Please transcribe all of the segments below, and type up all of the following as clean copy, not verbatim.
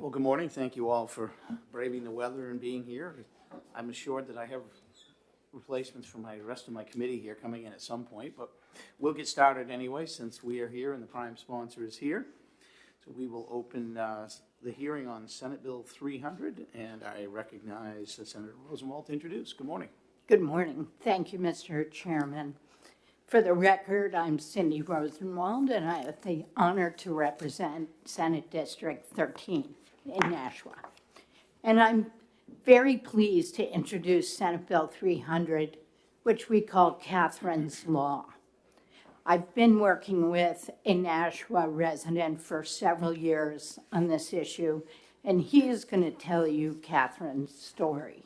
Well, good morning. Thank you all for braving the weather and being here. I'm assured that I have replacements for the rest of my committee here coming in at some point, but we'll get started anyway since we are here and the prime sponsor is here. So we will open the hearing on Senate Bill 300, and I recognize Senator Rosenwald to introduce. Good morning. Good morning. Thank you, Mr. Chairman. For the record, I'm Cindy Rosenwald, and I have the honor to represent Senate District 13 in Nashua. And I'm very pleased to introduce Senate Bill 300, which we call Catherine's Law. I've been working with a Nashua resident for several years on this issue, and he is going to tell you Catherine's story.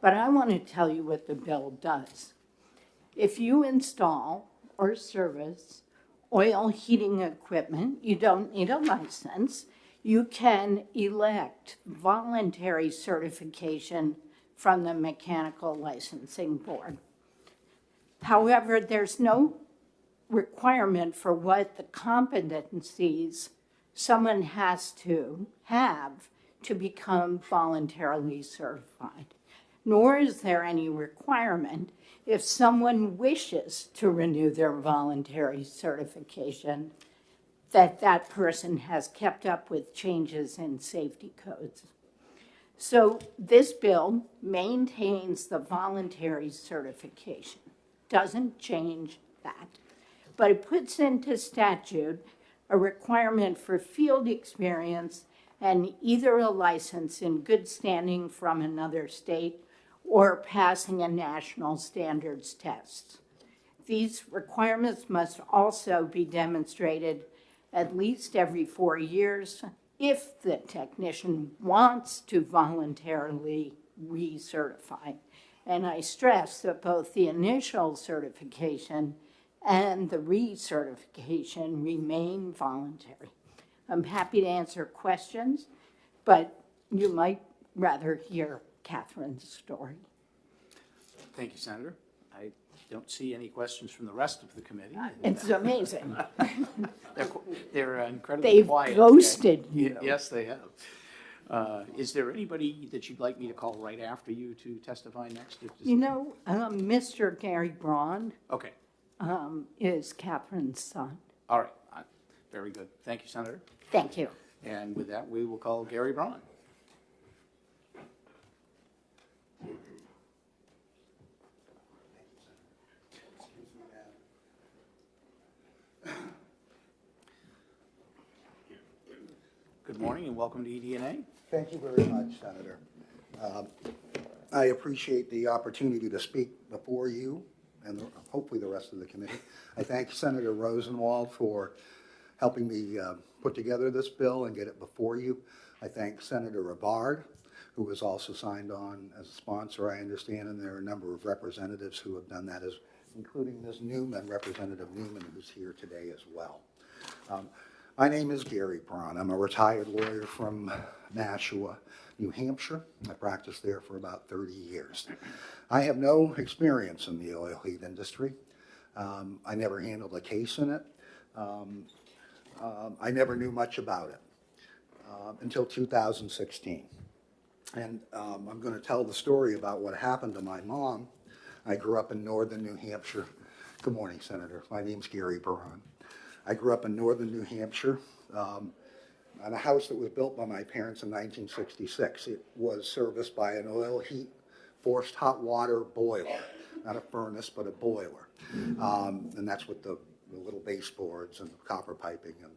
But I want to tell you what the bill does. If you install or service oil heating equipment, you don't need a license. You can elect voluntary certification from the Mechanical Licensing Board. However, there's no requirement for what the competencies someone has to have to become voluntarily certified, nor is there any requirement if someone wishes to renew their voluntary certification that that person has kept up with changes in safety codes. So this bill maintains the voluntary certification, doesn't change that, but it puts into statute a requirement for field experience and either a license in good standing from another state or passing a national standards test. These requirements must also be demonstrated at least every 4 years if the technician wants to voluntarily recertify. And I stress that both the initial certification and the recertification remain voluntary. I'm happy to answer questions, but you might rather hear Catherine's story. Thank you, Senator. I don't see any questions from the rest of the committee. It's amazing. They're incredibly quiet. They've ghosted you. Yes, they have. Is there anybody that you'd like me to call right after you to testify next? You know, Mr. Gary Braun Okay. is Catherine's son. All right. Very good. Thank you, Senator. Thank you. And with that, we will call Gary Braun. Good morning and welcome to EDNA. Thank you very much, Senator. I appreciate the opportunity to speak before you and hopefully the rest of the committee. I thank Senator Rosenwald for helping me put together this bill and get it before you. I thank Senator Rivard, who has also signed on as a sponsor, I understand, and there are a number of representatives who have done that, including Ms. Newman, Representative Newman, who's here today as well. My name is Gary Braun. I'm a retired lawyer from Nashua, New Hampshire. I practiced there for about 30 years. I have no experience in the oil heat industry. I never handled a case in it. I never knew much about it until 2016. And I'm going to tell the story about what happened to my mom. I grew up in northern New Hampshire. Good morning, Senator. My name's Gary Braun. I grew up in northern New Hampshire on a house that was built by my parents in 1966. It was serviced by an oil heat forced hot water boiler, not a furnace, but a boiler. And that's with the little baseboards and the copper piping and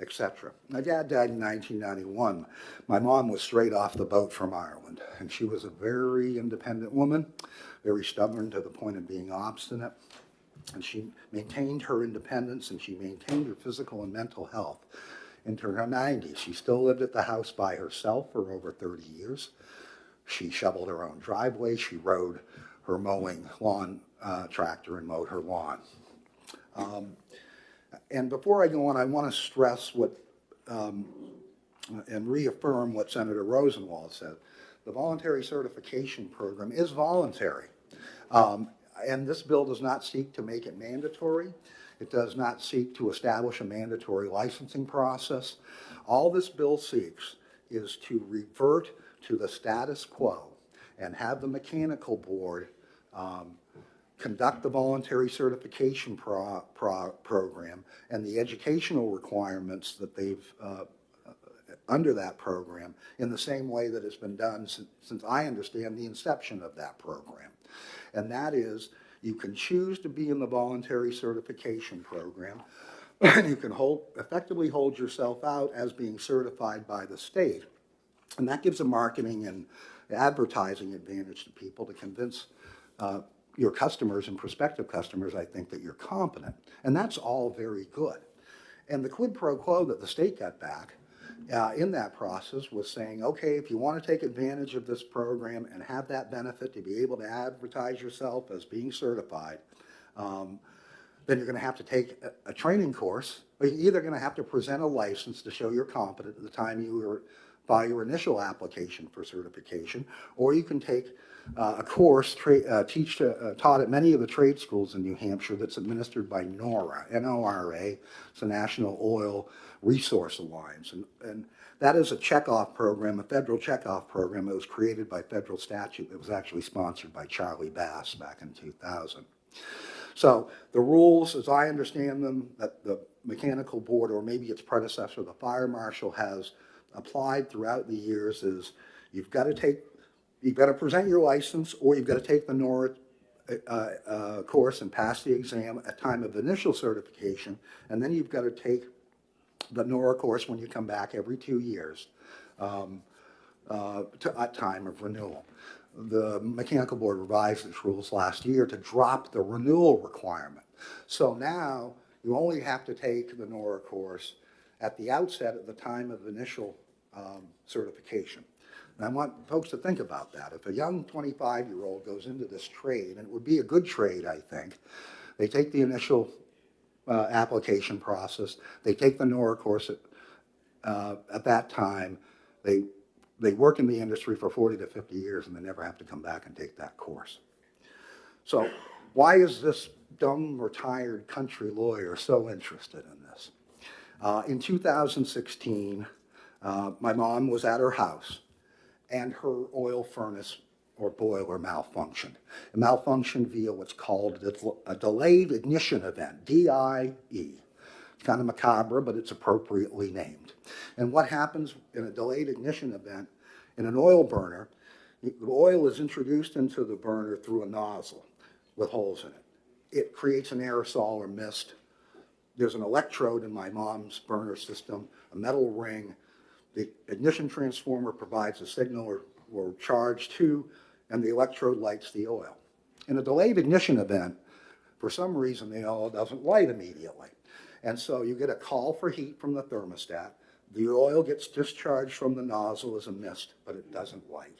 et cetera. My dad died in 1991. My mom was straight off the boat from Ireland, and she was a very independent woman, very stubborn to the point of being obstinate. And she maintained her independence and she maintained her physical and mental health into her 90s. She still lived at the house by herself for over 30 years. She shoveled her own driveway. She rode her mowing lawn tractor and mowed her lawn. And before I go on, I want to stress what and reaffirm what Senator Rosenwald said. The voluntary certification program is voluntary. And this bill does not seek to make it mandatory. It does not seek to establish a mandatory licensing process. All this bill seeks is to revert to the status quo and have the mechanical board conduct the voluntary certification program and the educational requirements that they've under that program in the same way that it's been done since I understand the inception of that program. And that is, you can choose to be in the voluntary certification program, and you can effectively hold yourself out as being certified by the state. And that gives a marketing and advertising advantage to people to convince your customers and prospective customers, I think, that you're competent. And that's all very good. And the quid pro quo that the state got back in that process was saying, okay, if you want to take advantage of this program and have that benefit to be able to advertise yourself as being certified, then you're going to have to take a training course, or you're either going to have to present a license to show you're competent at the time you file your initial application for certification, or you can take a course taught at many of the trade schools in New Hampshire that's administered by NORA, N-O-R-A. It's the National Oil Resource Alliance. And that is a checkoff program, a federal checkoff program that was created by federal statute that was actually sponsored by Charlie Bass back in 2000. So the rules, as I understand them, that the mechanical board, or maybe its predecessor, the fire marshal, has applied throughout the years is you've got to present your license, or you've got to take the NORA course and pass the exam at time of initial certification, and then you've got to take the NORA course when you come back every 2 years at time of renewal. The mechanical board revised its rules last year to drop the renewal requirement. So now you only have to take the NORA course at the outset at the time of initial certification. And I want folks to think about that. If a young 25-year-old goes into this trade, and it would be a good trade, I think, they take the initial application process, they take the NORA course at that time, they work in the industry for 40 to 50 years, and they never have to come back and take that course. So why is this dumb, retired country lawyer so interested in this? In 2016, my mom was at her house, and her oil furnace or boiler malfunctioned. It malfunctioned via what's called a delayed ignition event, DIE. It's kind of macabre, but it's appropriately named. And what happens in a delayed ignition event in an oil burner, the oil is introduced into the burner through a nozzle with holes in it. It creates an aerosol or mist. There's an electrode in my mom's burner system, a metal ring. The ignition transformer provides a signal or charge to, and the electrode lights the oil. In a delayed ignition event, for some reason, the oil doesn't light immediately. And so you get a call for heat from the thermostat. The oil gets discharged from the nozzle as a mist, but it doesn't light.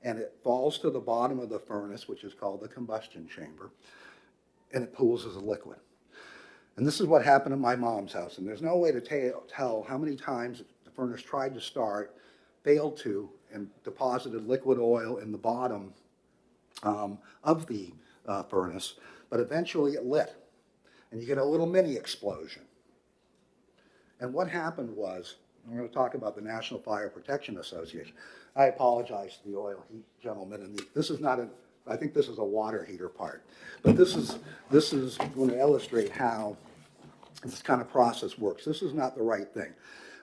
And it falls to the bottom of the furnace, which is called the combustion chamber, and it pools as a liquid. And this is what happened in my mom's house. And there's no way to tell how many times the furnace tried to start, failed to, and deposited liquid oil in the bottom of the furnace, but eventually it lit. And you get a little mini explosion. And what happened was, I'm going to talk about the National Fire Protection Association. I apologize to the oil heat gentlemen, and this is not I think this is a water heater part. But this is going to illustrate how this kind of process works. This is not the right thing,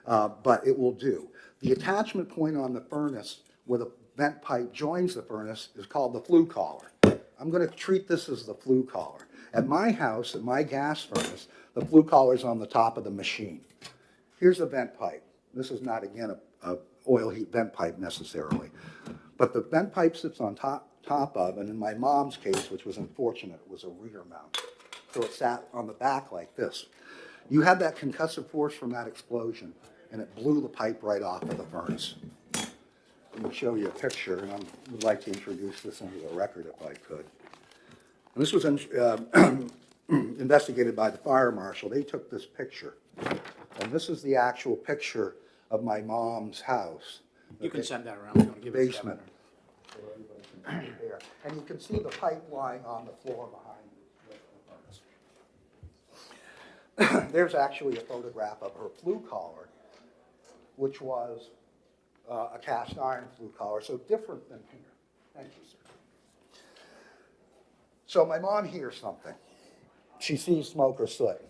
but it will do. The attachment point on the furnace where the vent pipe joins the furnace is called the flue collar. I'm going to treat this as the flue collar. At my house, at my gas furnace, the flue collar is on the top of the machine. Here's the vent pipe. This is not, again, a oil heat vent pipe necessarily. But the vent pipe sits on top of, and in my mom's case, which was unfortunate, it was a rear mount. So it sat on the back like this. You had that concussive force from that explosion, and it blew the pipe right off of the furnace. Let me show you a picture, and I would like to introduce this into the record if I could. And this was investigated by the fire marshal. They took this picture. And this is the actual picture of my mom's house. You can send that around. We're gonna give it to Basement. So everybody can see it there. And you can see the pipeline on the floor behind the furnace. There's actually a photograph of her flue collar, which was a cast iron flue collar, so different than here. Thank you, sir. So my mom hears something. She sees smoke or soot.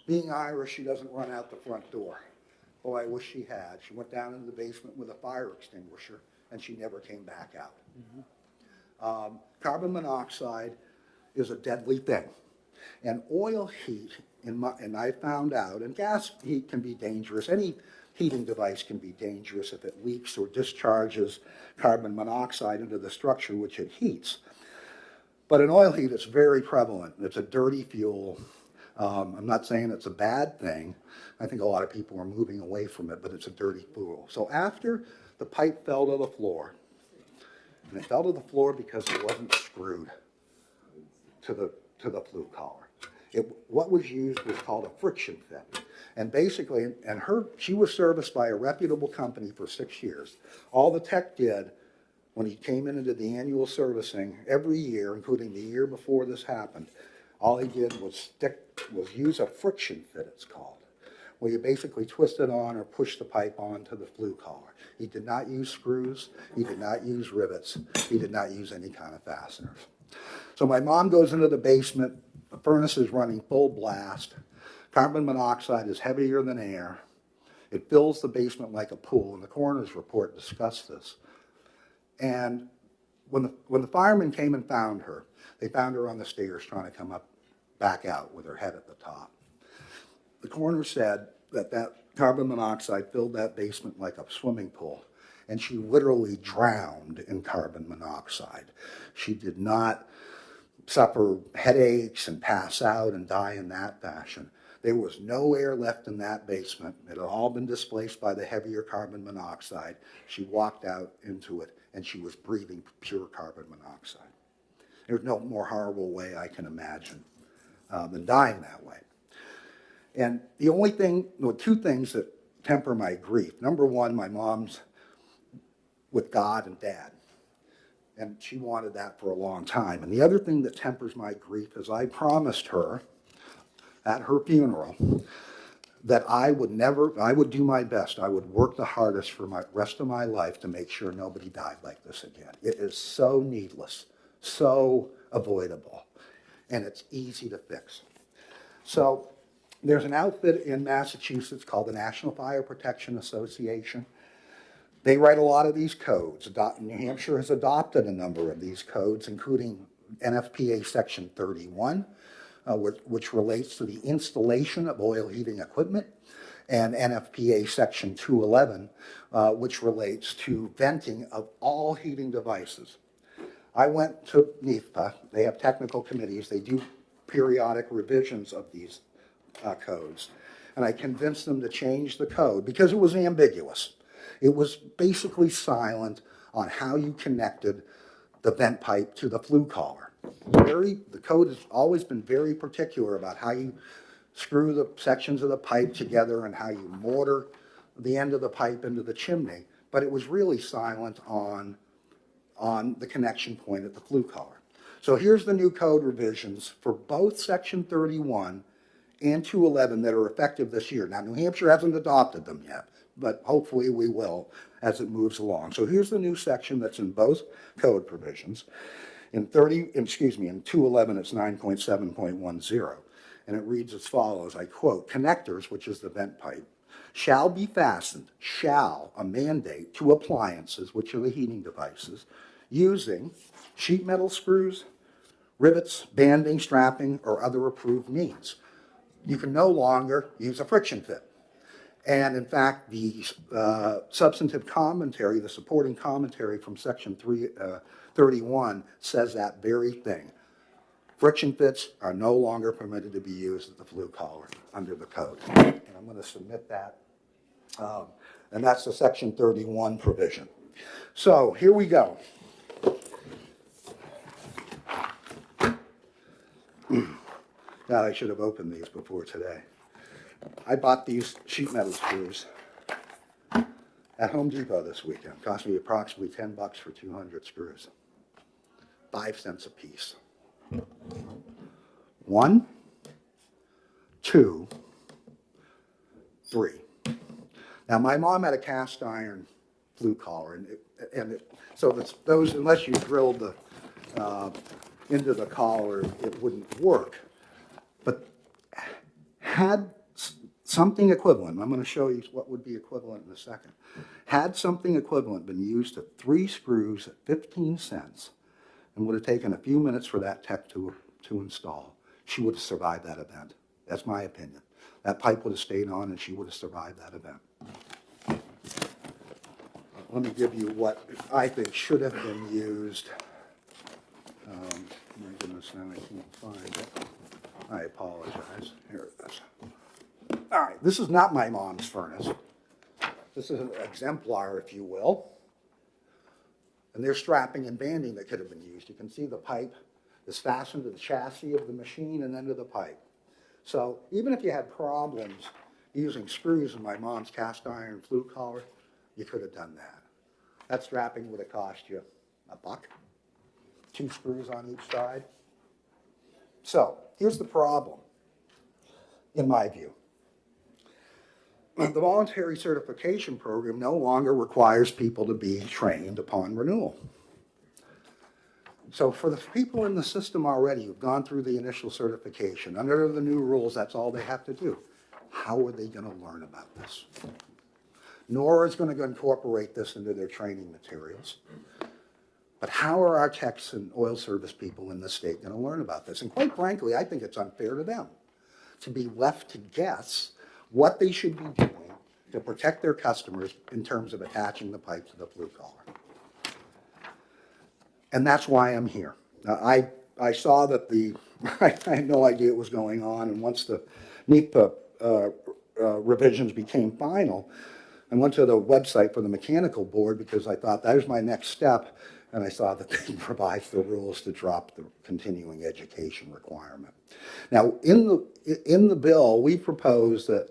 Being Irish, she doesn't run out the front door. Oh, I wish she had. She went down into the basement with a fire extinguisher, and she never came back out. Carbon monoxide is a deadly thing. And oil heat, and I found out, and gas heat can be dangerous. Any heating device can be dangerous if it leaks or discharges carbon monoxide into the structure which it heats. But in oil heat, it's very prevalent. It's a dirty fuel. I'm not saying it's a bad thing. I think a lot of people are moving away from it, but it's a dirty fuel. So after the pipe fell to the floor, and it fell to the floor because it wasn't screwed to the flue collar. What was used was called a friction fit. And basically, she was serviced by a reputable company for 6 years. All the tech did when he came into the annual servicing every year, including the year before this happened, all he did was use a friction fit, it's called, where you basically twist it on or push the pipe onto the flue collar. He did not use screws. He did not use rivets. He did not use any kind of fasteners. So my mom goes into the basement. The furnace is running full blast. Carbon monoxide is heavier than air. It fills the basement like a pool, and the coroner's report discussed this. And when the firemen came and found her, they found her on the stairs trying to come up, back out with her head at the top. The coroner said that carbon monoxide filled that basement like a swimming pool, and she literally drowned in carbon monoxide. She did not suffer headaches and pass out and die in that fashion. There was no air left in that basement. It had all been displaced by the heavier carbon monoxide. She walked out into it, and she was breathing pure carbon monoxide. There's no more horrible way I can imagine than dying that way. And the only thing, well, two things that temper my grief. Number one, my mom's with God and Dad. And she wanted that for a long time. And the other thing that tempers my grief is I promised her at her funeral that I would do my best. I would work the hardest for the rest of my life to make sure nobody died like this again. It is so needless, so avoidable, and it's easy to fix. So there's an outfit in Massachusetts called the National Fire Protection Association. They write a lot of these codes. New Hampshire has adopted a number of these codes, including NFPA Section 31, which relates to the installation of oil heating equipment, and NFPA Section 211, which relates to venting of all heating devices. I went to NEFPA. They have technical committees. They do periodic revisions of these codes, and I convinced them to change the code because it was ambiguous. It was basically silent on how you connected the vent pipe to the flue collar. The code has always been very particular about how you screw the sections of the pipe together and how you mortar the end of the pipe into the chimney, but it was really silent on the connection point at the flue collar. So here's the new code revisions for both Section 31 and 211 that are effective this year. Now, New Hampshire hasn't adopted them yet, but hopefully we will as it moves along. So here's the new section that's in both code provisions. In 211, it's 9.7.10, and it reads as follows, I quote, connectors, which is the vent pipe, shall be fastened, a mandate, to appliances, which are the heating devices, using sheet metal screws, rivets, banding, strapping, or other approved means. You can no longer use a friction fit. And in fact, the substantive commentary, the supporting commentary from Section 31 says that very thing. Friction fits are no longer permitted to be used at the flue collar under the code. And I'm going to submit that. And that's the Section 31 provision. So here we go. Now, I should have opened these before today. I bought these sheet metal screws at Home Depot this weekend. It cost me approximately $10 for 200 screws. 5 cents a piece. 1, 2, 3. Now, my mom had a cast iron blue collar. So those, unless you drilled into the collar, it wouldn't work. But had something equivalent, I'm going to show you what would be equivalent in a second, had something equivalent been used at 3 screws at 15 cents and would have taken a few minutes for that tech to install, she would have survived that event. That's my opinion. That pipe would have stayed on and she would have survived that event. Let me give you what I think should have been used. My goodness, now I can't find it. I apologize. Here it is. All right, this is not my mom's furnace. This is an exemplar, if you will. And there's strapping and banding that could have been used. You can see the pipe is fastened to the chassis of the machine and then to the pipe. So even if you had problems using screws in my mom's cast iron flue collar, you could have done that. That strapping would have cost you $1, 2 screws on each side. So here's the problem, in my view. The voluntary certification program no longer requires people to be trained upon renewal. So for the people in the system already who've gone through the initial certification, under the new rules, that's all they have to do. How are they going to learn about this? NORA is going to incorporate this into their training materials. But how are our techs and oil service people in the state going to learn about this? And quite frankly, I think it's unfair to them to be left to guess what they should be doing to protect their customers in terms of attaching the pipe to the flue collar. And that's why I'm here. Now, I saw that I had no idea what was going on, and once the NEPA revisions became final, I went to the website for the mechanical board because I thought that was my next step, and I saw that they revised the rules to drop the continuing education requirement. Now, in the bill, we propose that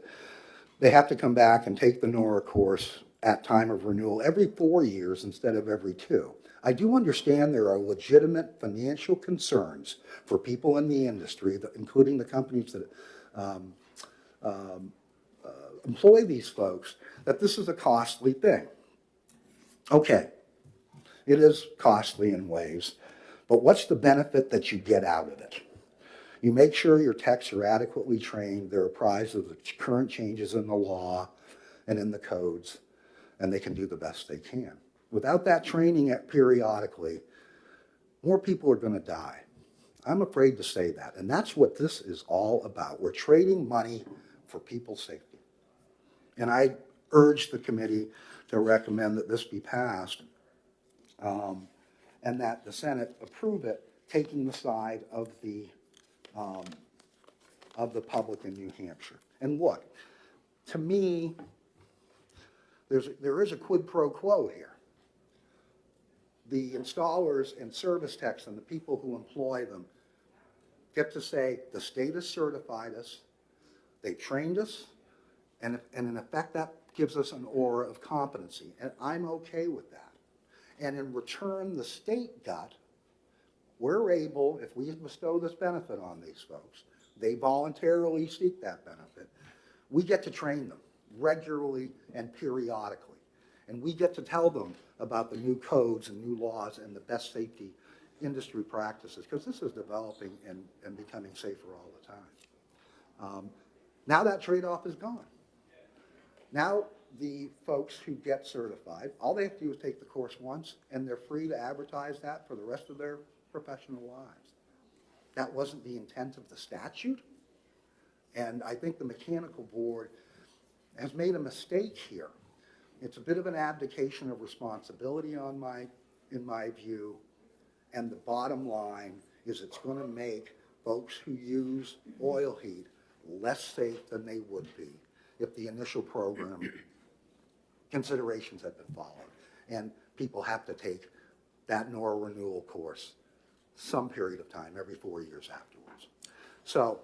they have to come back and take the NORA course at time of renewal every 4 years instead of every 2. I do understand there are legitimate financial concerns for people in the industry, including the companies that employ these folks, that this is a costly thing. Okay, it is costly in ways, but what's the benefit that you get out of it? You make sure your techs are adequately trained, they're apprised of the current changes in the law and in the codes, and they can do the best they can. Without that training periodically, more people are going to die. I'm afraid to say that, and that's what this is all about. We're trading money for people's safety. And I urge the committee to recommend that this be passed and that the Senate approve it, taking the side of the public in New Hampshire. And look, to me, there is a quid pro quo here. The installers and service techs and the people who employ them get to say, the state has certified us, they trained us, and in effect that gives us an aura of competency, and I'm okay with that. And in return, the state we're able, if we bestow this benefit on these folks, they voluntarily seek that benefit, we get to train them regularly and periodically. And we get to tell them about the new codes and new laws and the best safety industry practices, because this is developing and becoming safer all the time. Now that trade-off is gone. Now the folks who get certified, all they have to do is take the course once, and they're free to advertise that for the rest of their professional lives. That wasn't the intent of the statute, and I think the mechanical board has made a mistake here. It's a bit of an abdication of responsibility in my view, and the bottom line is it's going to make folks who use oil heat less safe than they would be if the initial program considerations had been followed. And people have to take that NORA renewal course some period of time, every 4 years afterwards. So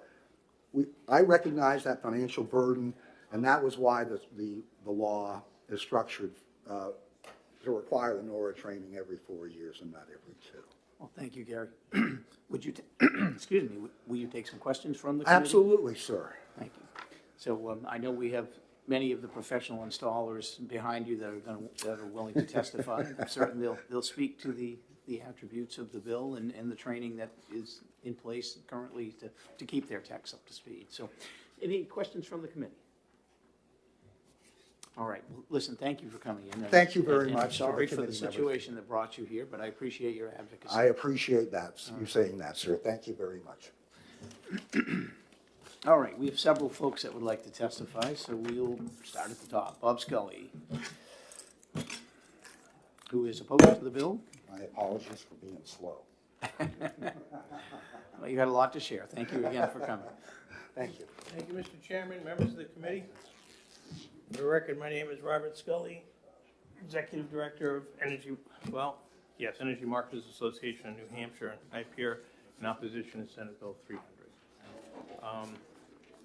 I recognize that financial burden, and that was why the law is structured to require the NORA training every 4 years and not every 2. Well, thank you, Gary. Would you, excuse me, will you take some questions from the committee? Absolutely, sir. Thank you. So I know we have many of the professional installers behind you that are willing to testify. I'm certain they'll speak to the attributes of the bill and the training that is in place currently to keep their techs up to speed. So, any questions from the committee? All right, well, listen, thank you for coming in. Thank you very And much I'm to sorry the for the committee members. situation that brought you here, but I appreciate your advocacy. I appreciate that, you saying that, sir. Thank you very much. All right, we have several folks that would like to testify, so we'll start at the top. Bob Scully, who is opposed to the bill. My apologies for being slow. Well, you had a lot to share. Thank you again for coming. Thank you. Thank you, Mr. Chairman, members of the committee. For the record, my name is Robert Scully, Executive Director of Energy Marketers Association of New Hampshire, and I appear in opposition to Senate Bill 300.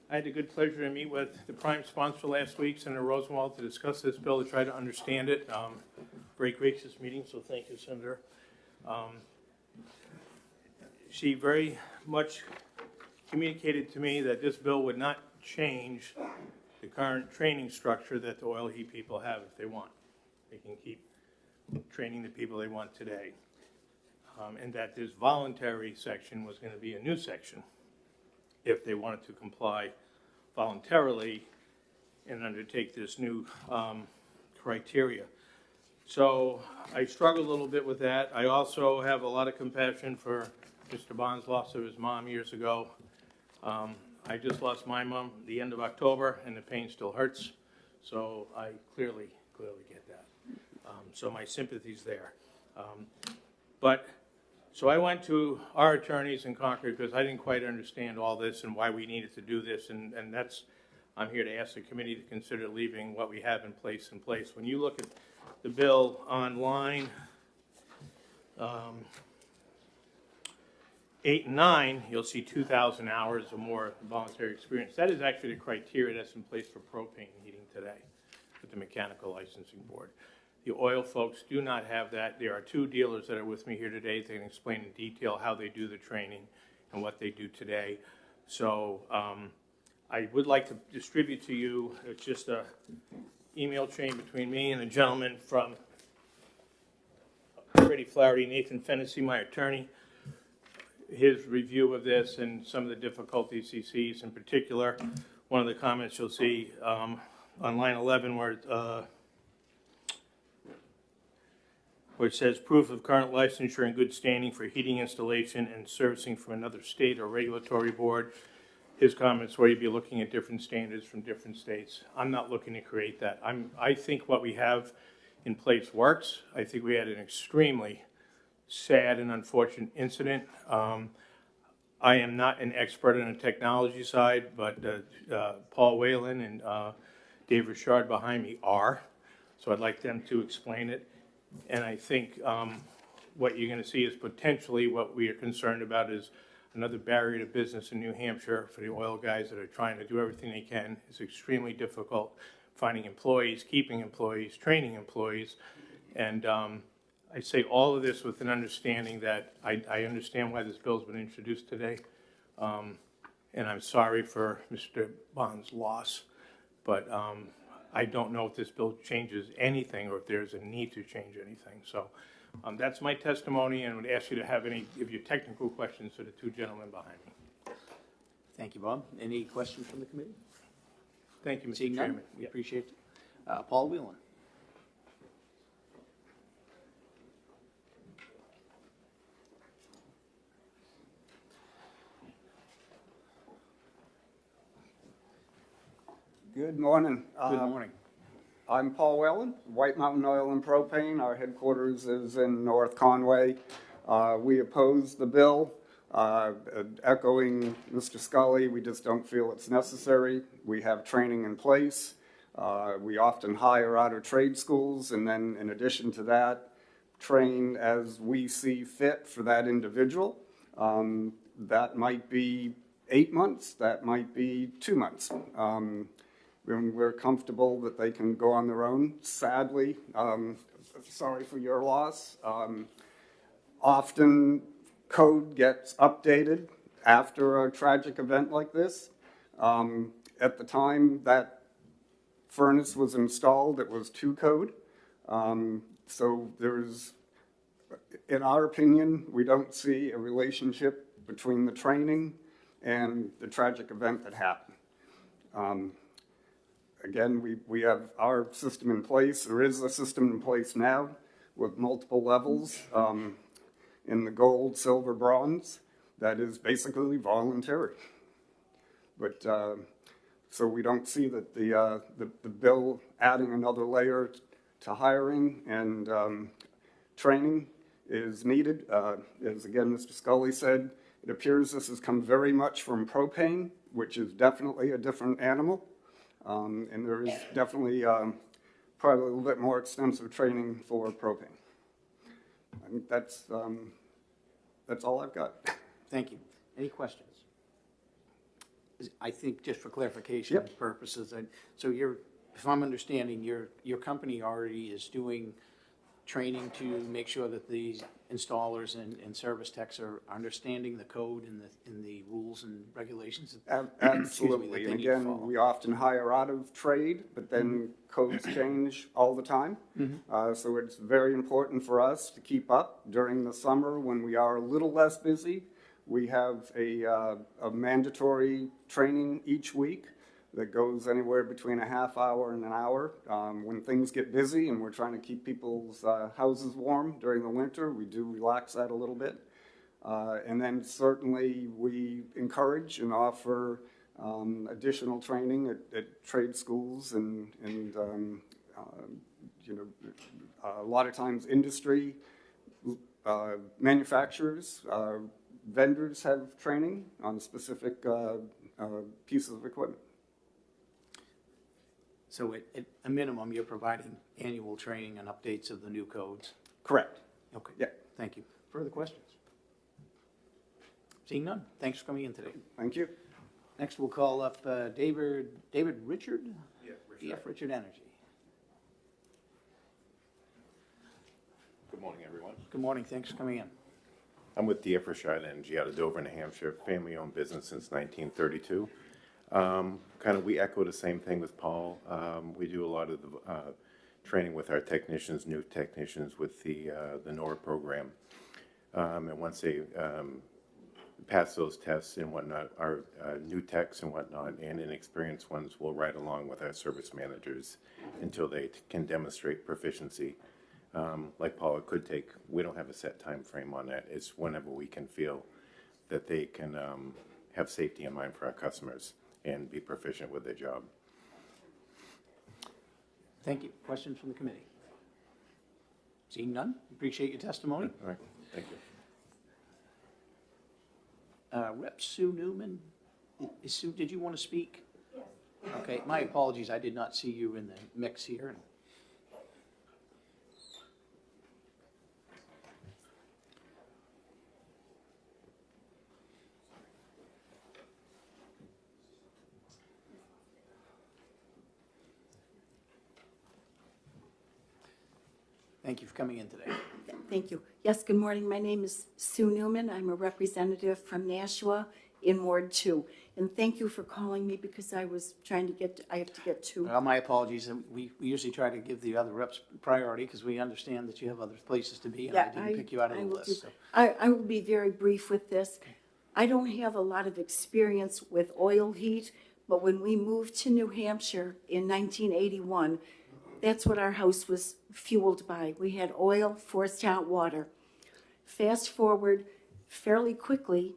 I had the good pleasure to meet with the prime sponsor last week, Senator Rosenwald, to discuss this bill, to try to understand it. Very gracious meeting, so thank you, Senator. She very much communicated to me that this bill would not change the current training structure that the oil heat people have if they want. They can keep training the people they want today. And that this voluntary section was going to be a new section if they wanted to comply voluntarily and undertake this new criteria. So I struggled a little bit with that. I also have a lot of compassion for Mr. Bond's loss of his mom years ago. I just lost my mom the end of October, and the pain still hurts. So I clearly get that. So my sympathy's there. So I went to our attorneys in Concord because I didn't quite understand all this and why we needed to do this, and I'm here to ask the committee to consider leaving what we have in place. When you look at the bill on line 8 and 9, you'll see 2,000 hours or more voluntary experience. That is actually the criteria that's in place for propane heating today with the Mechanical Licensing Board. The oil folks do not have that. There are 2 dealers that are with me here today. They can explain in detail how they do the training and what they do today. So I would like to distribute to you, it's just a email chain between me and a gentleman from Freddie Flaherty, Nathan Fennessy, my attorney, his review of this and some of the difficulties he sees. In particular, one of the comments you'll see on line 11 where it says proof of current licensure and good standing for heating installation and servicing from another state or regulatory board. His comments where you'd be looking at different standards from different states. I'm not looking to create that. I think what we have in place works. I think we had an extremely sad and unfortunate incident. I am not an expert on the technology side, but Paul Whalen and Dave Richard behind me are. So I'd like them to explain it. And I think what you're going to see is potentially what we are concerned about is another barrier to business in New Hampshire for the oil guys that are trying to do everything they can. It's extremely difficult finding employees, keeping employees, training employees. And I say all of this with an understanding that I understand why this bill's been introduced today. And I'm sorry for Mr. Bond's loss, but I don't know if this bill changes anything or if there's a need to change anything. So that's my testimony, and I would ask you to have any of your technical questions for the 2 gentlemen behind me. Thank you, Bob. Any questions from the committee? Thank you, Mr. Seeing Chairman. none, we appreciate it. Paul Whelan. Good morning. Good morning. I'm Paul Whalen, White Mountain Oil and Propane. Our headquarters is in North Conway. We oppose the bill. Echoing Mr. Scully, we just don't feel it's necessary. We have training in place. We often hire out of trade schools, and then in addition to that, train as we see fit for that individual. That might be 8 months, that might be 2 months. We're comfortable that they can go on their own. Sadly, sorry for your loss. Often code gets updated after a tragic event like this. At the time that furnace was installed, it was 2 code. So there's, in our opinion, we don't see a relationship between the training and the tragic event that happened. Again, we have our system in place. There is a system in place now with multiple levels in the gold, silver, bronze that is basically voluntary. But so we don't see that the bill adding another layer to hiring and training is needed. As again, Mr. Scully said, it appears this has come very much from propane, which is definitely a different animal. And there is definitely probably a little bit more extensive training for propane. I think that's all I've got. Thank you. Any questions? I think just for clarification Yep. purposes, so if I'm understanding, your company already is doing training to make sure that these installers and service techs are understanding the code and the rules and regulations? Absolutely. that And they need to again, follow. we often hire out of trade, but then codes change all the time. So it's very important for us to keep up. During the summer, when we are a little less busy, we have a mandatory training each week that goes anywhere between a half hour and an hour. When things get busy and we're trying to keep people's houses warm during the winter, we do relax that a little bit. And then certainly we encourage and offer additional training at trade schools and you know, a lot of times industry, manufacturers, vendors have training on specific pieces of equipment. So at a minimum, you're providing annual training and updates of the new codes? Correct. Okay. Yeah. Thank you. Further questions? Seeing none, thanks for coming in today. Thank you. Next, we'll call up David Richard? Yeah, DF Richard Energy. Good morning, everyone. Good morning, thanks for coming in. I'm with DF Richard Energy out of Dover, New Hampshire, family-owned business since 1932. Kind of, we echo the same thing with Paul. We do a lot of the training with our technicians, new technicians with the NORA program. And once they pass those tests and whatnot, our new techs and whatnot and inexperienced ones will ride along with our service managers until they can demonstrate proficiency. Like Paul, it could take, we don't have a set time frame on that. It's whenever we can feel that they can have safety in mind for our customers and be proficient with their job. Thank you. Questions from the committee? Seeing none, appreciate your testimony. All right, thank you. Rep. Sue Newman, Sue, did you want to speak? Yes. Okay, my apologies, I did not see you in the mix here. Thank you for coming in today. Thank you. Yes, good morning. My name is Sue Newman. I'm a representative from Nashua in Ward 2. And thank you for calling me because I was trying to get, I have to get to. Well, my apologies, and we usually try to give the other reps priority because we understand that you have other places to be, and I didn't pick you out of the list. So. I will be very brief with this. I don't have a lot of experience with oil heat, but when we moved to New Hampshire in 1981, that's what our house was fueled by. We had oil, forced hot water. Fast forward fairly quickly,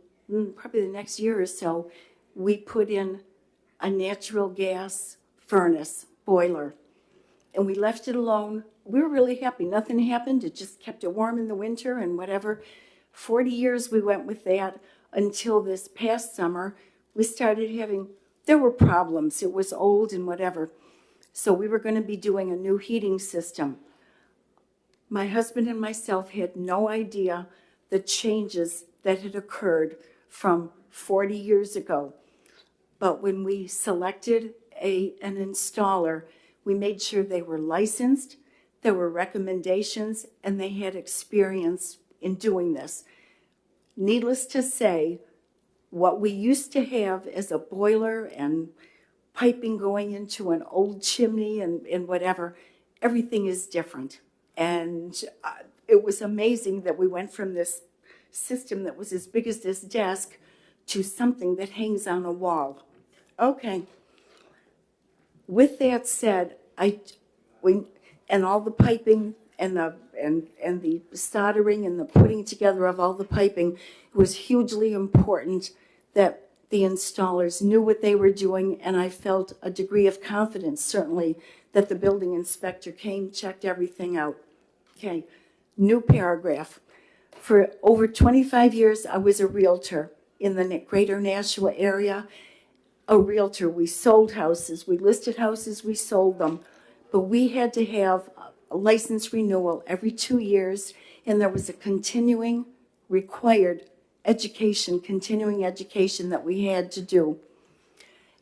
probably the next year or so, we put in a natural gas furnace boiler. And we left it alone. We were really happy. Nothing happened. It just kept it warm in the winter and whatever. 40 years we went with that until this past summer. We started having, there were problems. It was old and whatever. So we were going to be doing a new heating system. My husband and myself had no idea the changes that had occurred from 40 years ago. But when we selected an installer, we made sure they were licensed, there were recommendations, and they had experience in doing this. Needless to say, what we used to have as a boiler and piping going into an old chimney and whatever. Everything is different. And it was amazing that we went from this system that was as big as this desk to something that hangs on a wall. Okay. With that said, and all the piping and the soldering and the putting together of all the piping, it was hugely important that the installers knew what they were doing, and I felt a degree of confidence, certainly, that the building inspector came, checked everything out. Okay, new paragraph. For over 25 years, I was a realtor in the greater Nashua area. A realtor, we sold houses, we listed houses, we sold them, but we had to have a license renewal every 2 years, and there was a continuing required education, continuing education that we had to do.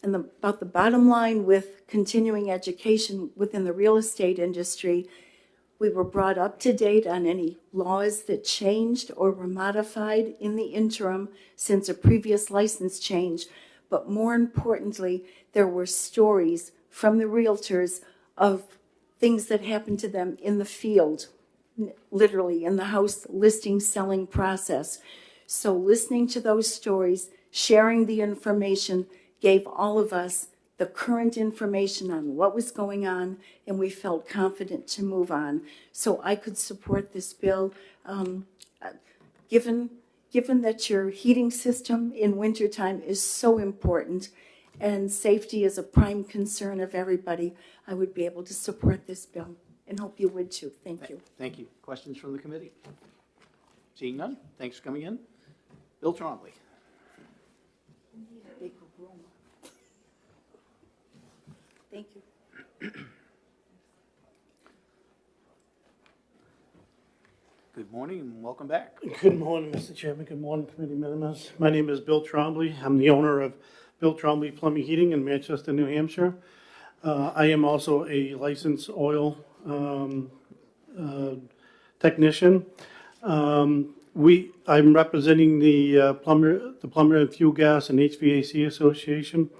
And about the bottom line with continuing education within the real estate industry, we were brought up to date on any laws that changed or were modified in the interim since a previous license change. But more importantly, there were stories from the realtors of things that happened to them in the field, literally in the house listing selling process. So listening to those stories, sharing the information, gave all of us the current information on what was going on, and we felt confident to move on. So I could support this bill. Given that your heating system in wintertime is so important and safety is a prime concern of everybody, I would be able to support this bill and hope you would too. Thank you. Thank you. Questions from the committee? Seeing none, thanks for coming in. Bill Trombley. Big room. Thank you. Good morning and welcome back. Good morning, Mr. Chairman. Good morning, committee members. My name is Bill Trombley. I'm the owner of Bill Trombley Plumbing Heating in Manchester, New Hampshire. I am also a licensed oil technician. I'm representing the Plumber and Fuel Gas and HVAC Association.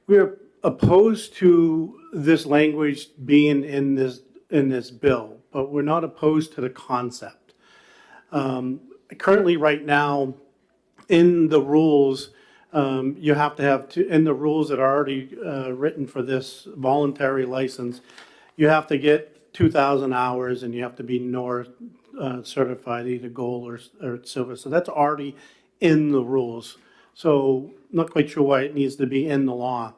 We're opposed to this language being in this bill, but we're not opposed to the concept. Currently, right now, in the rules, you have to have in the rules that are already written for this voluntary license, you have to get 2,000 hours and you have to be NOR certified, either gold or silver. So that's already in the rules. So not quite sure why it needs to be in the law.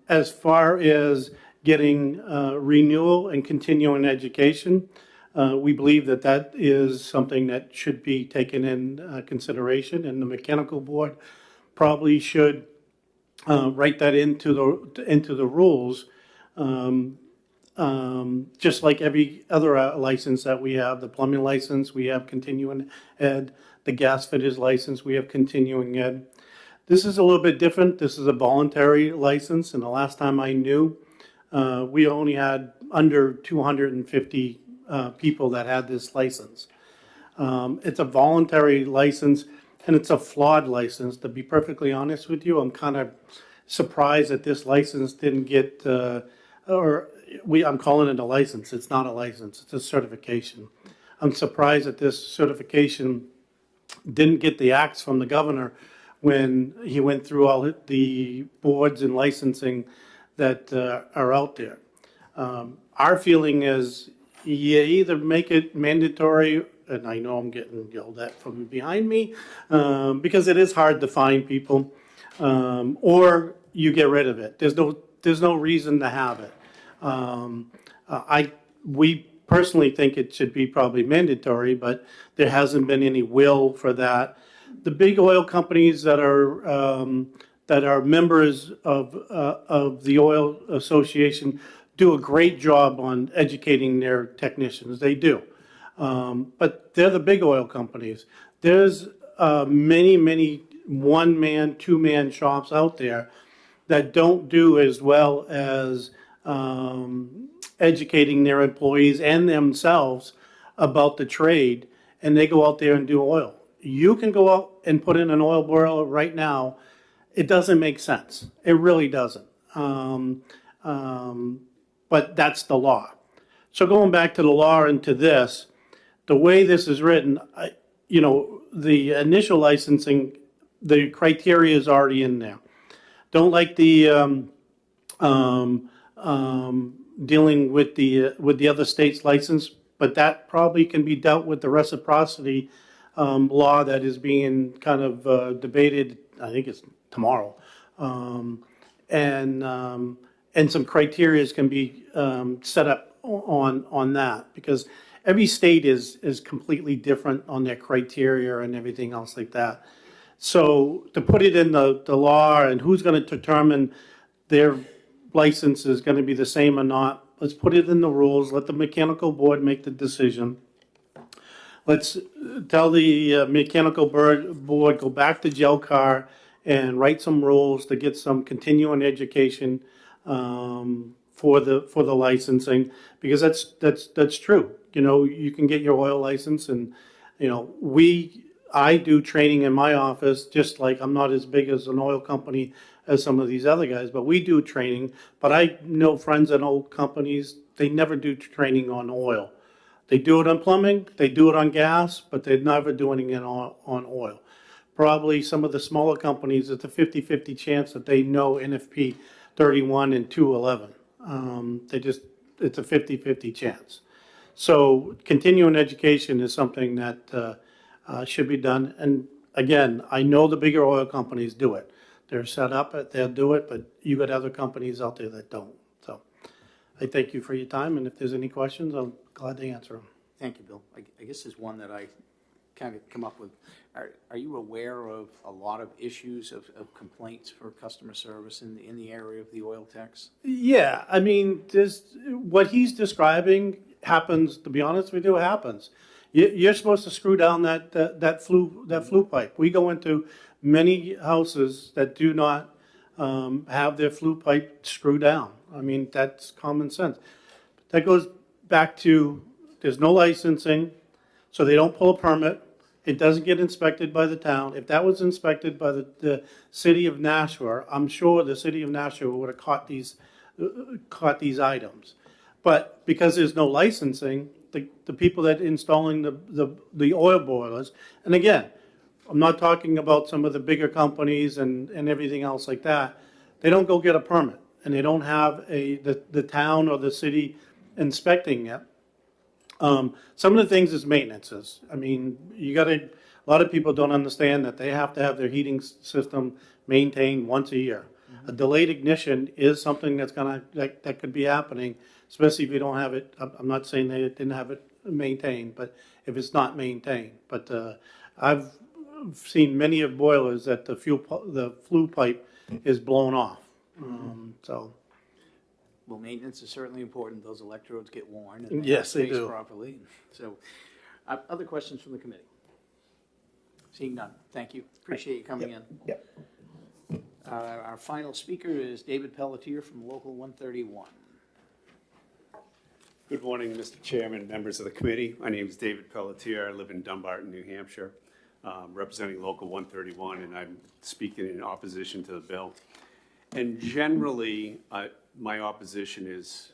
As far as getting renewal and continuing education, we believe that that is something that should be taken in consideration, and the mechanical board probably should write that into the rules. Just like every other license that we have, the plumbing license, we have continuing ed, the gas fitters license, we have continuing ed. This is a little bit different. This is a voluntary license, and the last time I knew, we only had under 250 people that had this license. It's a voluntary license, and it's a flawed license. To be perfectly honest with you, I'm kind of surprised that this license didn't get, I'm calling it a license. It's not a license. It's a certification. I'm surprised that this certification didn't get the axe from the governor when he went through all the boards and licensing that are out there. Our feeling is you either make it mandatory, and I know I'm getting yelled at from behind me, because it is hard to find people, or you get rid of it. There's no reason to have it. We personally think it should be probably mandatory, but there hasn't been any will for that. The big oil companies that are members of the Oil Association do a great job on educating their technicians. They do. But they're the big oil companies. There's many one-man, two-man shops out there that don't do as well as educating their employees and themselves about the trade, and they go out there and do oil. You can go out and put in an oil boiler right now it doesn't make sense. It really doesn't. But that's the law. So going back to the law and to this, the way this is written, the initial licensing, the criteria is already in there. Don't like the dealing with the other state's license, but that probably can be dealt with the reciprocity law that is being kind of debated. I think it's tomorrow, and some criterias can be set up on that, because every state is completely different on their criteria and everything else like that. So to put it in the law and who's going to determine their license is going to be the same or not, let's put it in the rules. Let the mechanical board make the decision. Let's tell the mechanical board, go back to GELCAR and write some rules to get some continuing education for the licensing, because that's true. You can get your oil license, and I do training in my office, just like I'm not as big as an oil company as some of these other guys, but we do training. But I know friends at oil companies, they never do training on oil. They do it on plumbing, they do it on gas, but they're never doing it on oil. Probably some of the smaller companies, it's a 50-50 chance that they know NFP 31 and 211. It's a 50-50 chance. So continuing education is something that should be done. And again, I know the bigger oil companies do it. They're set up, they'll do it, but you got other companies out there that don't. So I thank you for your time, and if there's any questions, I'm glad to answer them. Thank you, Bill. I guess there's one that I kind of come up with. Are you aware of a lot of issues of complaints for customer service in the area of the oil techs? Yeah, I mean, what he's describing happens. To be honest with you, it happens. You're supposed to screw down that flue pipe. We go into many houses that do not have their flue pipe screwed down. I mean, that's common sense. That goes back to there's no licensing, so they don't pull a permit. It doesn't get inspected by the town. If that was inspected by the city of Nashua, I'm sure the city of Nashua would have caught these items. But because there's no licensing, the people that are installing the oil boilers, and again, I'm not talking about some of the bigger companies and everything else like that, they don't go get a permit, and they don't have the town or the city inspecting it. Some of the things is maintenances. I mean, a lot of people don't understand that they have to have their heating system maintained once a year. Mm-hmm. A delayed ignition is something that could be happening, especially if you don't have it. I'm not saying they didn't have it maintained, but if it's not maintained. But I've seen many of boilers that the flue pipe is blown off. Well, maintenance is certainly important. Those electrodes get worn and yes, they spaced do properly. So, other questions from the committee? Seeing none, thank you. Appreciate you coming in. Yep. Our final speaker is David Pelletier from Local 131. Good morning, Mr. Chairman, members of the committee. My name is David Pelletier. I live in Dumbarton, New Hampshire, representing Local 131, and I'm speaking in opposition to the bill. And generally, my opposition is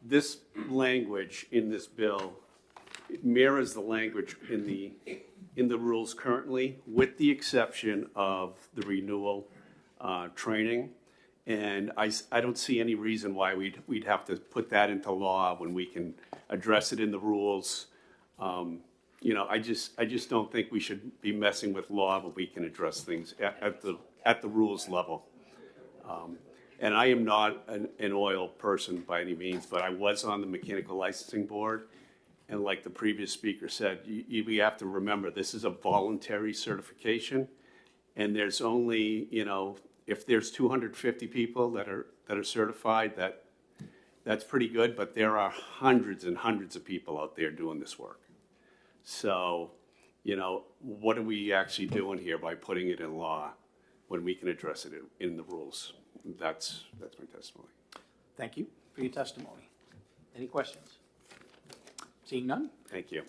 this language in this bill. It mirrors the language in the rules currently, with the exception of the renewal training. And I don't see any reason why we'd have to put that into law when we can address it in the rules. I just don't think we should be messing with law, but we can address things at the rules level. And I am not an oil person by any means, but I was on the mechanical licensing board. And like the previous speaker said, we have to remember this is a voluntary certification, and there's only, if there's 250 people that are certified, that's pretty good, but there are hundreds and hundreds of people out there doing this work. So, what are we actually doing here by putting it in law when we can address it in the rules? That's my testimony. Thank you for your testimony. Any questions? Seeing none? Thank you.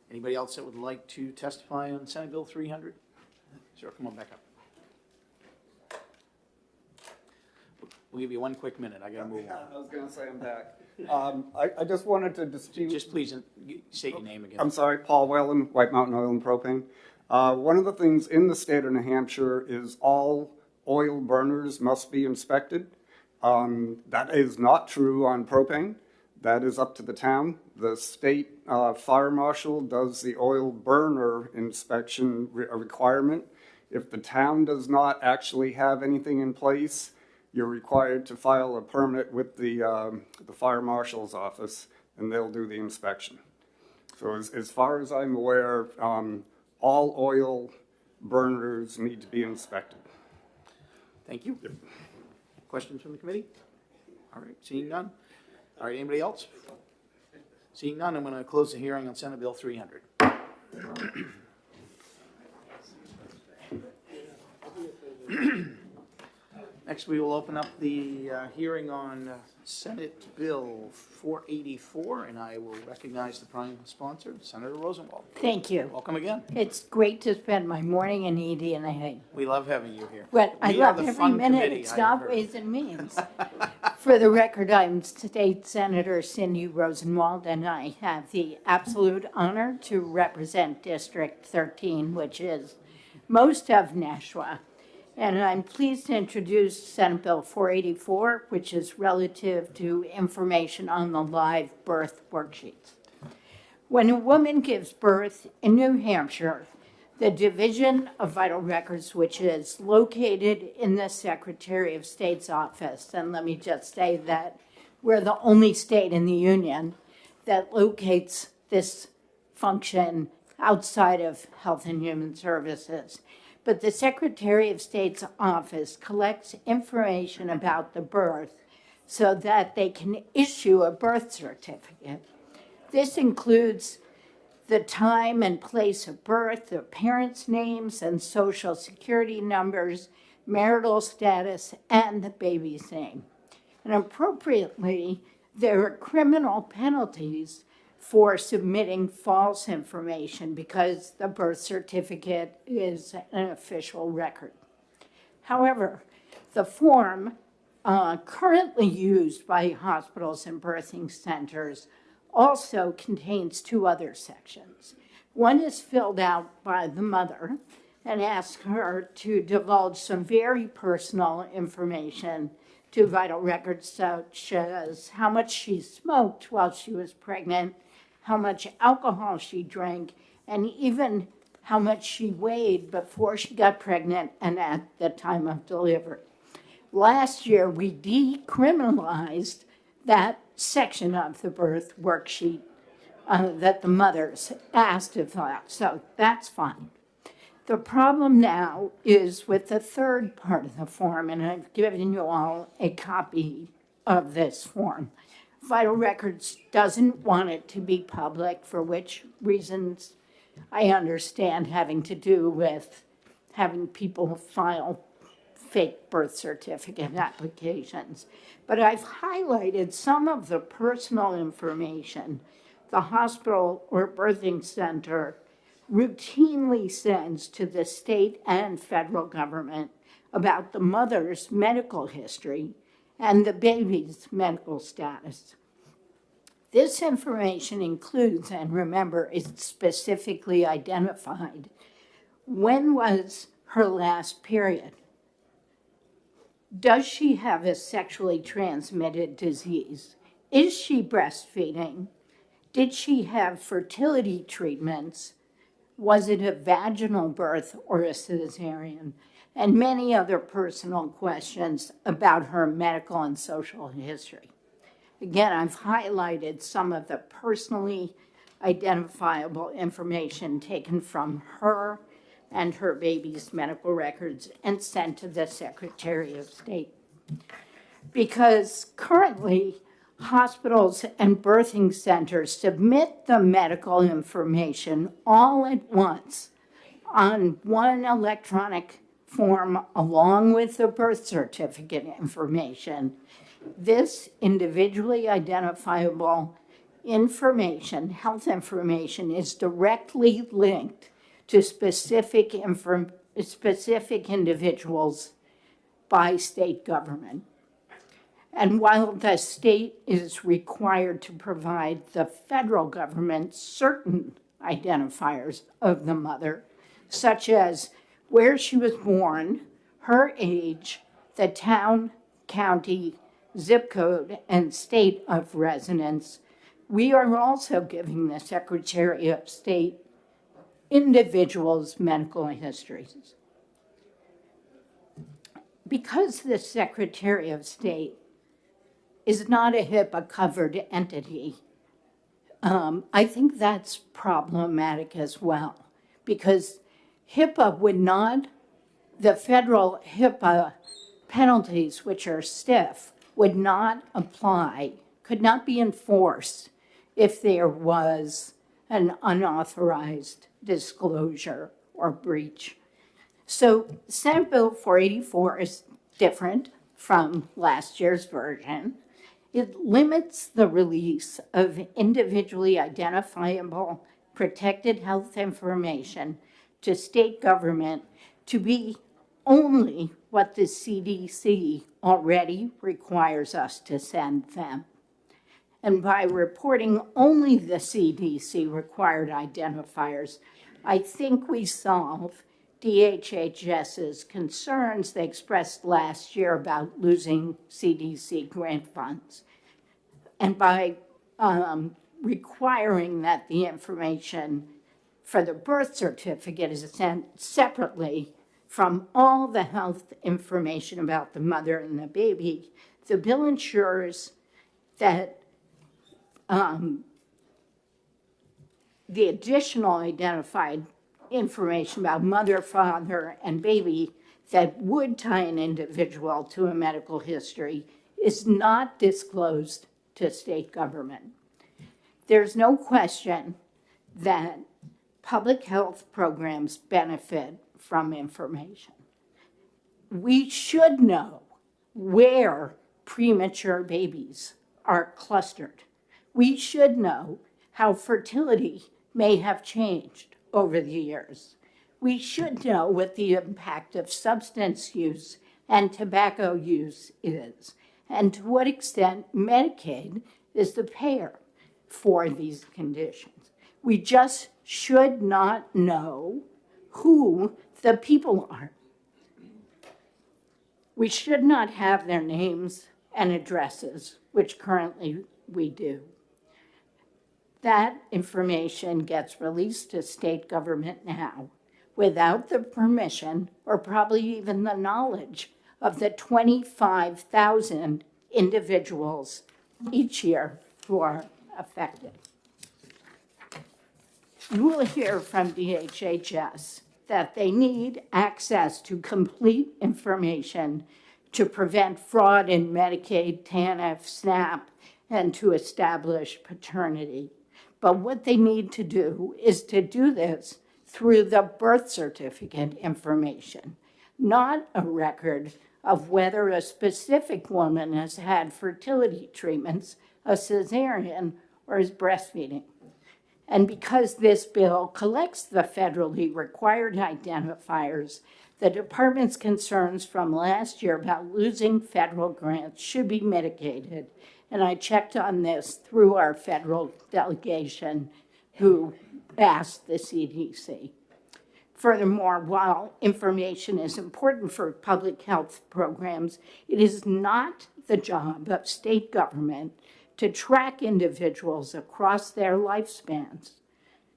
Anybody else that would like to testify on Senate Bill 300? Sure, come on back up. We'll give you 1 quick minute. I gotta move on. I was going to say I'm back. I just wanted to dispute. Just please state your name again. I'm sorry, Paul Whalen, White Mountain Oil and Propane. One of the things in the state of New Hampshire is all oil burners must be inspected. That is not true on propane. That is up to the town. The state fire marshal does the oil burner inspection requirement. If the town does not actually have anything in place, you're required to file a permit with the fire marshal's office, and they'll do the inspection. So as far as I'm aware, all oil burners need to be inspected. Thank you. Questions from the committee? All right, seeing none. All right, anybody else? Seeing none, I'm going to close the hearing on Senate Bill 300. Next, we will open up the hearing on Senate Bill 484, and I will recognize the prime sponsor, Senator Rosenwald. Thank you. Welcome again. It's great to spend my morning in Indiana. We love having you here. But I We are love the every fun minute. committee, It's I not heard. Ways and Means. For the record, I'm State Senator Cindy Rosenwald, and I have the absolute honor to represent District 13, which is most of Nashua. And I'm pleased to introduce Senate Bill 484, which is relative to information on the live birth worksheets. When a woman gives birth in New Hampshire, the Division of Vital Records, which is located in the Secretary of State's office, and let me just say that we're the only state in the Union that locates this function outside of Health and Human Services. But the Secretary of State's office collects information about the birth so that they can issue a birth certificate. This includes the time and place of birth, the parents' names and social security numbers, marital status, and the baby's name. And appropriately, there are criminal penalties for submitting false information because the birth certificate is an official record. However, the form currently used by hospitals and birthing centers also contains 2 other sections. One is filled out by the mother and asks her to divulge some very personal information to vital records, such as how much she smoked while she was pregnant, how much alcohol she drank, and even how much she weighed before she got pregnant and at the time of delivery. Last year, we decriminalized that section of the birth worksheet that the mothers asked to fill out, so that's fine. The problem now is with the third part of the form, and I've given you all a copy of this form. Vital Records doesn't want it to be public, for which reasons I understand, having to do with having people file fake birth certificate applications. But I've highlighted some of the personal information the hospital or birthing center routinely sends to the state and federal government about the mother's medical history and the baby's medical status. This information includes, and remember, it's specifically identified, when was her last period? Does she have a sexually transmitted disease? Is she breastfeeding? Did she have fertility treatments? Was it a vaginal birth or a cesarean? And many other personal questions about her medical and social history. Again, I've highlighted some of the personally identifiable information taken from her and her baby's medical records and sent to the Secretary of State. Because currently, hospitals and birthing centers submit the medical information all at once on one electronic form along with the birth certificate information. This individually identifiable information, health information, is directly linked to specific individuals by state government. And while the state is required to provide the federal government certain identifiers of the mother, such as where she was born, her age, the town, county, zip code, and state of residence, we are also giving the Secretary of State individuals' medical histories. Because the Secretary of State is not a HIPAA-covered entity, I think that's problematic as well, because HIPAA would not, the federal HIPAA penalties, which are stiff, would not apply, could not be enforced if there was an unauthorized disclosure or breach. So Senate Bill 484 is different from last year's version. It limits the release of individually identifiable protected health information to state government to be only what the CDC already requires us to send them. And by reporting only the CDC required identifiers, I think we solve DHHS's concerns they expressed last year about losing CDC grant funds. And by requiring that the information for the birth certificate is sent separately from all the health information about the mother and the baby, the bill ensures that the additional identified information about mother, father, and baby that would tie an individual to a medical history is not disclosed to state government. There's no question that public health programs benefit from information. We should know where premature babies are clustered. We should know how fertility may have changed over the years. We should know what the impact of substance use and tobacco use is, and to what extent Medicaid is the payer for these conditions. We just should not know who the people are. We should not have their names and addresses, which currently we do. That information gets released to state government now without the permission or probably even the knowledge of the 25,000 individuals each year who are affected. You will hear from DHHS that they need access to complete information to prevent fraud in Medicaid, TANF, SNAP, and to establish paternity. But what they need to do is to do this through the birth certificate information, not a record of whether a specific woman has had fertility treatments, a cesarean, or is breastfeeding. And because this bill collects the federally required identifiers, the department's concerns from last year about losing federal grants should be mitigated. And I checked on this through our federal delegation who asked the CDC. Furthermore, while information is important for public health programs, it is not the job of state government to track individuals across their lifespans,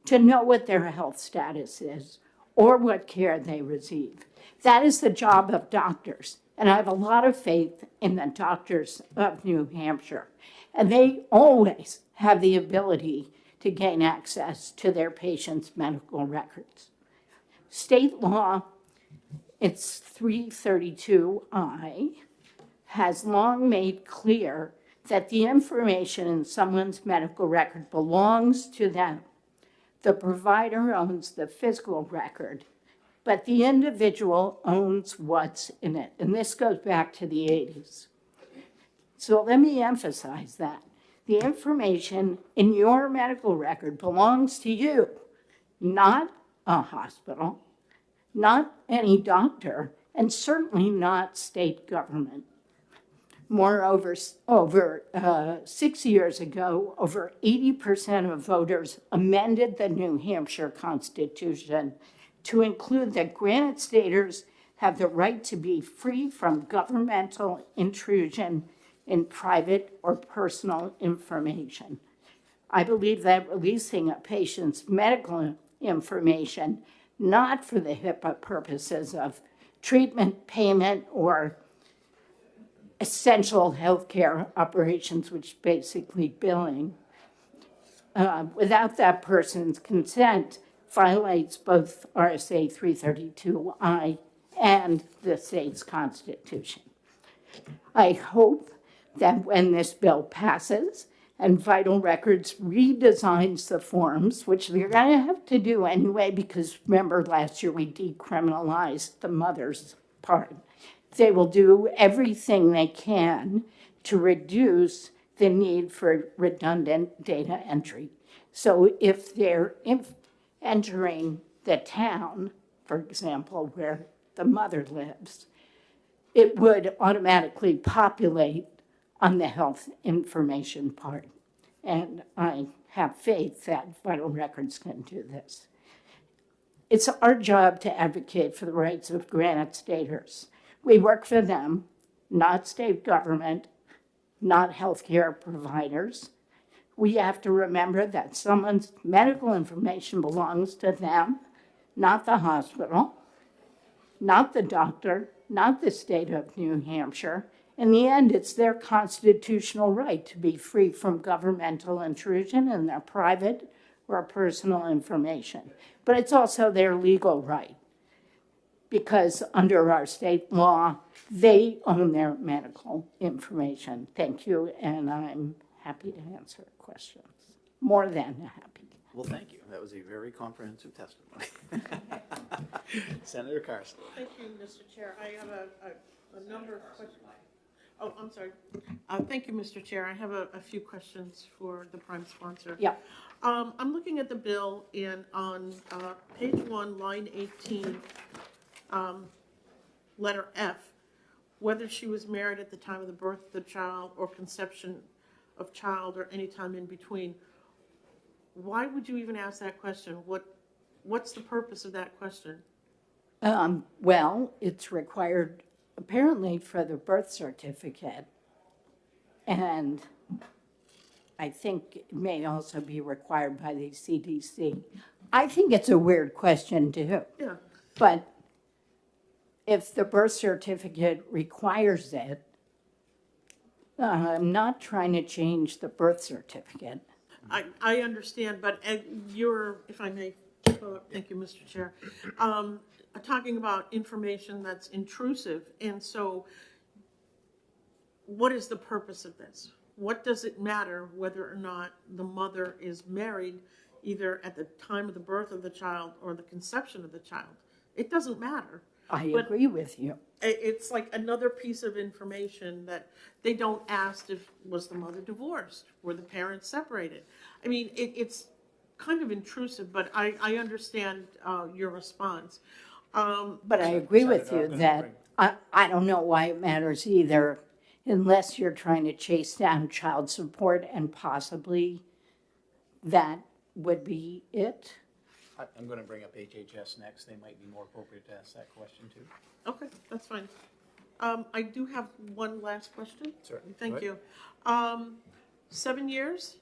to know what their health status is or what care they receive. That is the job of doctors. And I have a lot of faith in the doctors of New Hampshire. And they always have the ability to gain access to their patients' medical records. State law, it's 332I, has long made clear that the information in someone's medical record belongs to them. The provider owns the physical record, but the individual owns what's in it. And this goes back to the 80s. So let me emphasize that. The information in your medical record belongs to you, not a hospital, not any doctor, and certainly not state government. Moreover, over 6 years ago, over 80% of voters amended the New Hampshire Constitution to include that Granite Staters have the right to be free from governmental intrusion in private or personal information. I believe that releasing a patient's medical information, not for the HIPAA purposes of treatment, payment, or essential healthcare operations, which is basically billing, without that person's consent, violates both RSA 332I and the state's constitution. I hope that when this bill passes and Vital Records redesigns the forms, which they're going to have to do anyway, because remember last year we decriminalized the mother's part, they will do everything they can to reduce the need for redundant data entry. So if they're entering the town, for example, where the mother lives, it would automatically populate on the health information part. And I have faith that Vital Records can do this. It's our job to advocate for the rights of Granite Staters. We work for them, not state government, not healthcare providers. We have to remember that someone's medical information belongs to them, not the hospital, not the doctor, not the state of New Hampshire. In the end, it's their constitutional right to be free from governmental intrusion in their private or personal information. But it's also their legal right, because under our state law, they own their medical information. Thank you, and I'm happy to answer questions. More than happy. Well, thank you. That was a very comprehensive testimony. Senator Carson. Thank you, Mr. Chair. I have a number of questions. Oh, I'm sorry. Thank you, Mr. Chair. I have a few questions for the prime sponsor. Yeah. I'm looking at the bill, and on page 1, line 18, letter F, whether she was married at the time of the birth of the child or conception of child or any time in between. Why would you even ask that question? What's the purpose of that question? Well, it's required apparently for the birth certificate, and I think it may also be required by the CDC. I think it's a weird question too. Yeah. But if the birth certificate requires it, I'm not trying to change the birth certificate. I understand, but you're, if I may, thank you, Mr. Chair, talking about information that's intrusive. And so what is the purpose of this? What does it matter whether or not the mother is married either at the time of the birth of the child or the conception of the child? It doesn't matter. I agree with you. It's like another piece of information that they don't ask if was the mother divorced, were the parents separated. I mean, it's kind of intrusive, but I understand your response. But I agree with you that I don't know why it matters either, unless you're trying to chase down child support, and possibly that would be it. I'm going to bring up HHS next. They might be more appropriate to ask that question too. Okay, that's fine. I do have one last question. Certainly. Thank you. 7 years.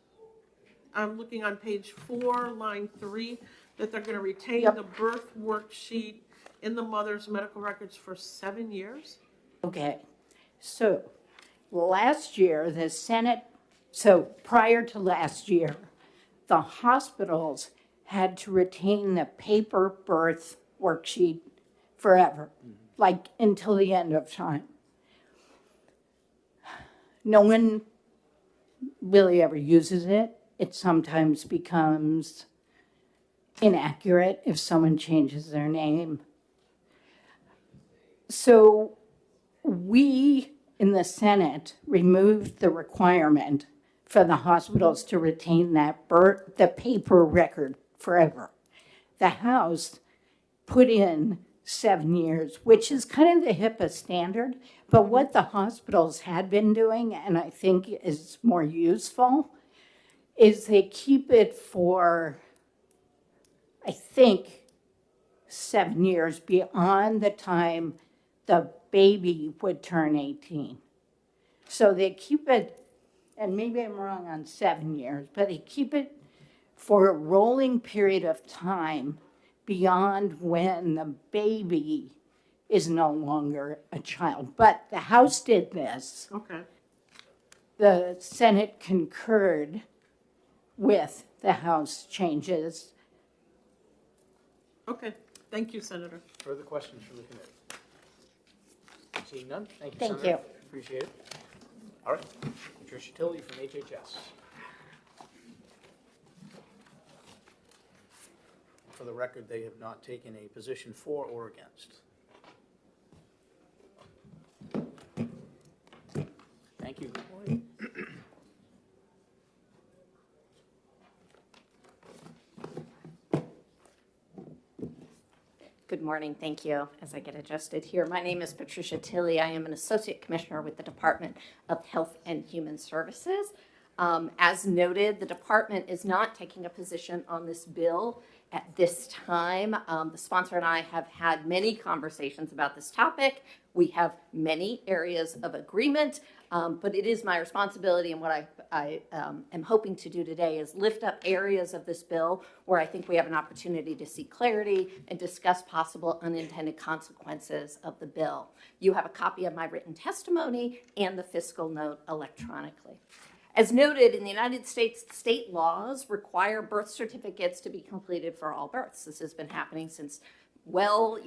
I'm looking on page 4, line 3, that they're going to retain the birth worksheet in the mother's medical records for 7 years. Okay, so last year, the Senate, so prior to last year, the hospitals had to retain the paper birth worksheet forever, like until the end of time. No one really ever uses it. It sometimes becomes inaccurate if someone changes their name. So we in the Senate removed the requirement for the hospitals to retain that the paper record forever. The House put in 7 years, which is kind of the HIPAA standard. But what the hospitals had been doing, and I think is more useful, is they keep it for, I think, 7 years beyond the time the baby would turn 18. So they keep it, and maybe I'm wrong on 7 years, but they keep it for a rolling period of time beyond when the baby is no longer a child. But the House did this. Okay. The Senate concurred with the House changes. Okay, thank you, Senator. Further questions from the committee? Seeing none, thank you, Thank Senator. you. Appreciate it. All right, Patricia Tilley from HHS. For the record, they have not taken a position for or against. Thank you. Good morning, thank you. As I get adjusted here, my name is Patricia Tilley. I am an Associate Commissioner with the Department of Health and Human Services. As noted, the department is not taking a position on this bill at this time. The sponsor and I have had many conversations about this topic. We have many areas of agreement, but it is my responsibility, and what I am hoping to do today is lift up areas of this bill where I think we have an opportunity to see clarity and discuss possible unintended consequences of the bill. You have a copy of my written testimony and the fiscal note electronically. As noted, in the United States, state laws require birth certificates to be completed for all births. This has been happening since, well,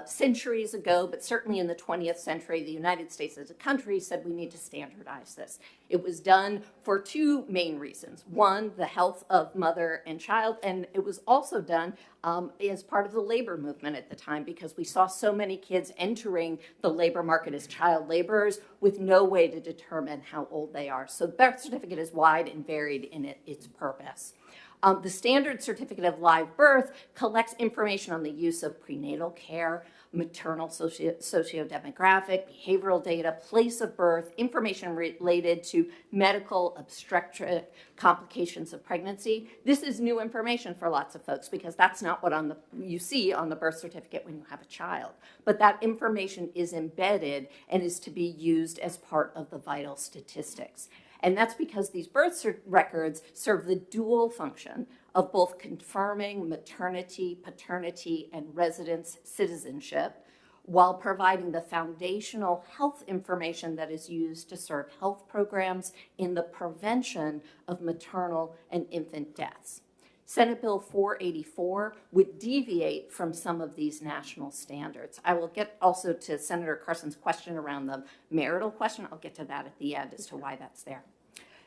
centuries ago, but certainly in the 20th century, the United States as a country said we need to standardize this. It was done for two main reasons. One, the health of mother and child, and it was also done as part of the labor movement at the time, because we saw so many kids entering the labor market as child laborers with no way to determine how old they are. So the birth certificate is wide and varied in its purpose. The standard certificate of live birth collects information on the use of prenatal care, maternal socio-demographic, behavioral data, place of birth, information related to medical obstetric complications of pregnancy. This is new information for lots of folks because that's not what you see on the birth certificate when you have a child. But that information is embedded and is to be used as part of the vital statistics. And that's because these birth records serve the dual function of both confirming maternity, paternity, and residence citizenship, while providing the foundational health information that is used to serve health programs in the prevention of maternal and infant deaths. Senate Bill 484 would deviate from some of these national standards. I will get also to Senator Carson's question around the marital question. I'll get to that at the end as to why that's there.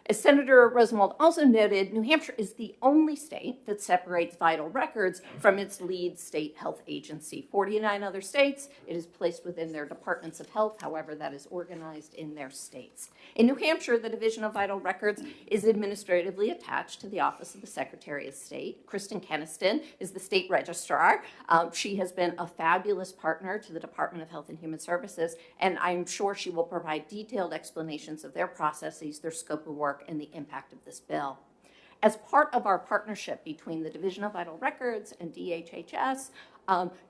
As Senator Rosenwald also noted, New Hampshire is the only state that separates vital records from its lead state health agency. 49 other states, it is placed within their departments of health, however that is organized in their states. In New Hampshire, the Division of Vital Records is administratively attached to the Office of the Secretary of State. Kristen Keniston is the state registrar. She has been a fabulous partner to the Department of Health and Human Services, and I'm sure she will provide detailed explanations of their processes, their scope of work, and the impact of this bill. As part of our partnership between the Division of Vital Records and DHHS,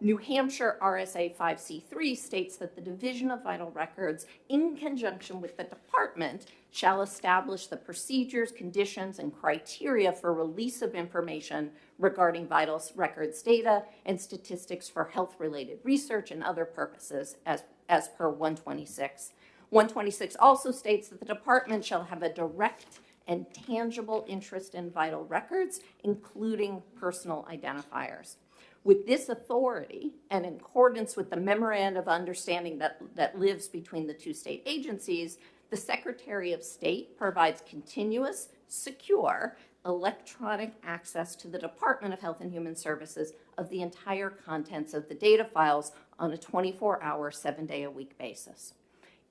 New Hampshire RSA 5C3 states that the Division of Vital Records, in conjunction with the department, shall establish the procedures, conditions, and criteria for release of information regarding vital records data and statistics for health-related research and other purposes as per 126. 126 also states that the department shall have a direct and tangible interest in vital records, including personal identifiers. With this authority, and in accordance with the memorandum of understanding that lives between the two state agencies, the Secretary of State provides continuous, secure, electronic access to the Department of Health and Human Services of the entire contents of the data files on a 24-hour, 7-day-a-week basis.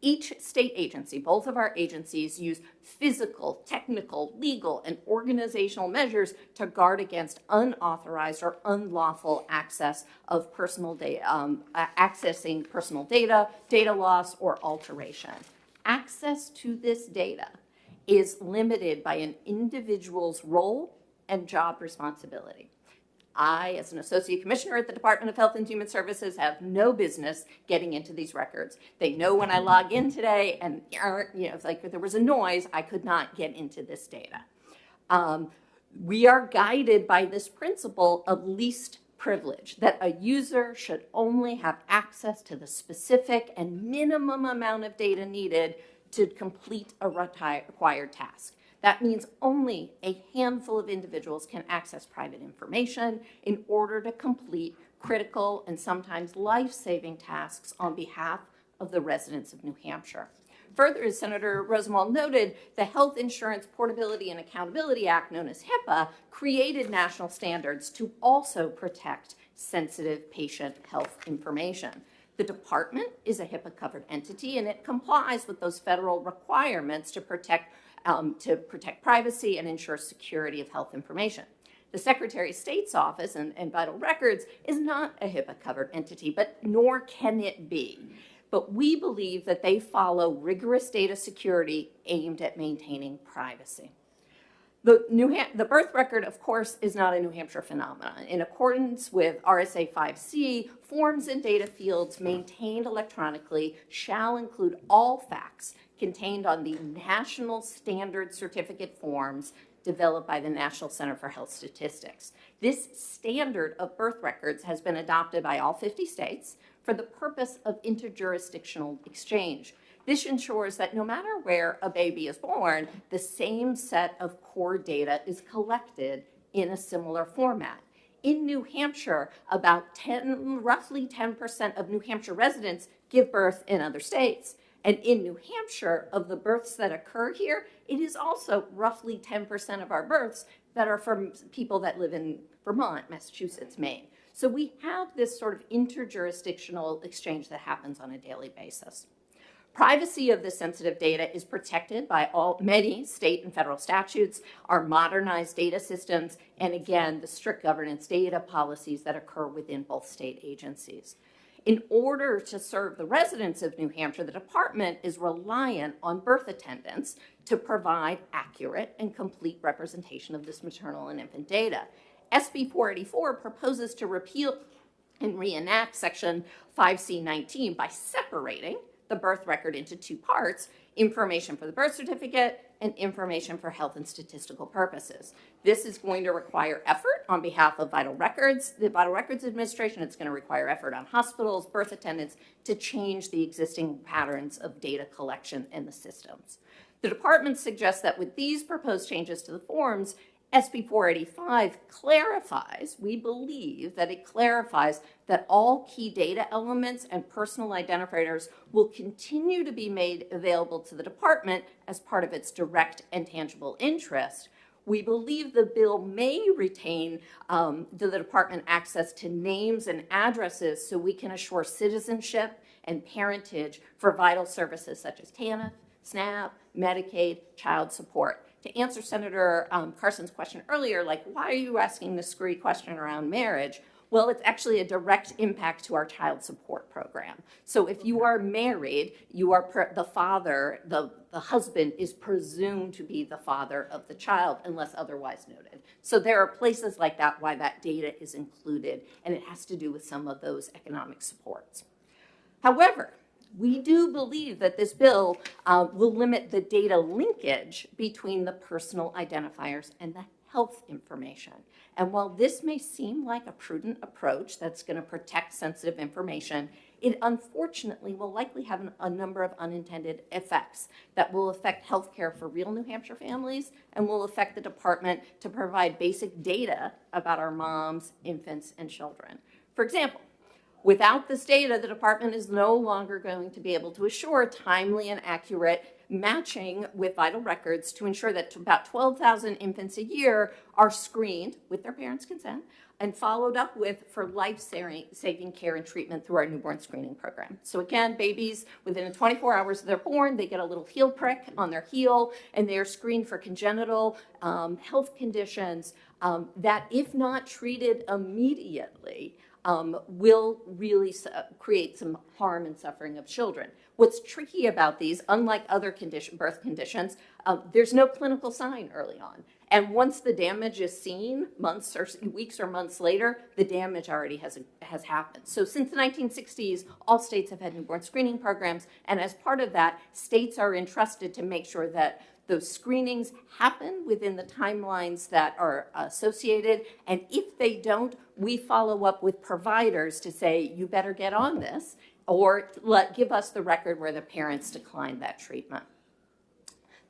Each state agency, both of our agencies, use physical, technical, legal, and organizational measures to guard against unauthorized or unlawful access of personal data, accessing personal data, data loss, or alteration. Access to this data is limited by an individual's role and job responsibility. I, as an associate commissioner at the Department of Health and Human Services, have no business getting into these records. They know when I log in today, and it's like if there was a noise, I could not get into this data. We are guided by this principle of least privilege, that a user should only have access to the specific and minimum amount of data needed to complete a required task. That means only a handful of individuals can access private information in order to complete critical and sometimes life-saving tasks on behalf of the residents of New Hampshire. Further, as Senator Rosenwald noted, the Health Insurance Portability and Accountability Act, known as HIPAA, created national standards to also protect sensitive patient health information. The department is a HIPAA-covered entity, and it complies with those federal requirements to protect privacy and ensure security of health information. The Secretary of State's office and Vital Records is not a HIPAA-covered entity, but nor can it be. But we believe that they follow rigorous data security aimed at maintaining privacy. The birth record, of course, is not a New Hampshire phenomenon. In accordance with RSA 5C, forms and data fields maintained electronically shall include all facts contained on the National Standard Certificate forms developed by the National Center for Health Statistics. This standard of birth records has been adopted by all 50 states for the purpose of interjurisdictional exchange. This ensures that no matter where a baby is born, the same set of core data is collected in a similar format. In New Hampshire, roughly 10% of New Hampshire residents give birth in other states. And in New Hampshire, of the births that occur here, it is also roughly 10% of our births that are from people that live in Vermont, Massachusetts, Maine. So we have this sort of interjurisdictional exchange that happens on a daily basis. Privacy of this sensitive data is protected by many state and federal statutes, our modernized data systems, and again, the strict governance data policies that occur within both state agencies. In order to serve the residents of New Hampshire, the department is reliant on birth attendants to provide accurate and complete representation of this maternal and infant data. SB 484 proposes to repeal and reenact Section 5C19 by separating the birth record into two parts: information for the birth certificate and information for health and statistical purposes. This is going to require effort on behalf of Vital Records, the Vital Records Administration. It's going to require effort on hospitals, birth attendants, to change the existing patterns of data collection in the systems. The department suggests that with these proposed changes to the forms, SB 485 clarifies, we believe that it clarifies that all key data elements and personal identifiers will continue to be made available to the department as part of its direct and tangible interest. We believe the bill may retain the department access to names and addresses so we can assure citizenship and parentage for vital services such as TANF, SNAP, Medicaid, child support. To answer Senator Carson's question earlier, like, why are you asking this screwy question around marriage? Well, it's actually a direct impact to our child support program. So if you are married, you are the father, the husband is presumed to be the father of the child unless otherwise noted. So there are places like that why that data is included, and it has to do with some of those economic supports. However, we do believe that this bill will limit the data linkage between the personal identifiers and the health information. And while this may seem like a prudent approach that's going to protect sensitive information, it unfortunately will likely have a number of unintended effects that will affect healthcare for real New Hampshire families and will affect the department to provide basic data about our moms, infants, and children. For example, without this data, the department is no longer going to be able to assure timely and accurate matching with Vital Records to ensure that about 12,000 infants a year are screened, with their parents' consent, and followed up with for life-saving care and treatment through our newborn screening program. So again, babies, within 24 hours of they're born, they get a little heel prick on their heel, and they are screened for congenital health conditions that, if not treated immediately, will really create some harm and suffering of children. What's tricky about these, unlike other birth conditions, there's no clinical sign early on. And once the damage is seen, months or weeks or months later, the damage already has happened. So since the 1960s, all states have had newborn screening programs, and as part of that, states are entrusted to make sure that those screenings happen within the timelines that are associated, and if they don't, we follow up with providers to say, you better get on this, or give us the record where the parents declined that treatment.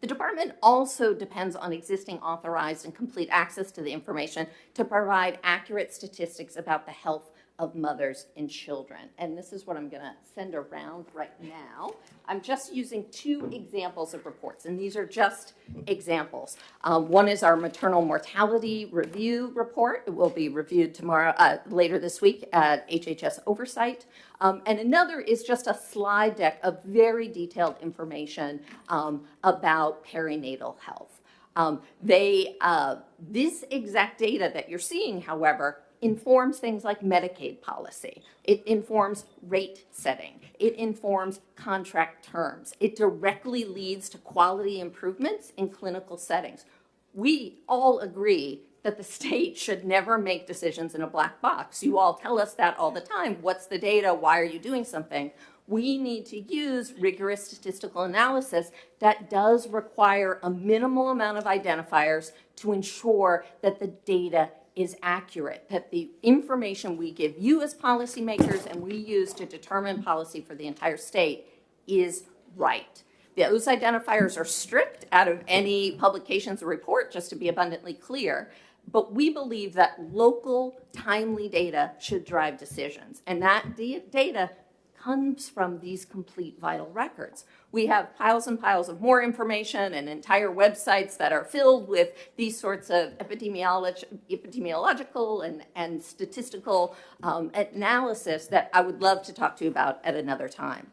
The department also depends on existing authorized and complete access to the information to provide accurate statistics about the health of mothers and children. And this is what I'm going to send around right now. I'm just using 2 examples of reports, and these are just examples. One is our maternal mortality review report. It will be reviewed tomorrow, later this week at HHS Oversight. And another is just a slide deck of very detailed information about perinatal health. This exact data that you're seeing, however, informs things like Medicaid policy. It informs rate setting. It informs contract terms. It directly leads to quality improvements in clinical settings. We all agree that the state should never make decisions in a black box. You all tell us that all the time. What's the data? Why are you doing something? We need to use rigorous statistical analysis that does require a minimal amount of identifiers to ensure that the data is accurate, that the information we give you as policymakers and we use to determine policy for the entire state is right. Those identifiers are stripped out of any publications or report, just to be abundantly clear, but we believe that local, timely data should drive decisions, and that data comes from these complete vital records. We have piles and piles of more information and entire websites that are filled with these sorts of epidemiological and statistical analysis that I would love to talk to you about at another time.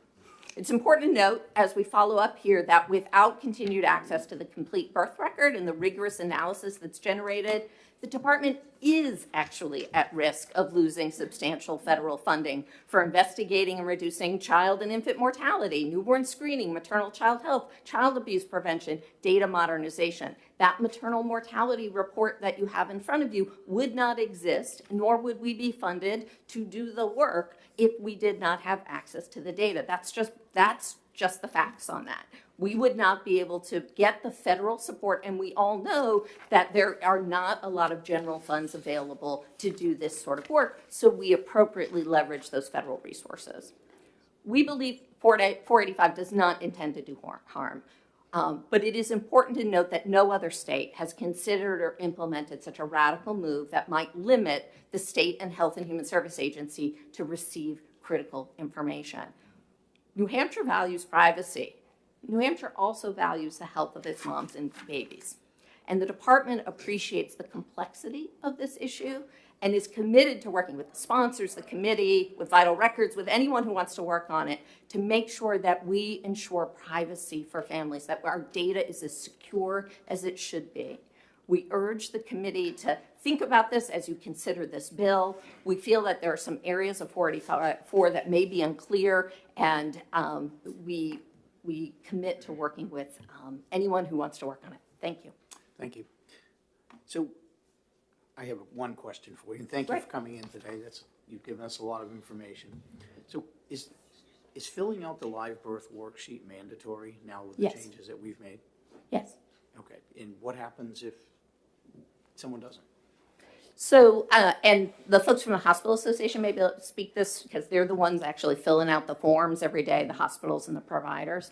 It's important to note, as we follow up here, that without continued access to the complete birth record and the rigorous analysis that's generated, the department is actually at risk of losing substantial federal funding for investigating and reducing child and infant mortality, newborn screening, maternal child health, child abuse prevention, data modernization. That maternal mortality report that you have in front of you would not exist, nor would we be funded to do the work if we did not have access to the data. That's just the facts on that. We would not be able to get the federal support, and we all know that there are not a lot of general funds available to do this sort of work, so we appropriately leverage those federal resources. We believe 485 does not intend to do harm, but it is important to note that no other state has considered or implemented such a radical move that might limit the state and Health and Human Service Agency to receive critical information. New Hampshire values privacy. New Hampshire also values the health of its moms and babies. And the department appreciates the complexity of this issue and is committed to working with the sponsors, the committee, with Vital Records, with anyone who wants to work on it, to make sure that we ensure privacy for families, that our data is as secure as it should be. We urge the committee to think about this as you consider this bill. We feel that there are some areas of 484 that may be unclear, and we commit to working with anyone who wants to work on it. Thank you. Thank you. So I have one question for you, and thank you for coming in today. You've given us a lot of information. So is filling out the live birth worksheet mandatory now with the changes that we've made? Yes. Okay, and what happens if someone doesn't? So, and the folks from the Hospital Association may be able to speak this because they're the ones actually filling out the forms every day, the hospitals and the providers.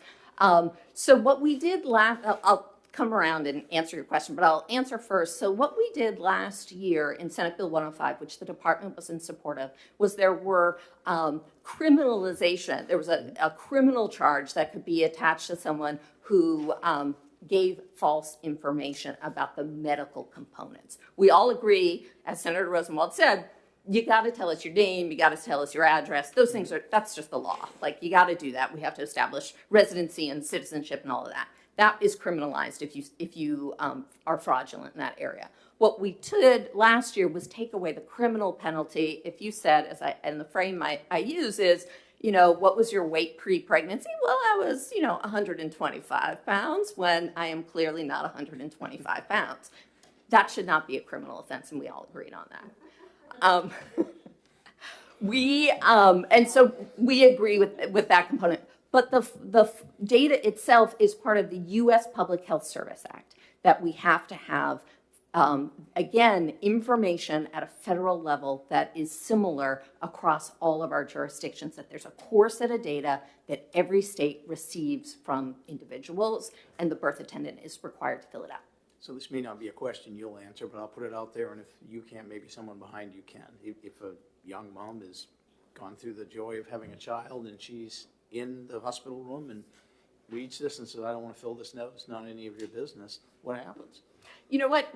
So what we did I'll come around and answer your question, but I'll answer first. So what we did last year in Senate Bill 105, which the department was in support of, was there were criminalization. There was a criminal charge that could be attached to someone who gave false information about the medical components. We all agree, as Senator Rosenwald said, you got to tell us your name, you got to tell us your address. Those things that's just the law. Like, you got to do that. We have to establish residency and citizenship and all of that. That is criminalized if you are fraudulent in that area. What we did last year was take away the criminal penalty. If you said, and the frame I use is, what was your weight pre-pregnancy? Well, I was, 125 pounds when I am clearly not 125 pounds. That should not be a criminal offense, and we all agreed on that. And so we agree with that component. But the data itself is part of the U.S. Public Health Service Act that we have to have, again, information at a federal level that is similar across all of our jurisdictions, that there's a core set of data that every state receives from individuals, and the birth attendant is required to fill it out. So this may not be a question you'll answer, but I'll put it out there, and if you can't, maybe someone behind you can. If a young mom has gone through the joy of having a child and she's in the hospital room and reads this and says, I don't want to fill this note, it's not any of your business, what happens? You know what,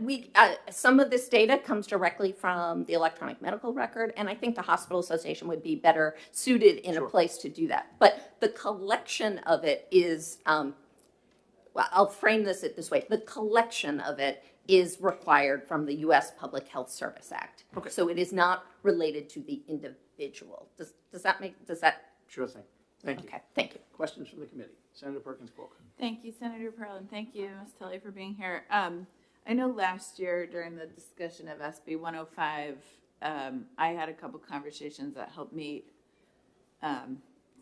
some of this data comes directly from the electronic medical record, and I think the Hospital Association would be better suited in a place to do that. But the collection of it is, well, I'll frame this way. The collection of it is required from the U.S. Public Health Service Act. Okay. So it is not related to the individual. Does that? Sure thing. Thank you. Okay, thank you. Questions from the committee? Senator Perkins-Polk. Thank you, Senator Pearl, and thank you, Ms. Tully, for being here. I know last year during the discussion of SB 105, I had a couple conversations that helped me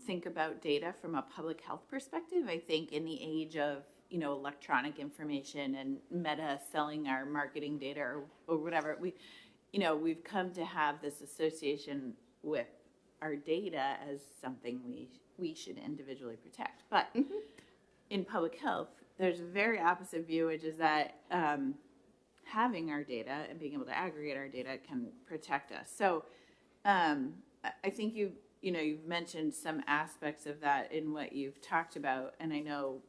think about data from a public health perspective. I think in the age of electronic information and Meta selling our marketing data or whatever, we've come to have this association with our data as something we should individually protect. But in public health, there's a very opposite view, which is that having our data and being able to aggregate our data can protect us. So I think you've mentioned some aspects of that in what you've talked about, and I know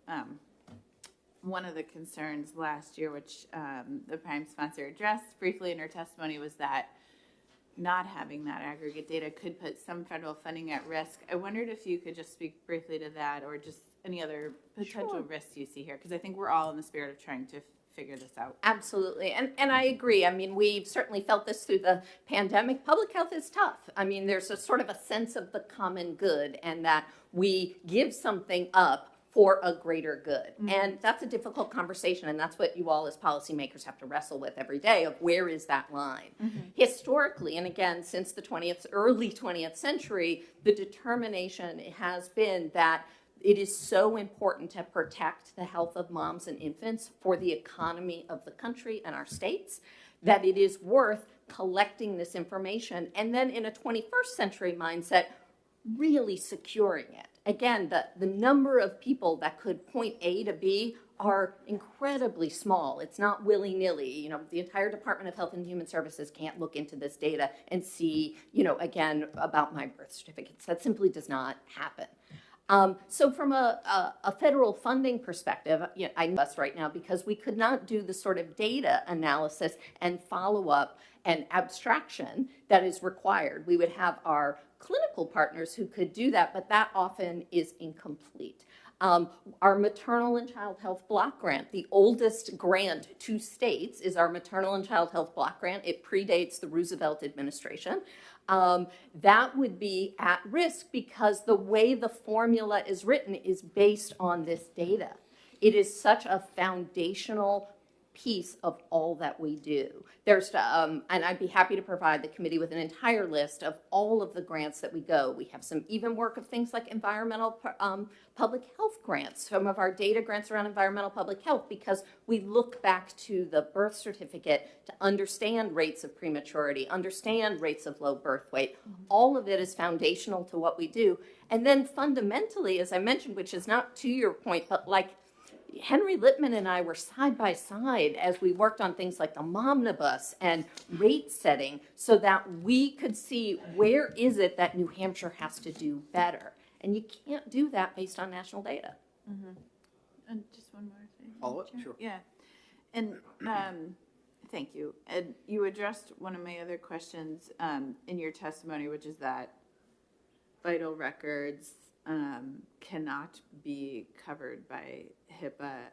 one of the concerns last year, which the Prime Sponsor addressed briefly in her testimony, was that not having that aggregate data could put some federal funding at risk. I wondered if you could just speak briefly to that, or just any other potential risks you see here, because I think we're all in the spirit of trying to figure this out. Absolutely, and I agree. I mean, we've certainly felt this through the pandemic. Public health is tough. I mean, there's a sort of a sense of the common good, and that we give something up for a greater good. Mm-hmm. And that's a difficult conversation, and that's what you all as policymakers have to wrestle with every day, of where is that line? Mm-hmm. Historically, and again, since the early 20th century, the determination has been that it is so important to protect the health of moms and infants for the economy of the country and our states, that it is worth collecting this information, and then in a 21st century mindset, really securing it. Again, the number of people that could point A to B are incredibly small. It's not willy-nilly. The entire Department of Health and Human Services can't look into this data and see, again, about my birth certificates. That simply does not happen. So from a federal funding perspective, I know us right now because we could not do the sort of data analysis and follow-up and abstraction that is required. We would have our clinical partners who could do that, but that often is incomplete. Our maternal and child health block grant, the oldest grant to states, is our maternal and child health block grant. It predates the Roosevelt administration. That would be at risk because the way the formula is written is based on this data. It is such a foundational piece of all that we do. And I'd be happy to provide the committee with an entire list of all of the grants that we go. We have some even work of things like environmental public health grants, some of our data grants around environmental public health, because we look back to the birth certificate to understand rates of prematurity, understand rates of low birth weight. Mm-hmm. All of it is foundational to what we do. And then fundamentally, as I mentioned, which is not to your point, but like Henry Littman and I were side by side as we worked on things like the Momnibus and rate setting so that we could see where is it that New Hampshire has to do better. And you can't do that based on national data. Mm-hmm. And just one more thing. All of it? Sure. Yeah. And thank you. And you addressed one of my other questions in your testimony, which is that vital records cannot be covered by HIPAA.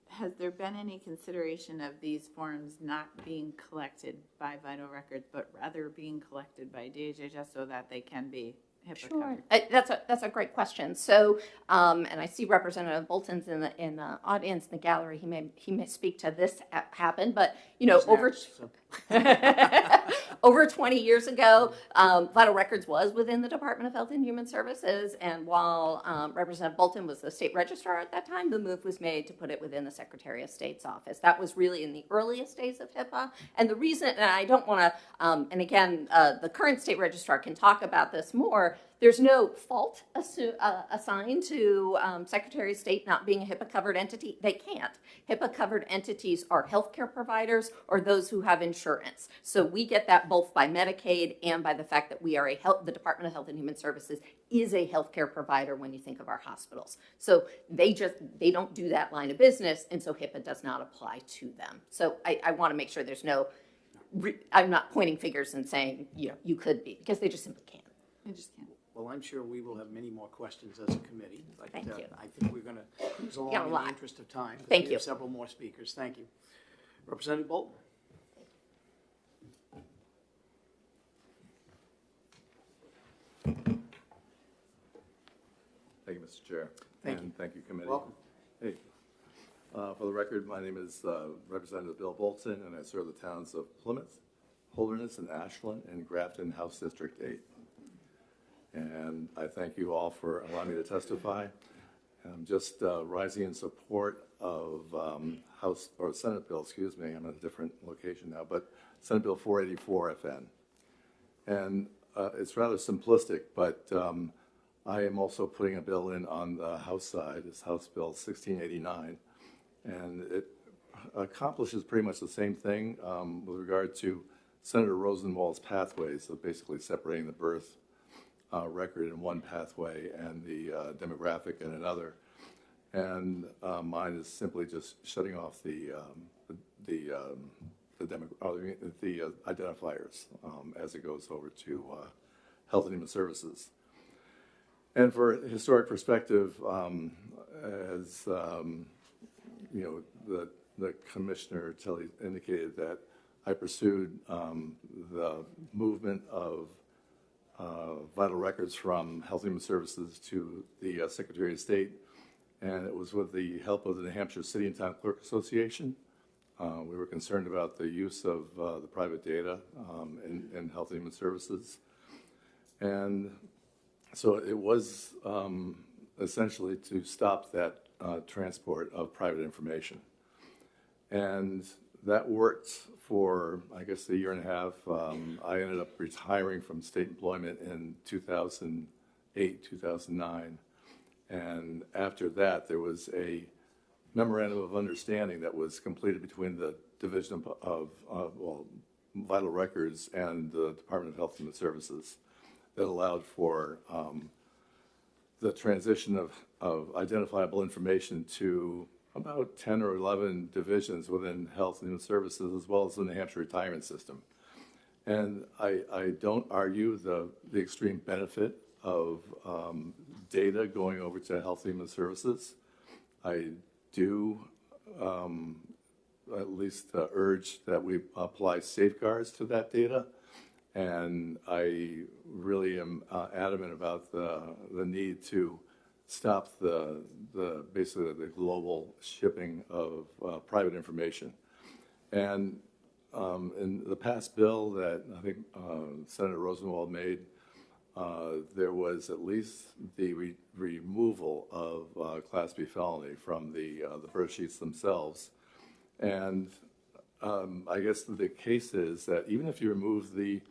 Has there been any consideration of these forms not being collected by Vital Records, but rather being collected by DHHS so that they can be HIPAA covered? That's a great question. So, and I see Representative Bolton's in the audience in the gallery. He may speak to this happen, but you know, over 20 years ago, Vital Records was within the Department of Health and Human Services, and while Representative Bolton was the state registrar at that time, the move was made to put it within the Secretary of State's office. That was really in the earliest days of HIPAA, and the reason, and I don't want to, and again, the current state registrar can talk about this more, there's no fault assigned to Secretary of State not being a HIPAA-covered entity. They can't. HIPAA-covered entities are healthcare providers or those who have insurance. So we get that both by Medicaid and by the fact that we are the Department of Health and Human Services is a healthcare provider when you think of our hospitals. So they don't do that line of business, and so HIPAA does not apply to them. So I want to make sure there's no, I'm not pointing fingers and saying, you know, you could be, because they just simply can't. They just can't. Well, I'm sure we will have many more questions as a committee. But, Thank you. I think we're going to cruise along Got a in lot. the interest of time. Thank We you. have several more speakers. Thank you. Representative Bolton. Thank you, Mr. Chair. Thank you. And thank you, committee. Welcome. Hey, for the record, my name is Representative Bill Bolton, and I serve the towns of Plymouth, Holderness, and Ashland, and Grafton House District 8. And I thank you all for allowing me to testify. I'm just rising in support of House, or Senate Bill, excuse me, I'm in a different location now, but Senate Bill 484 FN. And it's rather simplistic, but I am also putting a bill in on the House side, it's House Bill 1689, and it accomplishes pretty much the same thing with regard to Senator Rosenwald's pathways, so basically separating the birth record in one pathway and the demographic in another. And mine is simply just shutting off the identifiers as it goes over to Health and Human Services. And for a historic perspective, as you know, the Commissioner Telly indicated that I pursued the movement of vital records from Health and Human Services to the Secretary of State, and it was with the help of the New Hampshire City and Town Clerk Association. We were concerned about the use of the private data in Health and Human Services. And so it was essentially to stop that transport of private information. And that worked for, I guess, a year and a half. I ended up retiring from state employment in 2008, 2009. And after that, there was a memorandum of understanding that was completed between the Division of Vital Records and the Department of Health and Human Services that allowed for the transition of identifiable information to about 10 or 11 divisions within Health and Human Services, as well as the New Hampshire retirement system. And I don't argue the extreme benefit of data going over to Health and Human Services. I do at least urge that we apply safeguards to that data. And I really am adamant about the need to stop basically the global shipping of private information. And in the past bill that I think Senator Rosenwald made, there was at least the removal of Class B felony from the birth sheets themselves. And I guess the case is that even if you remove the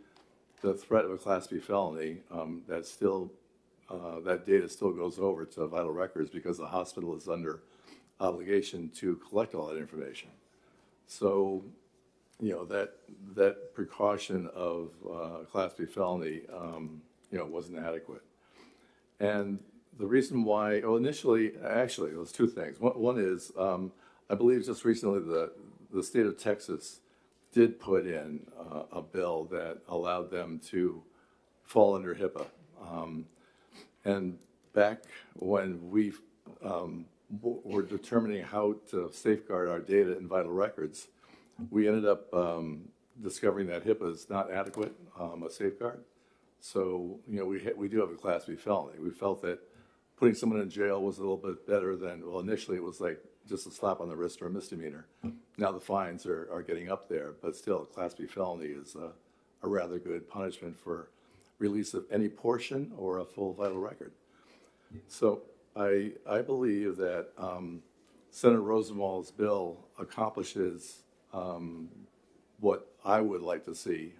threat of a Class B felony, that data still goes over to Vital Records because the hospital is under obligation to collect all that information. So, you know, that precaution of Class B felony, you know, wasn't adequate. And The reason why, well, initially, actually, it was two things. One is, I believe just recently the state of Texas did put in a bill that allowed them to fall under HIPAA. And back when we were determining how to safeguard our data and vital records, we ended up discovering that HIPAA is not adequate a safeguard. So, you know, we do have a Class B felony. We felt that putting someone in jail was a little bit better than, well, initially it was like just a slap on the wrist or a misdemeanor. Now the fines are getting up there, but still, a Class B felony is a rather good punishment for release of any portion or a full vital record. So I believe that Senator Rosenwald's bill accomplishes what I would like to see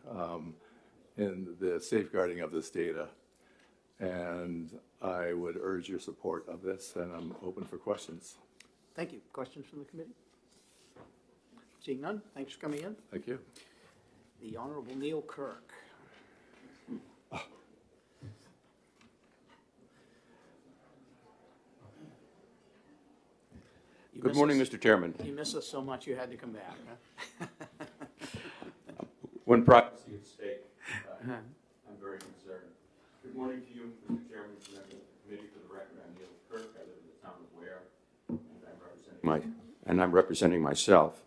in the safeguarding of this data. And I would urge your support of this, and I'm open for questions. Thank you. Questions from the committee? Seeing none, thanks for coming in. Thank you. The Honorable Neil Kirk. Good morning, Mr. Chairman. You miss us so much you had to come back, huh? When privacy is at stake, I'm very concerned. Good morning to you, Mr. Chairman, members of the committee. For the record, I'm Neil Kirk. I live in the town of Ware, and I'm representing myself.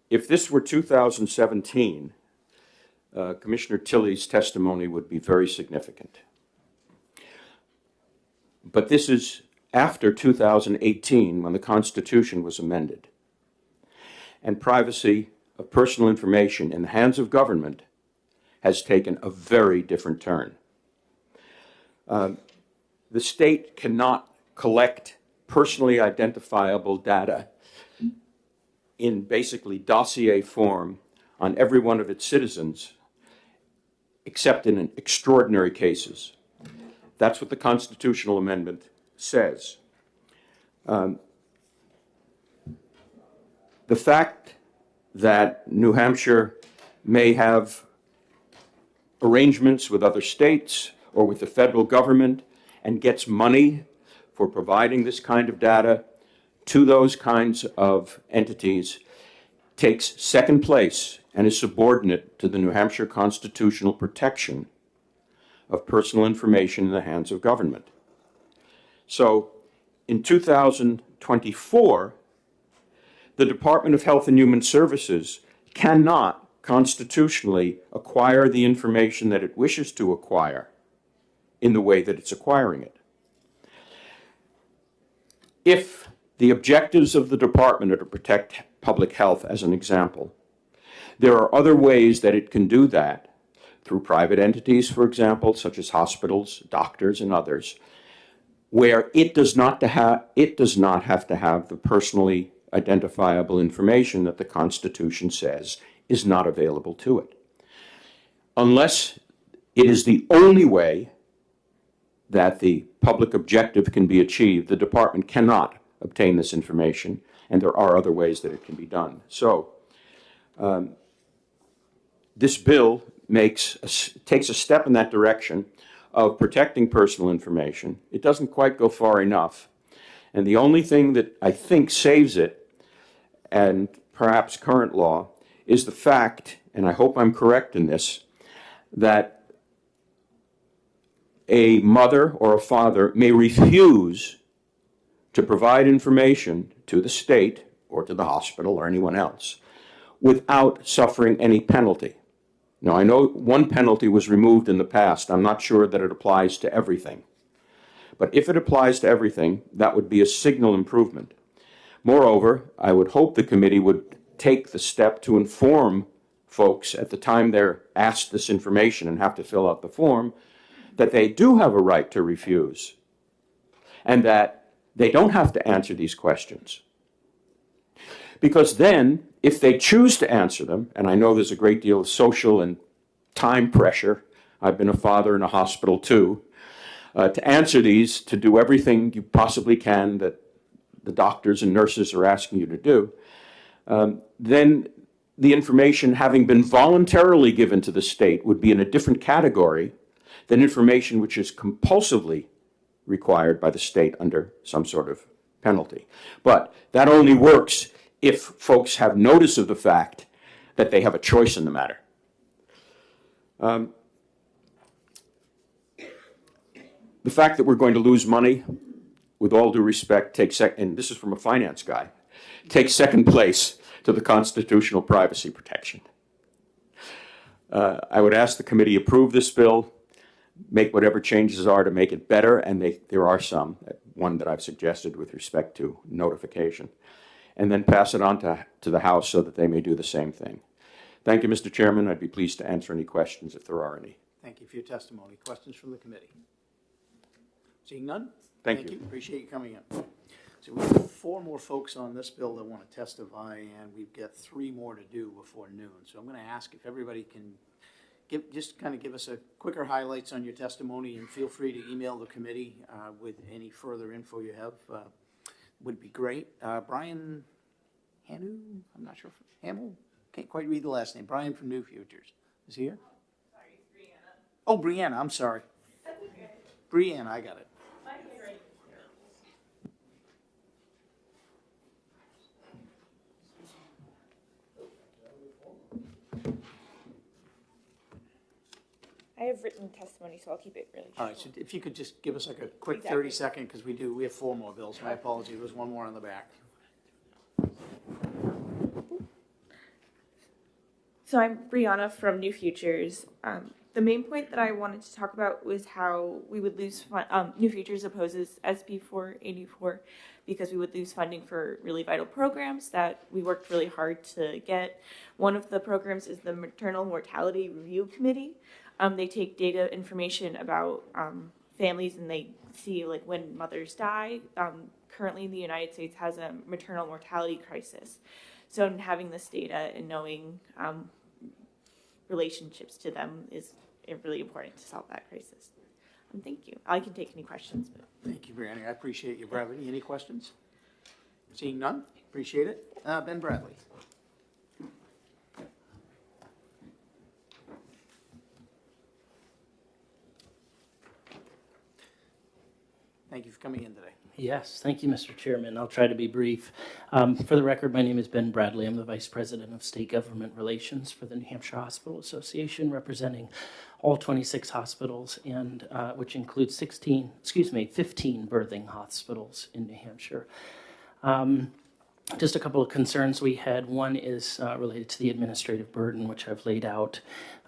If this were 2017, Commissioner Tilley's testimony would be very significant. But this is after 2018, when the Constitution was amended, and privacy of personal information in the hands of government has taken a very different turn. The state cannot collect personally identifiable data in basically dossier form on every one of its citizens, except in extraordinary cases. That's what the constitutional amendment says. The fact that New Hampshire may have arrangements with other states or with the federal government and gets money for providing this kind of data to those kinds of entities takes second place and is subordinate to the New Hampshire constitutional protection of personal information in the hands of government. So in 2024, the Department of Health and Human Services cannot constitutionally acquire the information that it wishes to acquire in the way that it's acquiring it. If the objectives of the department are to protect public health, as an example, there are other ways that it can do that through private entities, for example, such as hospitals, doctors, and others, where it does not have to have the personally identifiable information that the Constitution says is not available to it. Unless it is the only way that the public objective can be achieved, the department cannot obtain this information, and there are other ways that it can be done. So this bill takes a step in that direction of protecting personal information. It doesn't quite go far enough. And the only thing that I think saves it, and perhaps current law, is the fact, and I hope I'm correct in this, that a mother or a father may refuse to provide information to the state or to the hospital or anyone else without suffering any penalty. Now, I know one penalty was removed in the past. I'm not sure that it applies to everything. But if it applies to everything, that would be a signal improvement. Moreover, I would hope the committee would take the step to inform folks at the time they're asked this information and have to fill out the form that they do have a right to refuse and that they don't have to answer these questions. Because then, if they choose to answer them, and I know there's a great deal of social and time pressure, I've been a father in a hospital too, to answer these, to do everything you possibly can that the doctors and nurses are asking you to do, then the information having been voluntarily given to the state would be in a different category than information which is compulsively required by the state under some sort of penalty. But that only works if folks have notice of the fact that they have a choice in the matter. The fact that we're going to lose money, with all due respect, and this is from a finance guy, takes second place to the constitutional privacy protection. I would ask the committee approve this bill, make whatever changes are to make it better, and there are some, one that I've suggested with respect to notification, and then pass it on to the House so that they may do the same thing. Thank you, Mr. Chairman. I'd be pleased to answer any questions if there are any. Thank you for your testimony. Questions from the committee? Seeing none? Thank you. Appreciate you coming in. So we have 4 more folks on this bill that want to testify, and we've got 3 more to do before noon. So I'm going to ask if everybody can just kind of give us a quicker highlights on your testimony, and feel free to email the committee with any further info you have. Would be great. Brian Hanu, I'm not sure. Hamill? Can't quite read the last name. Brian from New Futures. Is he here? Sorry, Brianna. Oh, Brianna, I'm sorry. That's okay. Brianna, I got it. I have written testimony, so I'll keep it really short. All right, so if you could just give us like a quick 30-second, because we have 4 more bills. My apologies, there's 1 more on the back. So I'm Brianna from New Futures. The main point that I wanted to talk about was how we would lose New Futures opposes SB 484 because we would lose funding for really vital programs that we worked really hard to get. One of the programs is the Maternal Mortality Review Committee. They take data information about families, and they see like when mothers die. Currently, the United States has a maternal mortality crisis. So having this data and knowing relationships to them is really important to solve that crisis. Thank you. I can take any questions. But. Thank you, Brianna. I appreciate your brevity. Any questions? Seeing none, appreciate it. Ben Bradley. Thank you for coming in today. Yes, thank you, Mr. Chairman. I'll try to be brief. For the record, my name is Ben Bradley. I'm the Vice President of State Government Relations for the New Hampshire Hospital Association, representing all 26 hospitals, and which includes 15 birthing hospitals in New Hampshire. Just a couple of concerns we had. One is related to the administrative burden, which I've laid out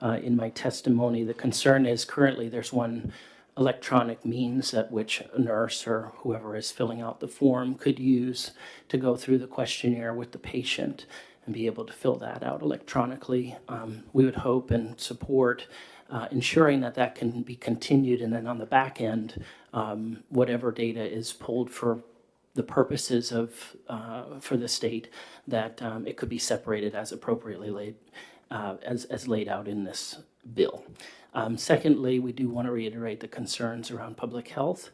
in my testimony. The concern is currently there's one electronic means at which a nurse or whoever is filling out the form could use to go through the questionnaire with the patient and be able to fill that out electronically. We would hope and support ensuring that that can be continued, and then on the back end, whatever data is pulled for the purposes of for the state, that it could be separated as appropriately laid as laid out in this bill. Secondly, we do want to reiterate the concerns around public health.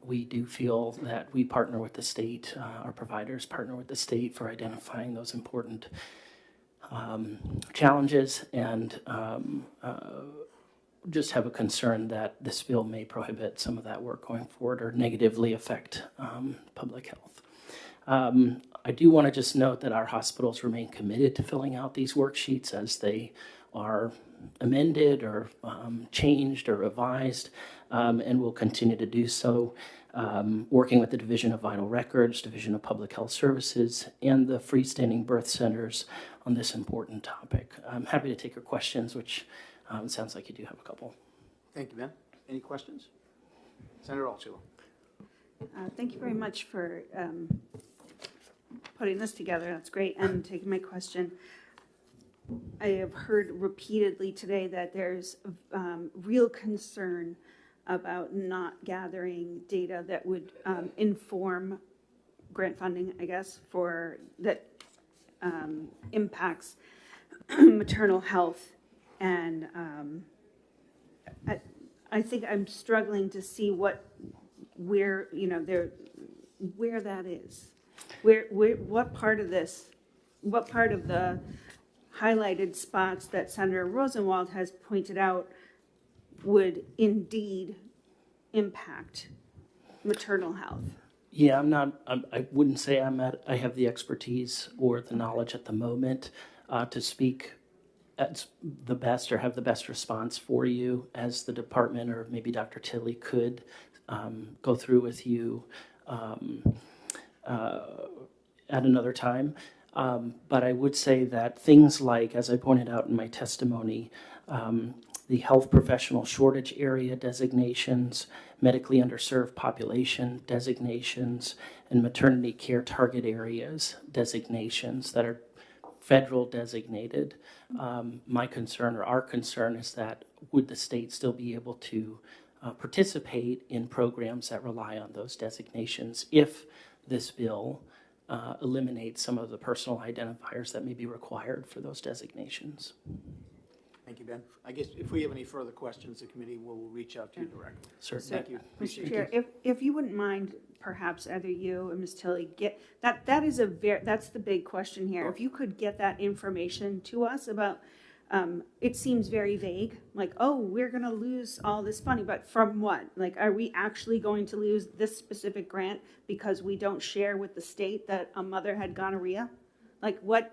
We do feel that we partner with the state, our providers partner with the state for identifying those important challenges, and just have a concern that this bill may prohibit some of that work going forward or negatively affect public health. I do want to just note that our hospitals remain committed to filling out these worksheets as they are amended or changed or revised, and will continue to do so, working with the Division of Vital Records, Division of Public Health Services, and the freestanding birth centers on this important topic. I'm happy to take your questions, which it sounds like you do have a couple. Thank you, Ben. Any questions? Senator Altshuler. Thank you very much for putting this together. That's great, and taking my question. I have heard repeatedly today that there's real concern about not gathering data that would inform grant funding, I guess, for that impacts maternal health. And I think I'm struggling to see where that is. What part of this, what part of the highlighted spots that Senator Rosenwald has pointed out would indeed impact maternal health? Yeah, I wouldn't say I have the expertise or the knowledge at the moment to speak as the best or have the best response for you, as the department or maybe Dr. Tilley could go through with you at another time. But I would say that things like, as I pointed out in my testimony, the health professional shortage area designations, medically underserved population designations, and maternity care target areas designations that are federal designated. My concern, or our concern, is that would the state still be able to participate in programs that rely on those designations if this bill eliminates some of the personal identifiers that may be required for those designations? Thank you, Ben. I guess if we have any further questions, the committee will reach out to you directly. Certainly. Thank you. Mr. Chair, if you wouldn't mind, perhaps either you or Ms. Tilley get that is that's the big question here. If you could get that information to us about, it seems very vague, like, oh, we're going to lose all this funding, but from what? Like, are we actually going to lose this specific grant because we don't share with the state that a mother had gonorrhea? Like, what's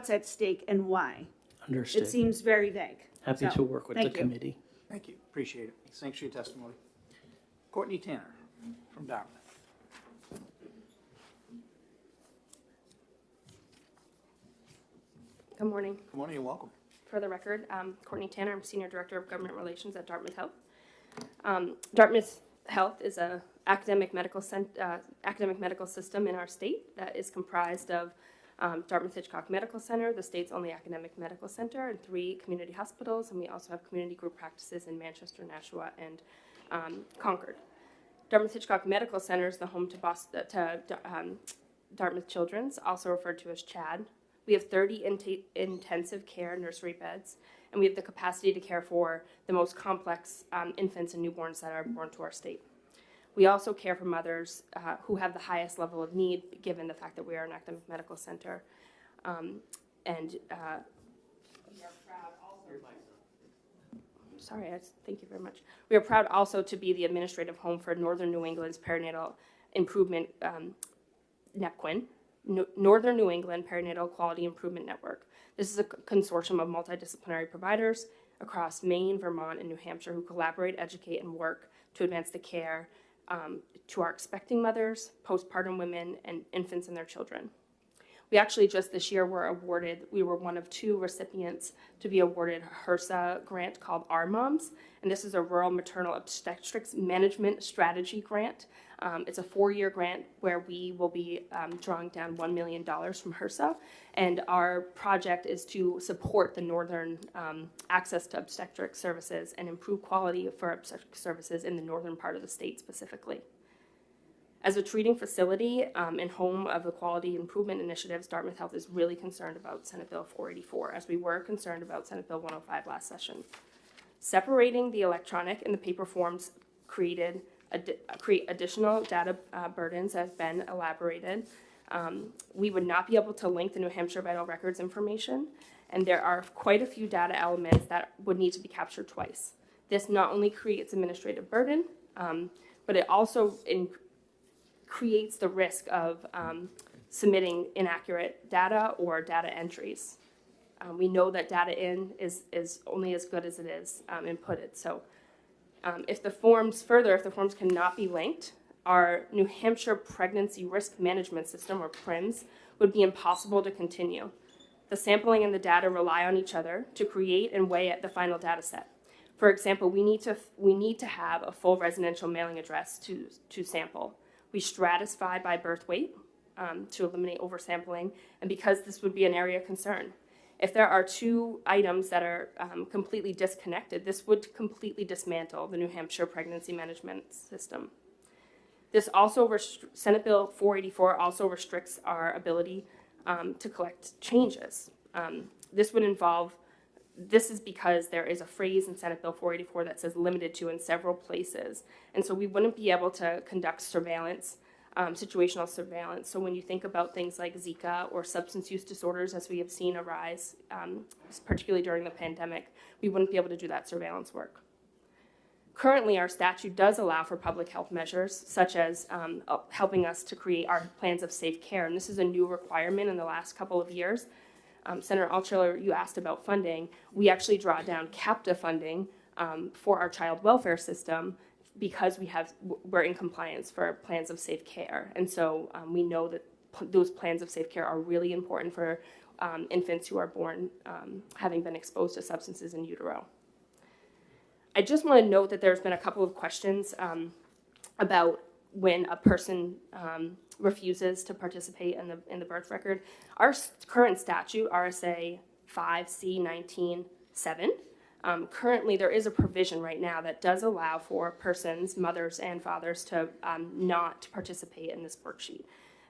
at stake and why? Understood. It seems very vague. Happy to work with the committee. Thank you. Appreciate it. Thanks for your testimony. Courtney Tanner from Dartmouth. Good morning. Good morning and welcome. For the record, Courtney Tanner. I'm Senior Director of Government Relations at Dartmouth Health. Dartmouth Health is an academic medical system in our state that is comprised of Dartmouth Hitchcock Medical Center, the state's only academic medical center, and 3 community hospitals, and we also have community group practices in Manchester, Nashua, and Concord. Dartmouth Hitchcock Medical Center is the home to Dartmouth Children's, also referred to as CHAD. We have 30 intensive care nursery beds, and we have the capacity to care for the most complex infants and newborns that are born to our state. We also care for mothers who have the highest level of need, given the fact that we are an academic medical center. Thank you very much. We are proud also to be the administrative home for Northern New England's Perinatal Improvement, NEPQUIN, Northern New England Perinatal Quality Improvement Network. This is a consortium of multidisciplinary providers across Maine, Vermont, and New Hampshire who collaborate, educate, and work to advance the care to our expecting mothers, postpartum women, and infants and their children. We actually just this year we were one of 2 recipients to be awarded a HRSA grant called RMOMS, and this is a Rural Maternal Obstetrics Management Strategy grant. It's a 4-year grant where we will be drawing down $1 million from HRSA, and our project is to support the northern access to obstetric services and improve quality for obstetric services in the northern part of the state specifically. As a treating facility and home of the quality improvement initiatives, Dartmouth Health is really concerned about Senate Bill 484, as we were concerned about Senate Bill 105 last session. Separating the electronic and the paper forms create additional data burdens, as Ben elaborated. We would not be able to link the New Hampshire Vital Records information, and there are quite a few data elements that would need to be captured twice. This not only creates administrative burden, but it also creates the risk of submitting inaccurate data or data entries. We know that data in is only as good as it is inputted. So if the forms cannot be linked, our New Hampshire Pregnancy Risk Management System, or PRIMS, would be impossible to continue. The sampling and the data rely on each other to create and weigh the final data set. For example, we need to have a full residential mailing address to sample. We stratify by birth weight to eliminate oversampling, and because this would be an area of concern. If there are 2 items that are completely disconnected, this would completely dismantle the New Hampshire Pregnancy Management System. This also, Senate Bill 484 also restricts our ability to collect changes. This is because there is a phrase in Senate Bill 484 that says limited to in several places. And so we wouldn't be able to conduct surveillance, situational surveillance. So when you think about things like Zika or substance use disorders, as we have seen arise, particularly during the pandemic, we wouldn't be able to do that surveillance work. Currently, our statute does allow for public health measures, such as helping us to create our plans of safe care, and this is a new requirement in the last couple of years. Senator Altshuler, you asked about funding. We actually draw down CAPTA funding for our child welfare system because we're in compliance for plans of safe care, and so we know that those plans of safe care are really important for infants who are born having been exposed to substances in utero. I just want to note that there's been a couple of questions about when a person refuses to participate in the birth record. Our current statute, RSA 5C19(7), currently there is a provision right now that does allow for persons, mothers and fathers, to not participate in this worksheet.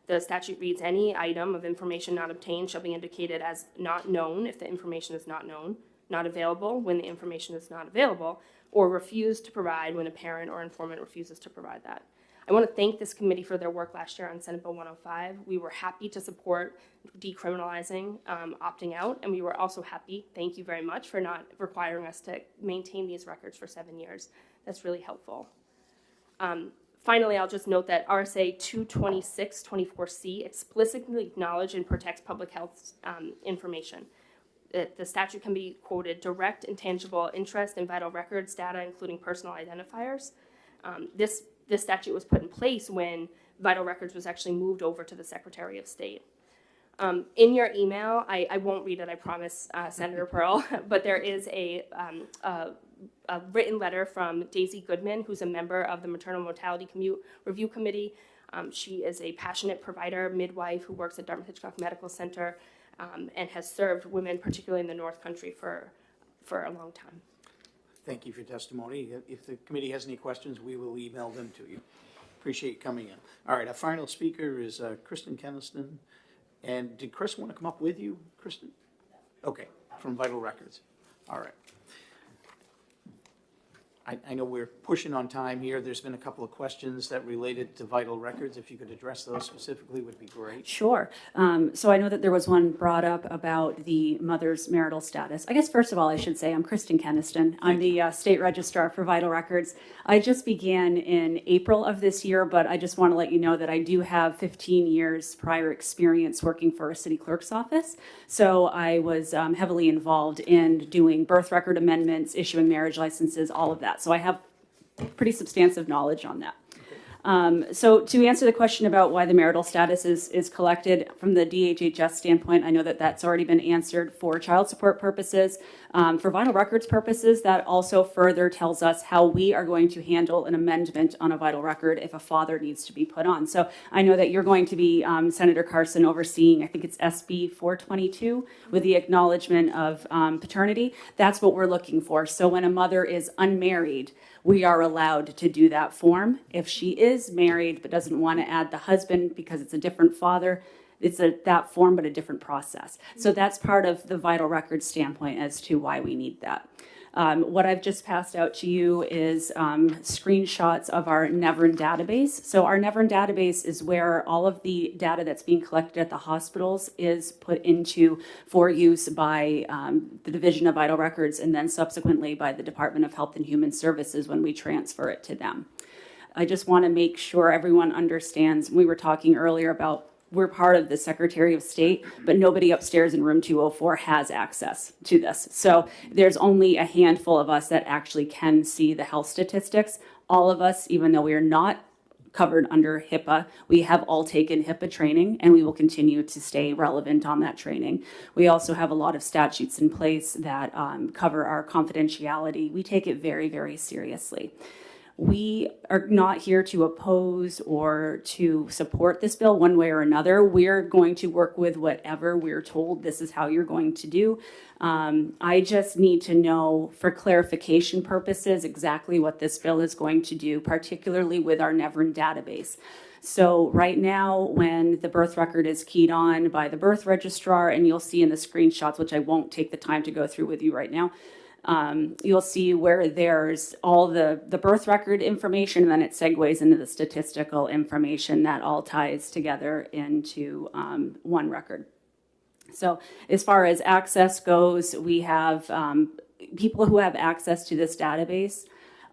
The statute reads, any item of information not obtained shall be indicated as not known if the information is not known, not available when the information is not available, or refused to provide when a parent or informant refuses to provide that. I want to thank this committee for their work last year on Senate Bill 105. We were happy to support decriminalizing opting out, and we were also happy, thank you very much, for not requiring us to maintain these records for 7 years. That's really helpful. Finally, I'll just note that RSA 22624C explicitly acknowledges and protects public health information. The statute can be quoted direct and tangible interest in vital records data, including personal identifiers. This statute was put in place when vital records was actually moved over to the Secretary of State. In your email, I won't read it, I promise, Senator Pearl, but there is a written letter from Daisy Goodman, who's a member of the Maternal Mortality Review Committee. She is a passionate provider, midwife, who works at Dartmouth-Hitchcock Medical Center and has served women, particularly in the North Country, for a long time. Thank you for your testimony. If the committee has any questions, we will email them to you. Appreciate you coming in. All right, our final speaker is Kristen Keniston. And did Chris want to come up with you, Kristen? Okay, from Vital Records. All right. I know we're pushing on time here. There's been a couple of questions that related to Vital Records. If you could address those specifically, would be great. Sure. So I know that there was one brought up about the mother's marital status. I guess first of all, I should say I'm Kristen Keniston. I'm the state registrar for Vital Records. I just began in April of this year, but I just want to let you know that I do have 15 years prior experience working for a city clerk's office. So I was heavily involved in doing birth record amendments, issuing marriage licenses, all of that. So I have pretty substantive knowledge on that. So to answer the question about why the marital status is collected from the DHHS standpoint, I know that that's already been answered for child support purposes. For vital records purposes, that also further tells us how we are going to handle an amendment on a vital record if a father needs to be put on. So I know that you're going to be, Senator Carson, overseeing, I think it's SB 422, with the acknowledgement of paternity. That's what we're looking for. So when a mother is unmarried, we are allowed to do that form. If she is married but doesn't want to add the husband because it's a different father, it's that form but a different process. So that's part of the vital record standpoint as to why we need that. What I've just passed out to you is screenshots of our Nevern database. So our Nevern database is where all of the data that's being collected at the hospitals is put into for use by the Division of Vital Records and then subsequently by the Department of Health and Human Services when we transfer it to them. I just want to make sure everyone understands, we were talking earlier about we're part of the Secretary of State, but nobody upstairs in room 204 has access to this. So there's only a handful of us that actually can see the health statistics. All of us, even though we are not covered under HIPAA, we have all taken HIPAA training and we will continue to stay relevant on that training. We also have a lot of statutes in place that cover our confidentiality. We take it very, very seriously. We are not here to oppose or to support this bill one way or another. We're going to work with whatever we're told this is how you're going to do. I just need to know for clarification purposes exactly what this bill is going to do, particularly with our Nevern database. So right now, when the birth record is keyed on by the birth registrar, and you'll see in the screenshots, which I won't take the time to go through with you right now, you'll see where there's all the birth record information, and then it segues into the statistical information that all ties together into one record. So as far as access goes, we have people who have access to this database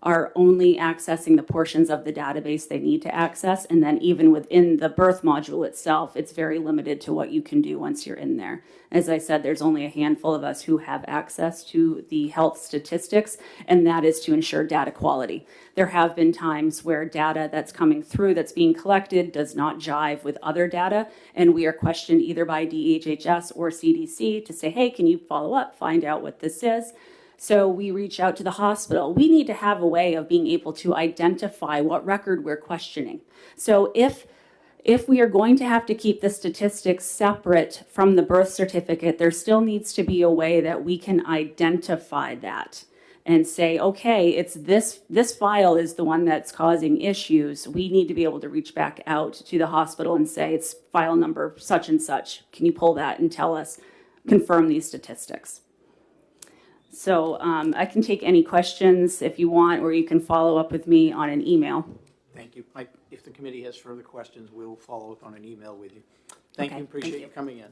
are only accessing the portions of the database they need to access. And then even within the birth module itself, it's very limited to what you can do once you're in there. As I said, there's only a handful of us who have access to the health statistics, and that is to ensure data quality. There have been times where data that's coming through that's being collected does not jive with other data, and we are questioned either by DHHS or CDC to say, hey, can you follow up, find out what this is? So we reach out to the hospital. We need to have a way of being able to identify what record we're questioning. So if we are going to have to keep the statistics separate from the birth certificate, there still needs to be a way that we can identify that and say, okay, it's this file is the one that's causing issues. We need to be able to reach back out to the hospital and say, it's file number such and such. Can you pull that and tell us, confirm these statistics? So I can take any questions if you want, or you can follow up with me on an email. Thank you. If the committee has further questions, we'll follow up on an email with you. Thank you. Appreciate you coming in.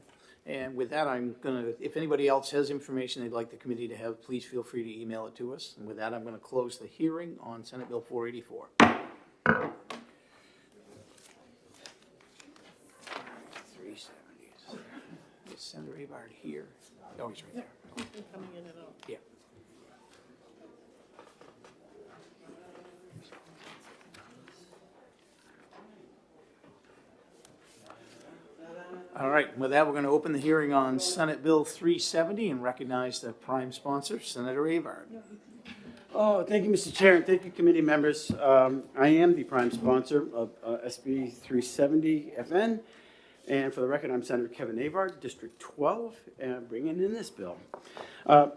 And with that, I'm going to, if anybody else has information they'd like the committee to have, please feel free to email it to us. And with that, I'm going to close the hearing on Senate Bill 484. Is Senator Avard here? Oh, he's right there. Coming in and out. Yeah. All right, with that, we're going to open the hearing on Senate Bill 370 and recognize the prime sponsor, Senator Avard. Oh, thank you, Mr. Chair, and thank you, committee members. I am the prime sponsor of SB 370 FN, and for the record, I'm Senator Kevin Avard, District 12, and bringing in this bill. To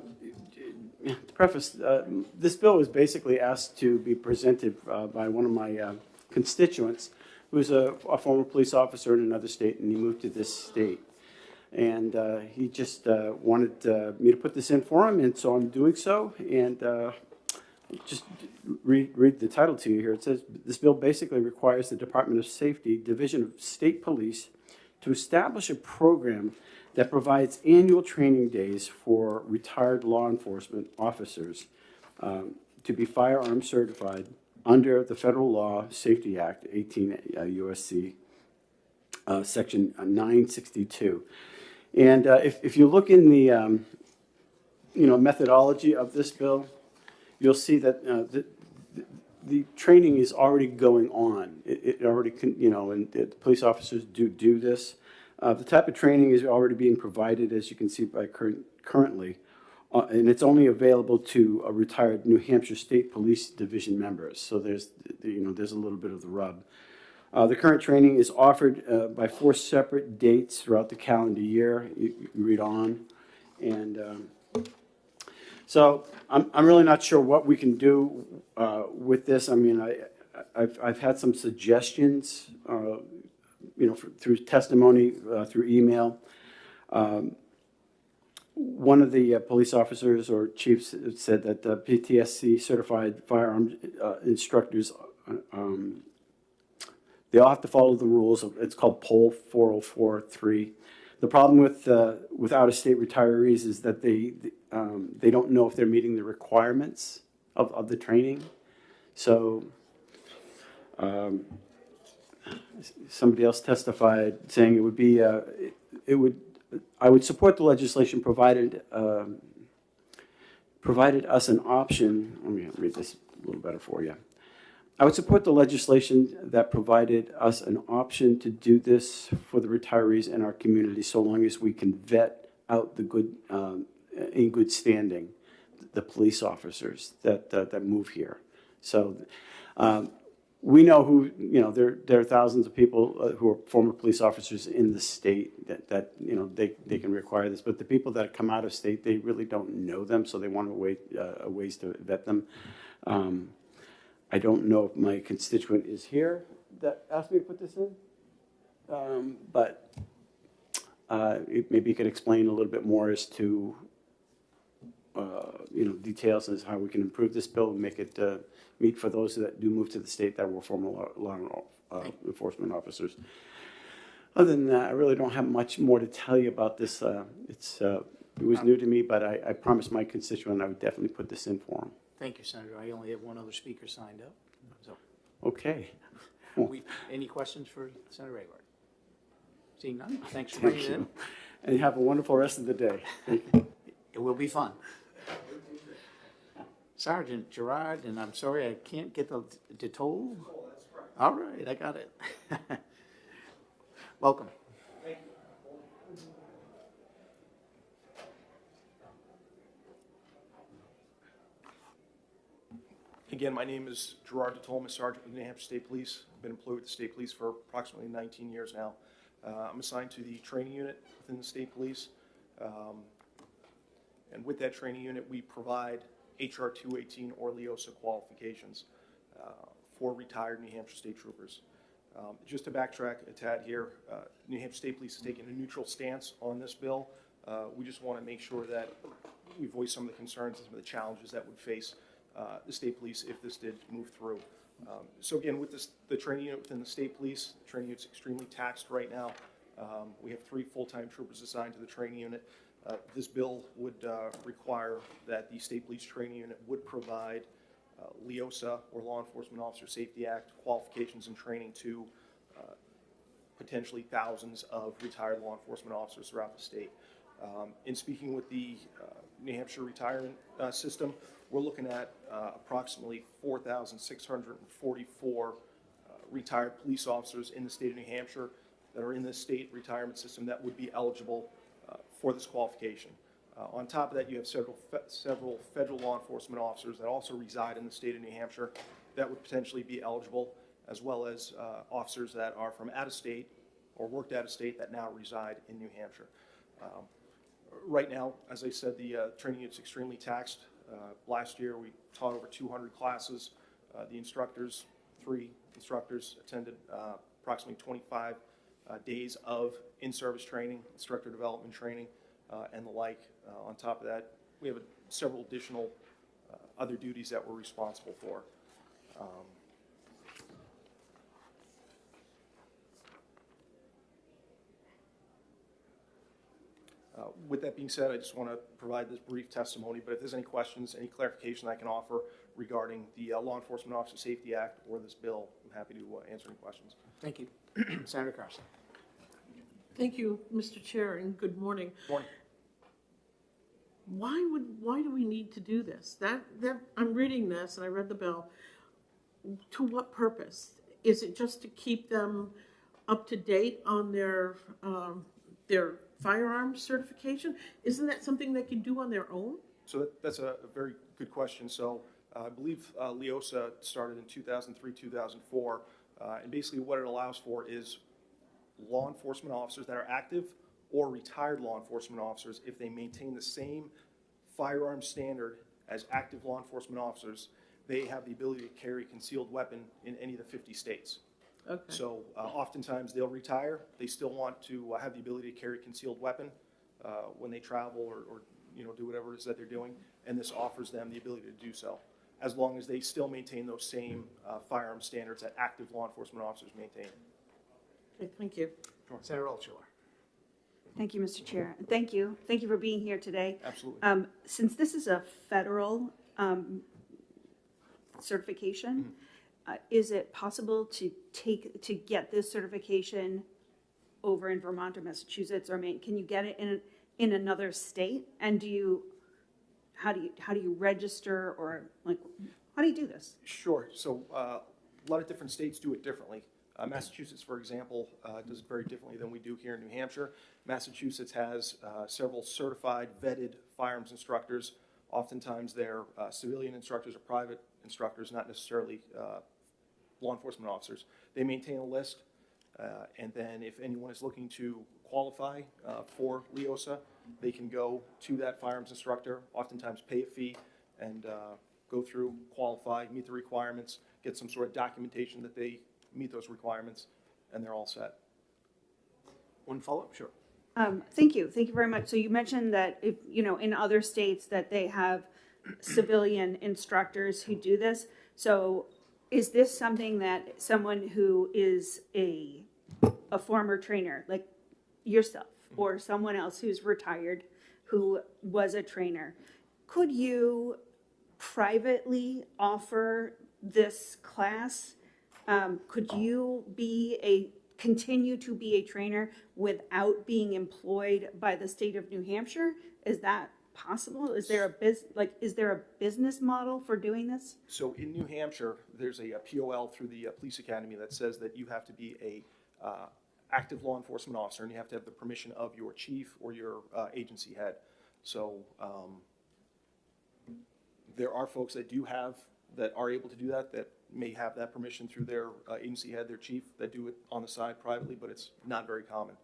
preface, this bill was basically asked to be presented by one of my constituents, who's a former police officer in another state, and he moved to this state. And he just wanted me to put this in for him, and so I'm doing so. And just read the title to you here. It says, this bill basically requires the Department of Safety, Division of State Police, to establish a program that provides annual training days for retired law enforcement officers to be firearm certified under the Federal Law Safety Act, 18 U.S.C. Section 962. And if you look in the methodology of this bill, you'll see that the training is already going on. It already, and the police officers do this. The type of training is already being provided, as you can see by currently, and it's only available to retired New Hampshire State Police Division members. So there's a little bit of the rub. The current training is offered by 4 separate dates throughout the calendar year. You read on, and so I'm really not sure what we can do with this. I mean, I've had some suggestions, through testimony, through email. One of the police officers or chiefs said that the PTSC certified firearm instructors, they all have to follow the rules. It's called Poll 404.3. The problem with out-of-state retirees is that they don't know if they're meeting the requirements of the training. So somebody else testified saying it would be I would support the legislation provided us an option. Let me read this a little better for you. I would support the legislation that provided us an option to do this for the retirees in our community, so long as we can vet out the good, in good standing, the police officers that move here. So we know who, there are thousands of people who are former police officers in the state that they can require this, but the people that come out of state, they really don't know them, so they want ways to vet them. I don't know if my constituent is here that asked me to put this in, but maybe you could explain a little bit more as to details as how we can improve this bill and make it meet for those that do move to the state that were former law enforcement officers. Other than that, I really don't have much more to tell you about this. It was new to me, but I promised my constituent I would definitely put this in for him. Thank you, Senator. I only have one other speaker signed up. So, Okay. any questions for Senator Abar? Seeing none, thanks for Thank bringing it in. you. And have a wonderful rest of the day. Thank you. It will be fun. Sergeant Gerard, and I'm sorry I can't get the toll. All right, I got it. Welcome. Again, my name is Gerard DeTolma, Sergeant with the New Hampshire State Police. I've been employed with the State Police for approximately 19 years now. I'm assigned to the training unit within the State Police. And with that training unit, we provide HR 218 or LEOSA qualifications for retired New Hampshire State Troopers. Just to backtrack a tad here, New Hampshire State Police is taking a neutral stance on this bill. We just want to make sure that we voice some of the concerns and some of the challenges that would face the State Police if this did move through. So again, with the training unit within the State Police, the training unit's extremely taxed right now. We have 3 full-time troopers assigned to the training unit. This bill would require that the State Police training unit would provide LEOSA, or Law Enforcement Officer Safety Act, qualifications and training to potentially thousands of retired law enforcement officers throughout the state. In speaking with the New Hampshire retirement system, we're looking at approximately 4,644 retired police officers in the state of New Hampshire that are in the state retirement system that would be eligible for this qualification. On top of that, you have several federal law enforcement officers that also reside in the state of New Hampshire that would potentially be eligible, as well as officers that are from out of state or worked out of state that now reside in New Hampshire. Right now, as I said, the training unit's extremely taxed. Last year, we taught over 200 classes. The instructors, 3 instructors, attended approximately 25 days of in-service training, instructor development training, and the like. On top of that, we have several additional other duties that we're responsible for. With that being said, I just want to provide this brief testimony, but if there's any questions, any clarification I can offer regarding the Law Enforcement Officer Safety Act or this bill, I'm happy to answer any questions. Thank you. Senator Carson. Thank you, Mr. Chair, and good morning. Morning. Why do we need to do this? I'm reading this, and I read the bill. To what purpose? Is it just to keep them up to date on their firearms certification? Isn't that something they can do on their own? So that's a very good question. So I believe LEOSA started in 2003, 2004, and basically what it allows for is law enforcement officers that are active or retired law enforcement officers, if they maintain the same firearm standard as active law enforcement officers, they have the ability to carry a concealed weapon in any of the 50 states. Okay. So oftentimes they'll retire. They still want to have the ability to carry a concealed weapon when they travel or do whatever it is that they're doing, and this offers them the ability to do so, as long as they still maintain those same firearm standards that active law enforcement officers maintain. Okay, thank you. Senator Altshuler. Thank you, Mr. Chair. Thank you. Thank you for being here today. Absolutely. Since this is a federal certification, is it possible to get this certification over in Vermont or Massachusetts or Maine? Can you get it in another state? And how do you register, or how do you do this? Sure. So a lot of different states do it differently. Massachusetts, for example, does it very differently than we do here in New Hampshire. Massachusetts has several certified, vetted firearms instructors. Oftentimes they're civilian instructors or private instructors, not necessarily law enforcement officers. They maintain a list, and then if anyone is looking to qualify for LEOSA, they can go to that firearms instructor, oftentimes pay a fee, and go through, qualify, meet the requirements, get some sort of documentation that they meet those requirements, and they're all set. One follow-up? Sure. Thank you. Thank you very much. So you mentioned that if, in other states that they have civilian instructors who do this. So is this something that someone who is a former trainer, like yourself, or someone else who's retired, who was a trainer, could you privately offer this class, could you continue to be a trainer without being employed by the state of New Hampshire? Is that possible? Is there a business model for doing this? So in New Hampshire, there's a POL through the police academy that says that you have to be a active law enforcement officer, and you have to have the permission of your chief or your agency head. So there are folks that are able to do that may have that permission through their agency head, their chief, that do it on the side privately, but it's not very common.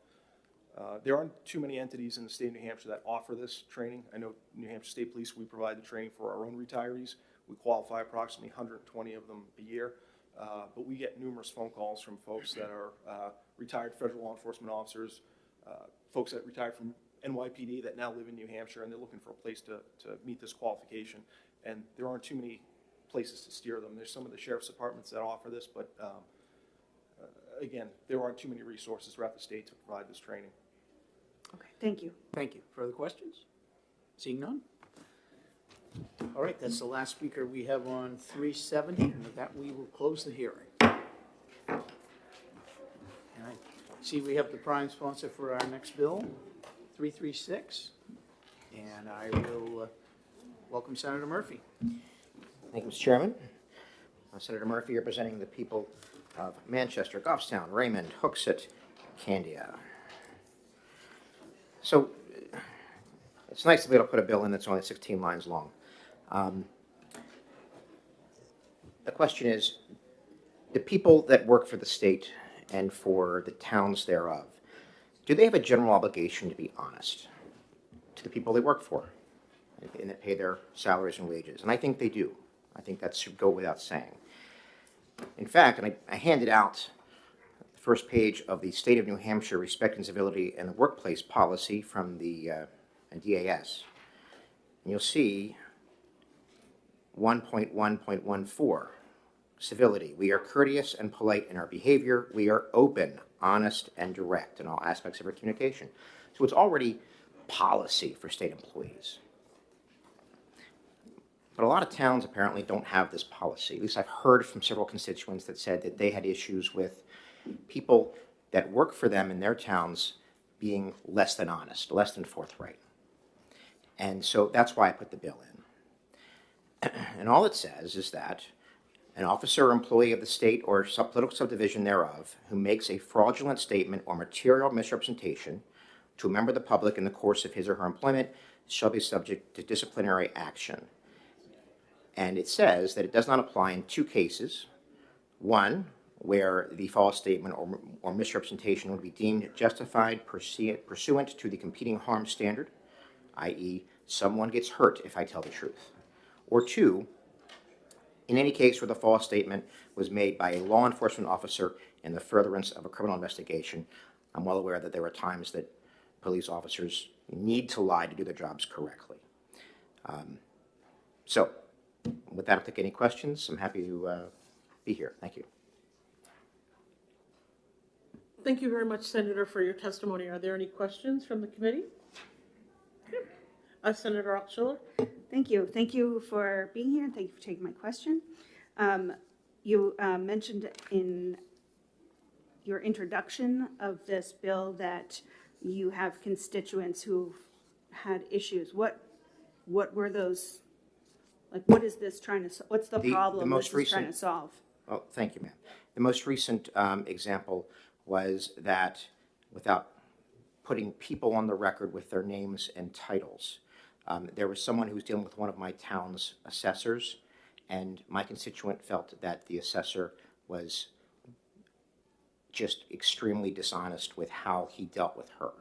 There aren't too many entities in the state of New Hampshire that offer this training. I know New Hampshire State Police, we provide the training for our own retirees. We qualify approximately 120 of them a year, but we get numerous phone calls from folks that are retired federal law enforcement officers, folks that retired from NYPD that now live in New Hampshire, and they're looking for a place to meet this qualification. And there aren't too many places to steer them. There's some of the sheriff's departments that offer this, but again, there aren't too many resources throughout the state to provide this training. Okay, thank you. Thank you. Further questions? Seeing none? All right, that's the last speaker we have on 370, and with that, we will close the hearing. And I see we have the prime sponsor for our next bill, 336, and I will welcome Senator Murphy. Thank you, Mr. Chairman. Senator Murphy representing the people of Manchester, Goffstown, Raymond, Hooksett, Candia. So it's nice to be able to put a bill in that's only 16 lines long. The question is, the people that work for the state and for the towns thereof, do they have a general obligation to be honest to the people they work for and that pay their salaries and wages? And I think they do. I think that should go without saying. In fact, and I handed out the first page of the State of New Hampshire Respect and Civility in the Workplace Policy from the DAS. And you'll see 1.1.14, civility. We are courteous and polite in our behavior. We are open, honest, and direct in all aspects of our communication. So it's already policy for state employees. But a lot of towns apparently don't have this policy. At least I've heard from several constituents that said that they had issues with people that work for them in their towns being less than honest, less than forthright. And so that's why I put the bill in. And all it says is that an officer or employee of the state or political subdivision thereof who makes a fraudulent statement or material misrepresentation to a member of the public in the course of his or her employment shall be subject to disciplinary action. And it says that it does not apply in two cases. One, where the false statement or misrepresentation would be deemed justified pursuant to the competing harm standard, i.e., someone gets hurt if I tell the truth. Or two, in any case where the false statement was made by a law enforcement officer in the furtherance of a criminal investigation. I'm well aware that there are times that police officers need to lie to do their jobs correctly. So, with that, I'll take any questions. I'm happy to be here. Thank you. Thank you very much, Senator, for your testimony. Are there any questions from the committee? Senator Altshuler. Thank you. Thank you for being here, and thank you for taking my question. You mentioned in your introduction of this bill that you have constituents who've had issues. What were those? Like, what is this trying to? What's the problem this is trying to solve? Well, thank you, ma'am. The most recent example was that, without putting people on the record with their names and titles, there was someone who was dealing with one of my town's assessors, and my constituent felt that the assessor was just extremely dishonest with how he dealt with her.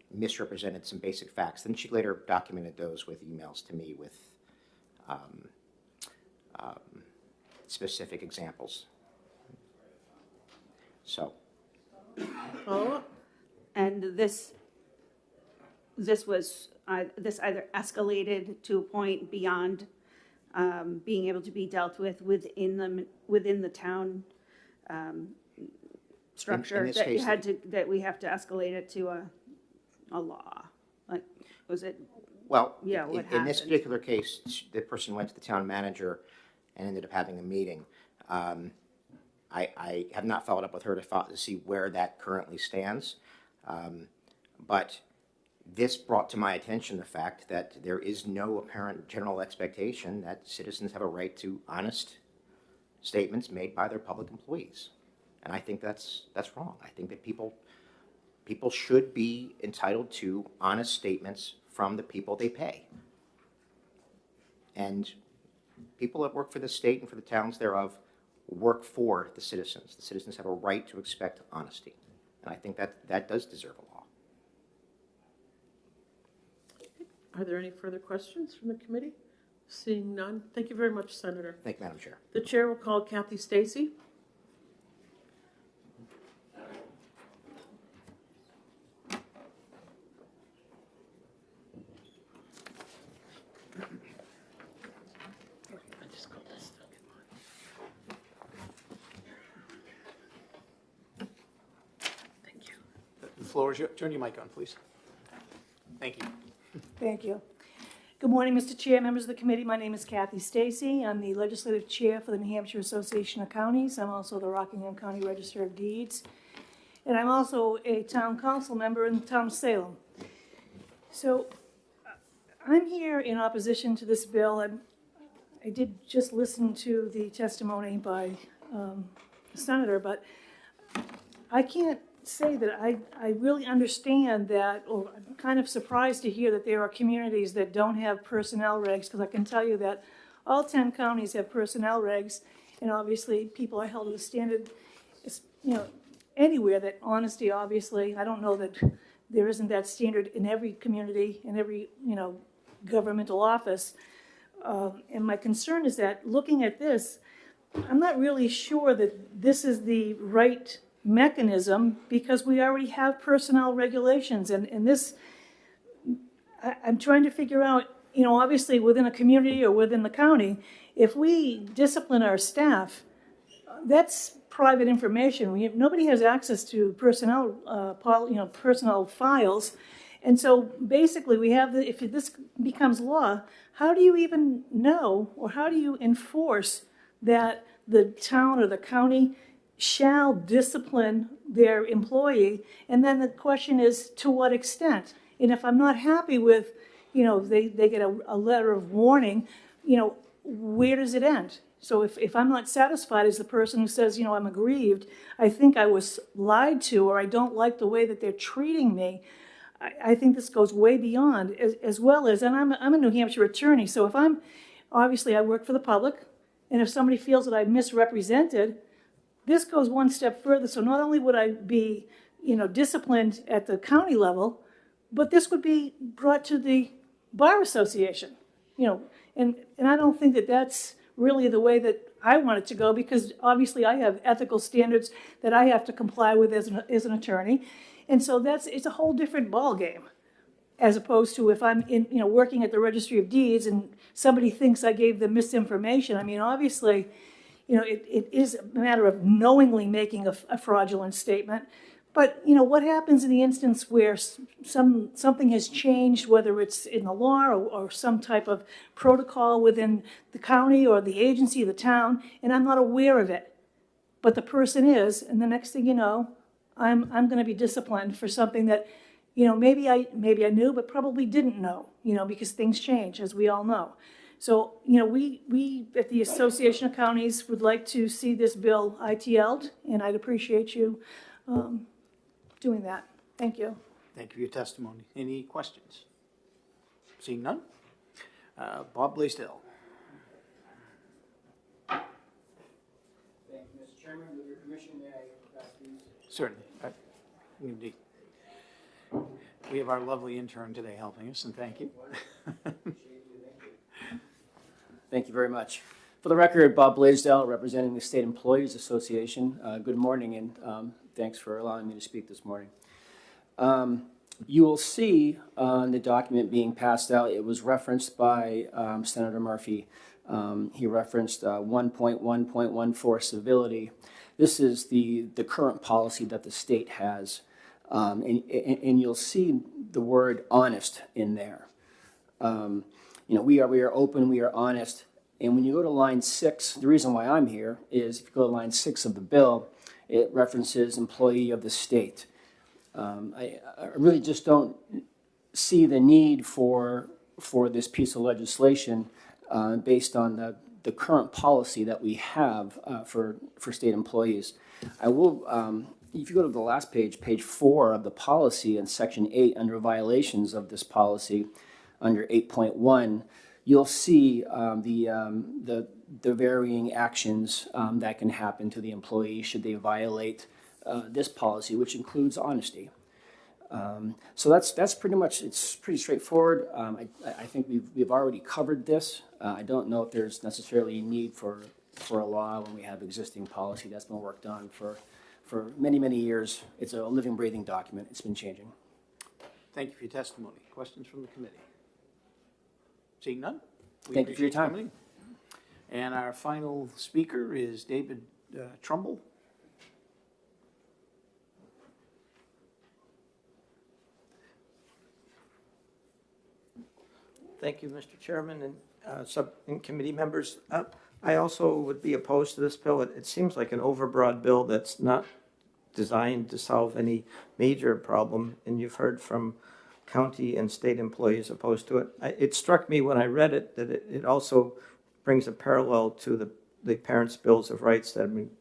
Misrepresented some basic facts. Then she later documented those with emails to me with specific examples. So. And this was this either escalated to a point beyond being able to be dealt with within the town structure, in that case, that we have to escalate it to a law. Like, was it? Well, Yeah, what in this happened? particular case, the person went to the town manager and ended up having a meeting. I have not followed up with her to see where that currently stands. But this brought to my attention the fact that there is no apparent general expectation that citizens have a right to honest statements made by their public employees. And I think that's wrong. I think that people should be entitled to honest statements from the people they pay. And people that work for the state and for the towns thereof work for the citizens. The citizens have a right to expect honesty. And I think that does deserve a law. Are there any further questions from the committee? Seeing none, thank you very much, Senator. Thank you, Madam Chair. The chair will call Kathy Stacy. The floor is yours. Turn your mic on, please. Thank you. Thank you. Good morning, Mr. Chair, members of the committee. My name is Kathy Stacy. I'm the legislative chair for the New Hampshire Association of Counties. I'm also the Rockingham County Register of Deeds. And I'm also a town council member in the town of Salem. So I'm here in opposition to this bill. I did just listen to the testimony by the senator, but I can't say that I really understand that, or I'm kind of surprised to hear that there are communities that don't have personnel regs, because I can tell you that all 10 counties have personnel regs, and obviously people are held to the standard, anywhere that honesty, obviously, I don't know that there isn't that standard in every community, in every, governmental office. And my concern is that looking at this, I'm not really sure that this is the right mechanism, because we already have personnel regulations, and this, I'm trying to figure out, obviously within a community or within the county, if we discipline our staff, that's private information. Nobody has access to personnel, personnel files, and so basically we have if this becomes law, how do you even know, or how do you enforce that the town or the county shall discipline their employee? And then the question is, to what extent? And if I'm not happy with, they get a letter of warning, where does it end? So if I'm not satisfied as the person who says, I'm aggrieved, I think I was lied to, or I don't like the way that they're treating me, I think this goes way beyond, as well as, and I'm a New Hampshire attorney, so if obviously I work for the public, and if somebody feels that I'm misrepresented, this goes one step further. So not only would I be, disciplined at the county level, but this would be brought to the Bar Association, and I don't think that that's really the way that I want it to go, because obviously I have ethical standards that I have to comply with as an attorney. And so it's a whole different ballgame, as opposed to if I'm working at the Registry of Deeds and somebody thinks I gave them misinformation. I mean, obviously, it is a matter of knowingly making a fraudulent statement. But, what happens in the instance where something has changed, whether it's in the law or some type of protocol within the county or the agency, the town, and I'm not aware of it, but the person is, and the next thing you know, I'm going to be disciplined for something that, maybe I knew, but probably didn't know, because things change, as we all know. So, we at the Association of Counties would like to see this bill ITL'd, and I'd appreciate you doing that. Thank you. Thank you for your testimony. Any questions? Seeing none? Bob Blaisdell. Thank you, Mr. Chairman. With your permission, may I pass these? Certainly. Indeed. We have our lovely intern today helping us, and thank you. Thank you very much. For the record, Bob Blaisdell, representing the State Employees Association. Good morning, and thanks for allowing me to speak this morning. You will see on the document being passed out, it was referenced by Senator Murphy. He referenced 1.1.14 civility. This is the current policy that the state has, and you'll see the word honest in there. We are open, we are honest. And when you go to line 6, the reason why I'm here is if you go to line 6 of the bill, it references employee of the state. I really just don't see the need for this piece of legislation based on the current policy that we have for state employees. I will, if you go to the last page, page 4 of the policy in section 8 under violations of this policy, under 8.1, you'll see the varying actions that can happen to the employee should they violate this policy, which includes honesty. So that's pretty much, it's pretty straightforward. I think we've already covered this. I don't know if there's necessarily a need for a law when we have existing policy that's been worked on for many, many years. It's a living, breathing document. It's been changing. Thank you for your testimony. Questions from the committee? Seeing none? we Thank you for your appreciate time. coming. And our final speaker is David Trumbull. Thank you, Mr. Chairman and committee members. I also would be opposed to this bill. It seems like an overbroad bill that's not designed to solve any major problem, and you've heard from county and state employees opposed to it. It struck me when I read it that it also brings a parallel to the parents' bills of rights that have been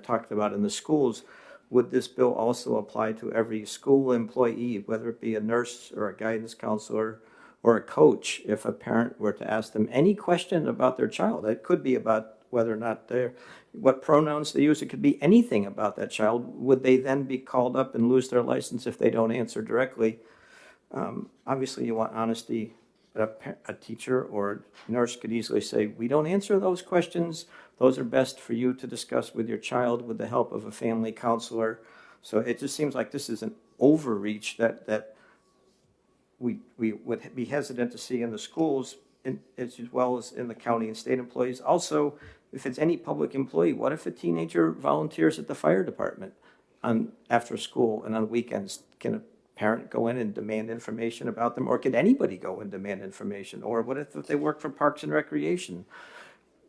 talked about in the schools. Would this bill also apply to every school employee, whether it be a nurse or a guidance counselor or a coach, if a parent were to ask them any question about their child? It could be about whether or not what pronouns they use. It could be anything about that child. Would they then be called up and lose their license if they don't answer directly? Obviously, you want honesty. A teacher or a nurse could easily say, we don't answer those questions. Those are best for you to discuss with your child with the help of a family counselor. So it just seems like this is an overreach that we would be hesitant to see in the schools as well as in the county and state employees. Also, if it's any public employee, what if a teenager volunteers at the fire department after school and on weekends? Can a parent go in and demand information about them, or could anybody go and demand information? Or what if they work for Parks and Recreation?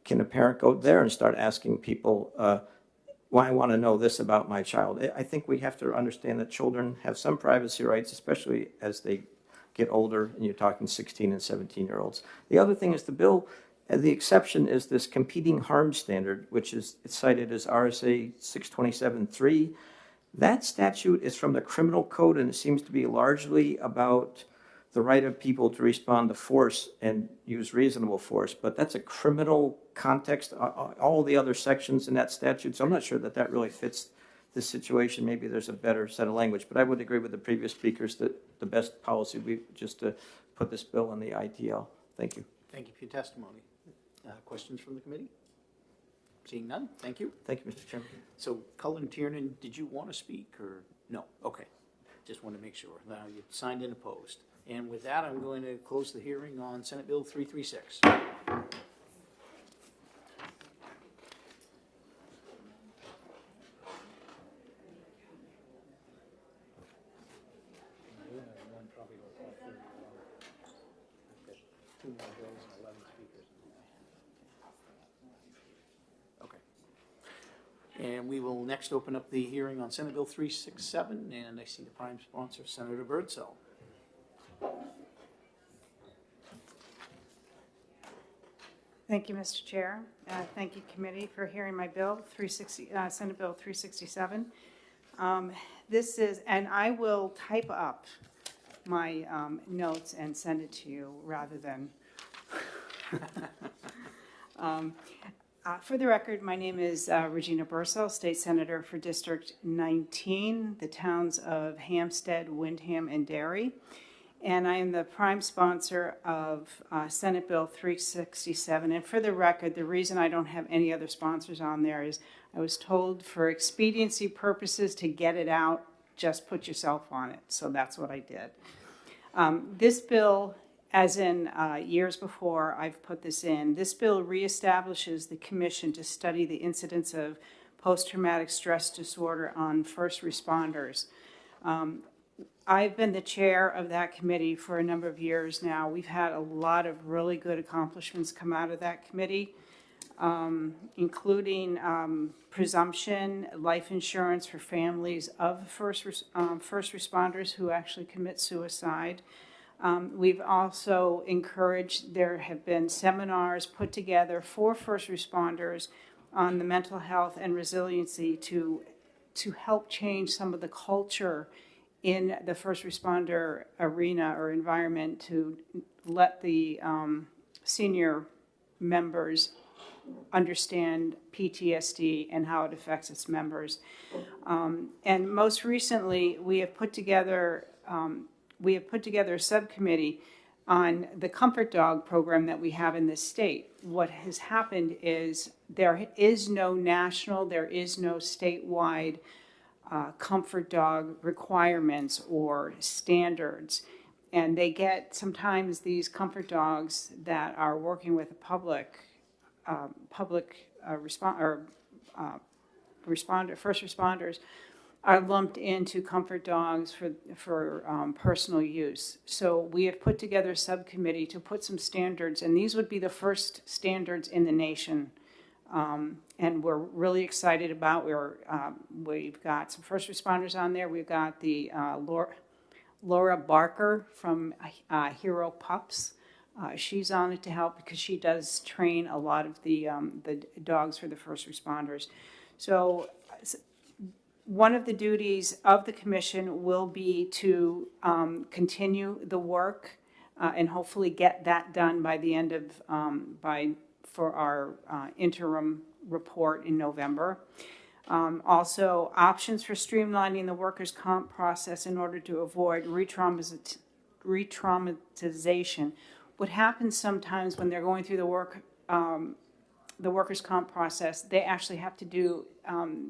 Can a parent go there and start asking people, why I want to know this about my child? I think we have to understand that children have some privacy rights, especially as they get older, and you're talking 16 and 17-year-olds. The other thing is the bill, the exception is this competing harm standard, which is cited as RSA 627.3. That statute is from the criminal code, and it seems to be largely about the right of people to respond to force and use reasonable force. But that's a criminal context, all the other sections in that statute. So I'm not sure that that really fits this situation. Maybe there's a better set of language. But I would agree with the previous speakers that the best policy would be just to put this bill in the ITL. Thank you. Thank you for your testimony. Questions from the committee? Seeing none, thank you. Thank you, Mr. Chairman. So Cullen Tiernan, did you want to speak or no? Okay, just want to make sure. Now you signed in opposed. And with that, I'm going to close the hearing on Senate Bill 336. Two more bills and 11 speakers. Okay. And we will next open up the hearing on Senate Bill 367, and I see the prime sponsor, Senator Birdsell. Thank you, Mr. Chair. Thank you, committee, for hearing my bill, Senate Bill 367. This is, and I will type up my notes and send it to you rather than. For the record, my name is Regina Birdsell, State Senator for District 19, the towns of Hampstead, Windham, and Derry. And I am the prime sponsor of Senate Bill 367. And for the record, the reason I don't have any other sponsors on there is I was told for expediency purposes to get it out, just put yourself on it. So that's what I did. This bill, as in years before I've put this in, this bill reestablishes the commission to study the incidence of post-traumatic stress disorder on first responders. I've been the chair of that committee for a number of years now. We've had a lot of really good accomplishments come out of that committee, including presumption, life insurance for families of first responders who actually commit suicide. We've also encouraged, there have been seminars put together for first responders on the mental health and resiliency to help change some of the culture in the first responder arena or environment, to let the senior members understand PTSD and how it affects its members. And most recently, we have put together a subcommittee on the Comfort Dog program that we have in this state. What has happened is there is no national, there is no statewide comfort dog requirements or standards. And they get sometimes these comfort dogs that are working with the first responders are lumped into comfort dogs for personal use. So we have put together a subcommittee to put some standards, and these would be the first standards in the nation. And we're really excited about. We've got some first responders on there. We've got the Laura Barker from Hero Pups. She's on it to help because she does train a lot of the dogs for the first responders. So one of the duties of the commission will be to continue the work and hopefully get that done by the end of for our interim report in November. Also, options for streamlining the workers' comp process in order to avoid re-traumatization. What happens sometimes when they're going through the workers' comp process, they actually have to do,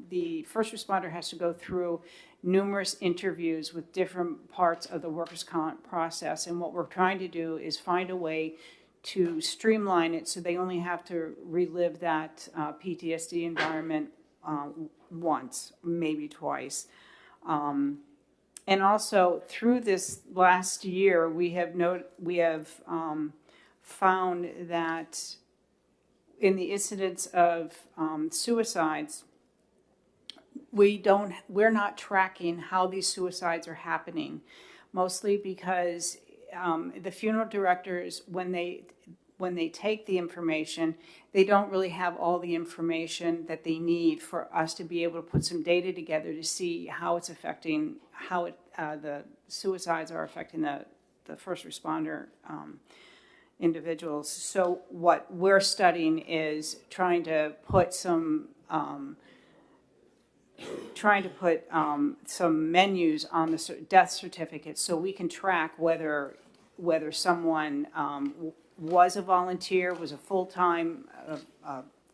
the first responder has to go through numerous interviews with different parts of the workers' comp process. And what we're trying to do is find a way to streamline it so they only have to relive that PTSD environment once, maybe twice. And also through this last year, we have found that in the incidence of suicides, we're not tracking how these suicides are happening, mostly because the funeral directors, when they take the information, they don't really have all the information that they need for us to be able to put some data together to see how it's affecting, the suicides are affecting the first responder individuals. So what we're studying is trying to put some menus on the death certificates so we can track whether someone was a volunteer, was a full-time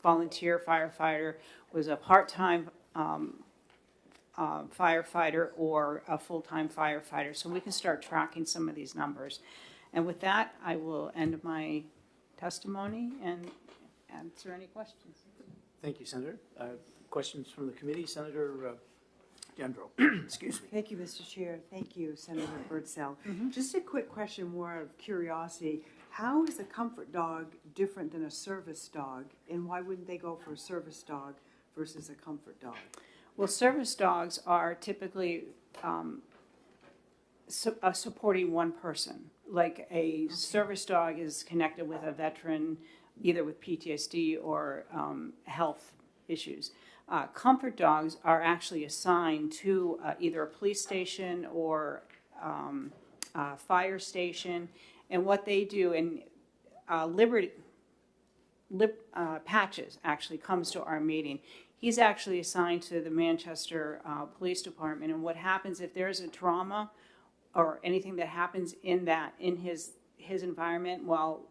volunteer firefighter, was a part-time firefighter, or a full-time firefighter. So we can start tracking some of these numbers. And with that, I will end my testimony and answer any questions. Thank you, Senator. Questions from the committee? Senator Gendro. Excuse me. Thank you, Mr. Chair. Thank you, Senator Birdsell. Just a quick question, more out of curiosity. How is a comfort dog different than a service dog, and why wouldn't they go for a service dog versus a comfort dog? Well, service dogs are typically supporting one person. Like a service dog is connected with a veteran, either with PTSD or health issues. Comfort dogs are actually assigned to either a police station or a fire station. And what they do, and Patches actually comes to our meeting. He's actually assigned to the Manchester Police Department. And what happens if there's a trauma or anything that happens in his environment, well,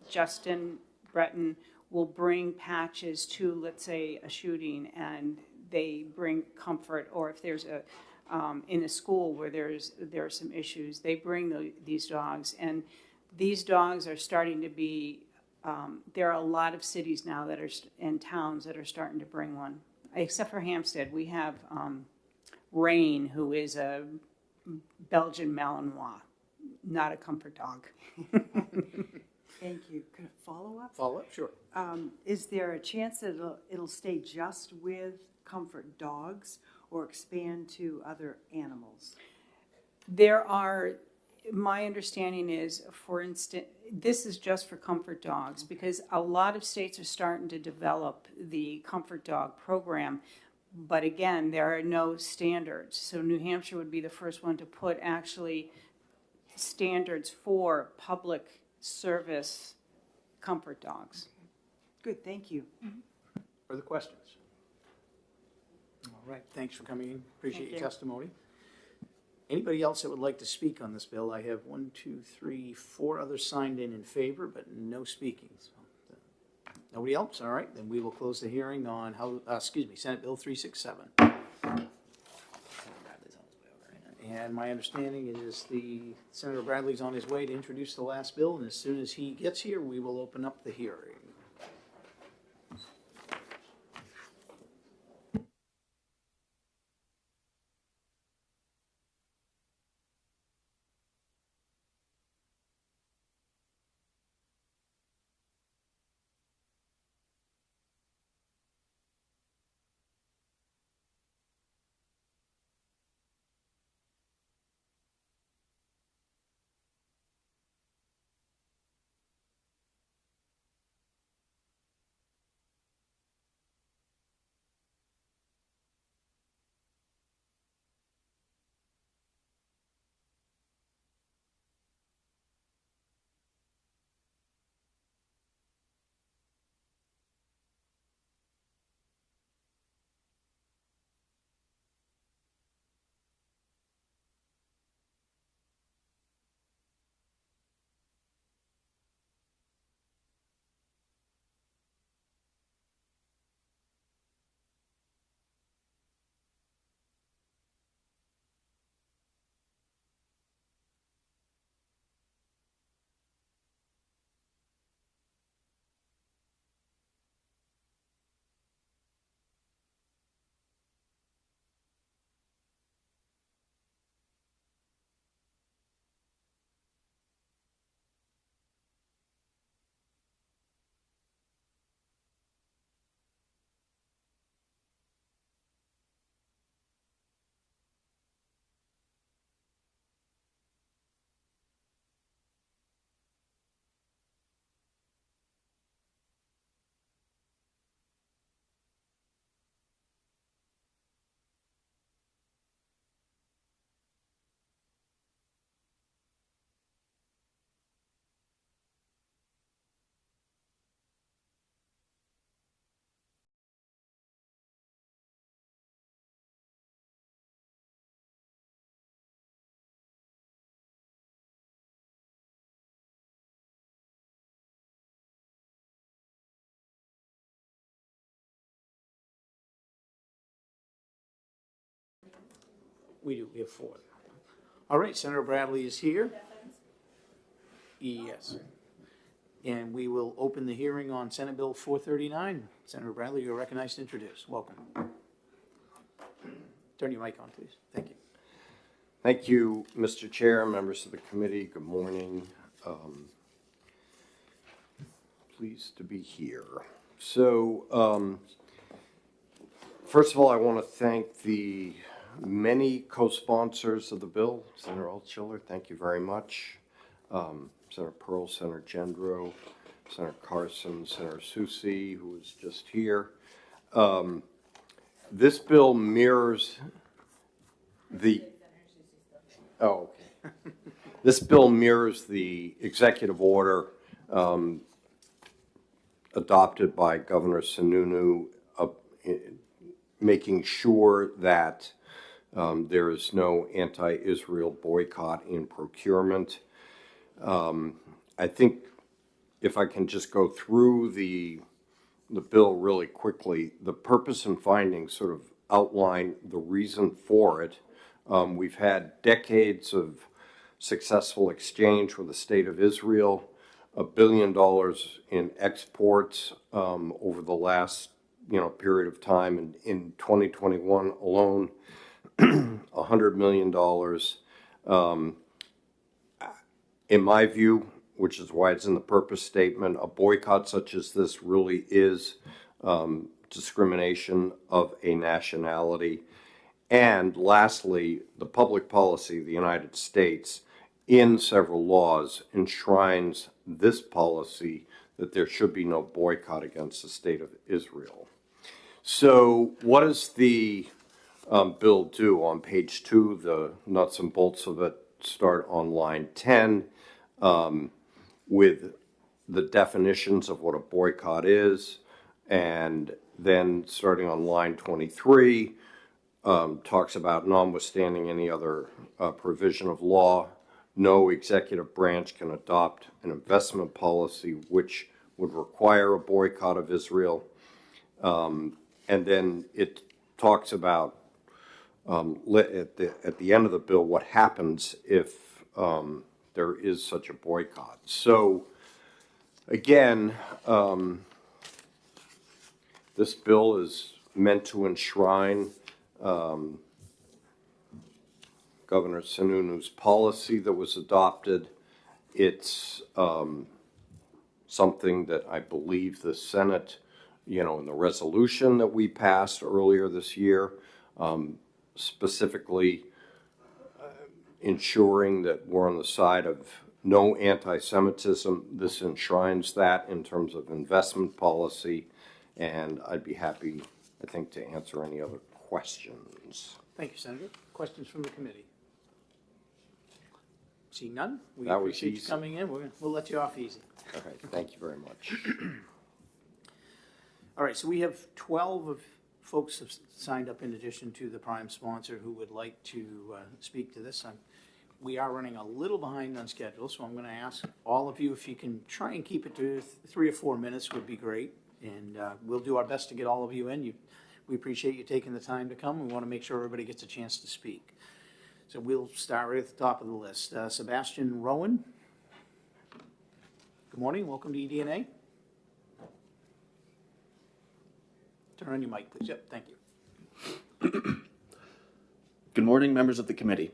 Justin Breton will bring Patches to, let's say, a shooting, and they bring comfort. Or if there's in a school where there are some issues, they bring these dogs. And these dogs are starting to be, there are a lot of cities now and towns that are starting to bring one. Except for Hampstead, we have Rain, who is a Belgian Malinois, not a comfort dog. Thank you. Could a follow-up? Follow-up, sure. Is there a chance that it'll stay just with comfort dogs or expand to other animals? My understanding is, for instance, this is just for comfort dogs because a lot of states are starting to develop the comfort dog program. But again, there are no standards. So New Hampshire would be the first one to put actually standards for public service comfort dogs. Good, thank you. Further questions? All right, thanks for coming in. Appreciate your testimony. Anybody else that would like to speak on this bill? I have 1, 2, 3, 4 others signed in favor, but no speaking. So, nobody else? All right, then we will close the hearing on Senate Bill 367. And my understanding is Senator Bradley's on his way to introduce the last bill, and as soon as he gets here, we will open up the hearing. We do. We have 4. All right, Senator Bradley is here. Yes. And we will open the hearing on Senate Bill 439. Senator Bradley, you're recognized to introduce. Welcome. Turn your mic on, please. Thank you. Thank you, Mr. Chair, members of the committee. Good morning. Pleased to be here. So, first of all, I want to thank the many co-sponsors of the bill. Senator Altshuler, thank you very much. Senator Pearl, Senator Gendro, Senator Carson, Senator Soucy, who was just here. This bill mirrors the... Oh, okay. This bill mirrors the executive order adopted by Governor Sununu, making sure that there is no anti-Israel boycott in procurement. I think if I can just go through the bill really quickly, the purpose and findings sort of outline the reason for it. We've had decades of successful exchange with the state of Israel, $1 billion in exports over the last period of time. In 2021 alone, $100 million In my view, which is why it's in the purpose statement, a boycott such as this really is discrimination of a nationality. And lastly, the public policy of the United States in several laws enshrines this policy that there should be no boycott against the state of Israel. So what does the bill do? On page 2, the nuts and bolts of it start on line 10 with the definitions of what a boycott is, and then starting on line 23, talks about notwithstanding any other provision of law, no executive branch can adopt an investment policy which would require a boycott of Israel. And then it talks about, at the end of the bill, what happens if there is such a boycott. So, again, this bill is meant to enshrine Governor Sununu's policy that was adopted. It's something that I believe the Senate, in the resolution that we passed earlier this year, specifically ensuring that we're on the side of no anti-Semitism. This enshrines that in terms of investment policy, and I'd be happy, I think, to answer any other questions. Thank you, Senator. Questions from the committee? See none? We That was appreciate you easy. coming in. We'll let you off easy. Okay, thank you very much. All right, so we have 12 of folks have signed up in addition to the prime sponsor who would like to speak to this. We are running a little behind on schedule, so I'm going to ask all of you if you can try and keep it to 3 or 4 minutes would be great. And we'll do our best to get all of you in. We appreciate you taking the time to come. We want to make sure everybody gets a chance to speak. So we'll start right at the top of the list. Sebastian Rowan. Good morning. Welcome to eDNA. Turn on your mic, please. Yep, thank you. Good morning, members of the committee.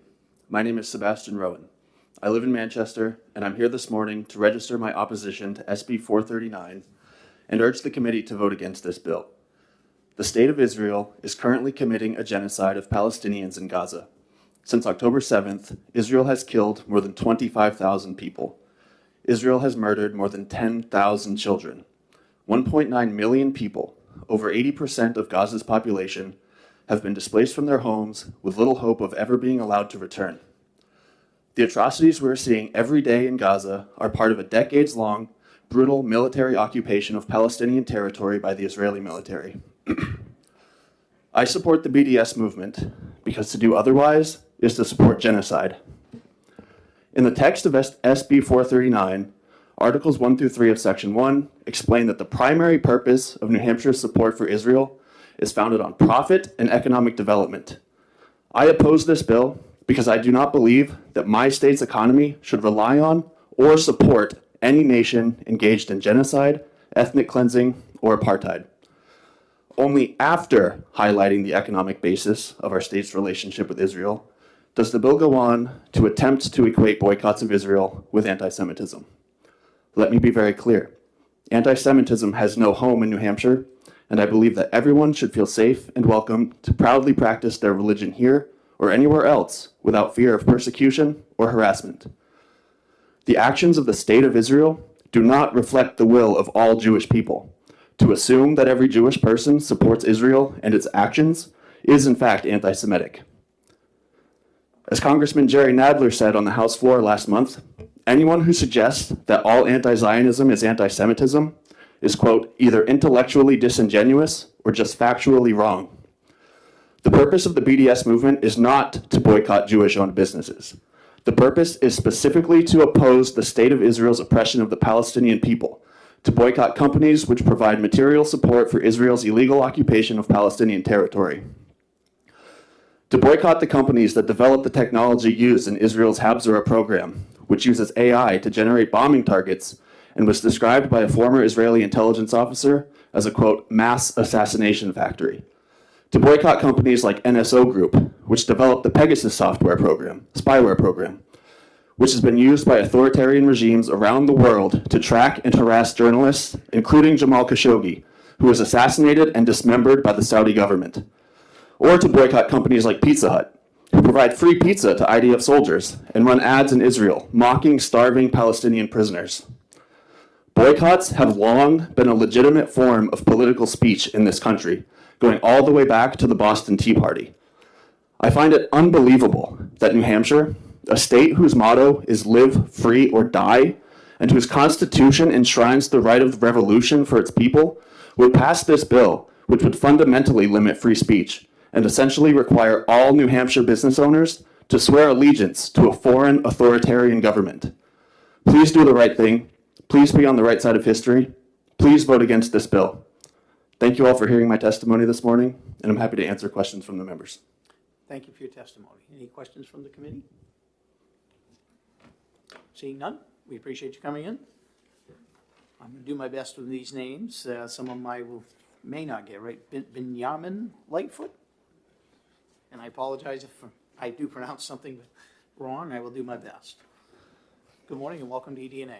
My name is Sebastian Rowan. I live in Manchester, and I'm here this morning to register my opposition to SB 439 and urge the committee to vote against this bill. The State of Israel is currently committing a genocide of Palestinians in Gaza. Since October 7th, Israel has killed more than 25,000 people. Israel has murdered more than 10,000 children. 1.9 million people, over 80% of Gaza's population, have been displaced from their homes with little hope of ever being allowed to return. The atrocities we're seeing every day in Gaza are part of a decades-long, brutal military occupation of Palestinian territory by the Israeli military. I support the BDS movement because to do otherwise is to support genocide. In the text of SB 439, Articles 1 through 3 of Section 1 explain that the primary purpose of New Hampshire's support for Israel is founded on profit and economic development. I oppose this bill because I do not believe that my state's economy should rely on or support any nation engaged in genocide, ethnic cleansing, or apartheid. Only after highlighting the economic basis of our state's relationship with Israel does the bill go on to attempt to equate boycotts of Israel with anti-Semitism. Let me be very clear. Anti-Semitism has no home in New Hampshire, and I believe that everyone should feel safe and welcome to proudly practice their religion here or anywhere else without fear of persecution or harassment. The actions of the State of Israel do not reflect the will of all Jewish people. To assume that every Jewish person supports Israel and its actions is in fact anti-Semitic. As Congressman Jerry Nadler said on the House floor last month, anyone who suggests that all anti-Zionism is anti-Semitism is, quote, either intellectually disingenuous or just factually wrong. The purpose of the BDS movement is not to boycott Jewish-owned businesses. The purpose is specifically to oppose the State of Israel's oppression of the Palestinian people, to boycott companies which provide material support for Israel's illegal occupation of Palestinian territory, to boycott the companies that develop the technology used in Israel's Habzara program, which uses AI to generate bombing targets and was described by a former Israeli intelligence officer as a, quote, mass assassination factory, to boycott companies like NSO Group, which developed the Pegasus spyware program, which has been used by authoritarian regimes around the world to track and harass journalists, including Jamal Khashoggi, who was assassinated and dismembered by the Saudi government, or to boycott companies like Pizza Hut, who provide free pizza to IDF soldiers and run ads in Israel, mocking starving Palestinian prisoners. Boycotts have long been a legitimate form of political speech in this country, going all the way back to the Boston Tea Party. I find it unbelievable that New Hampshire, a state whose motto is live free or die, and whose constitution enshrines the right of revolution for its people, would pass this bill, which would fundamentally limit free speech and essentially require all New Hampshire business owners to swear allegiance to a foreign authoritarian government. Please do the right thing. Please be on the right side of history. Please vote against this bill. Thank you all for hearing my testimony this morning, and I'm happy to answer questions from the members. Thank you for your testimony. Any questions from the committee? Seeing none, we appreciate you coming in. I'm going to do my best with these names. Some of them may not get right. Benjamin Lightfoot. And I apologize if I do pronounce something wrong. I will do my best. Good morning and welcome to EDNA.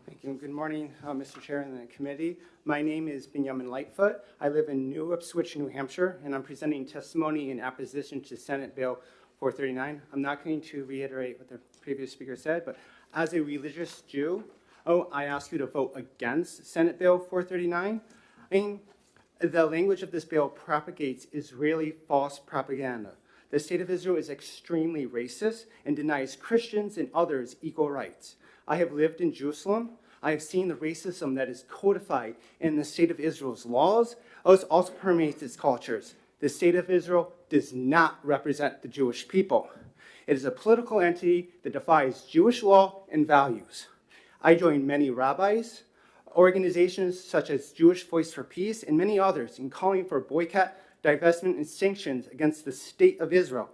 Thank you. Good morning, Mr. Chair and the committee. My name is Benjamin Lightfoot. I live in New Ipswich, New Hampshire, and I'm presenting testimony in opposition to Senate Bill 439. I'm not going to reiterate what the previous speaker said, but as a religious Jew, I ask you to vote against Senate Bill 439. The language of this bill propagates Israeli false propaganda. The state of Israel is extremely racist and denies Christians and others equal rights. I have lived in Jerusalem. I have seen the racism that is codified in the state of Israel's laws. It also permeates its cultures. The state of Israel does not represent the Jewish people. It is a political entity that defies Jewish law and values. I join many rabbis, organizations such as Jewish Voice for Peace, and many others in calling for boycott, divestment, and sanctions against the state of Israel,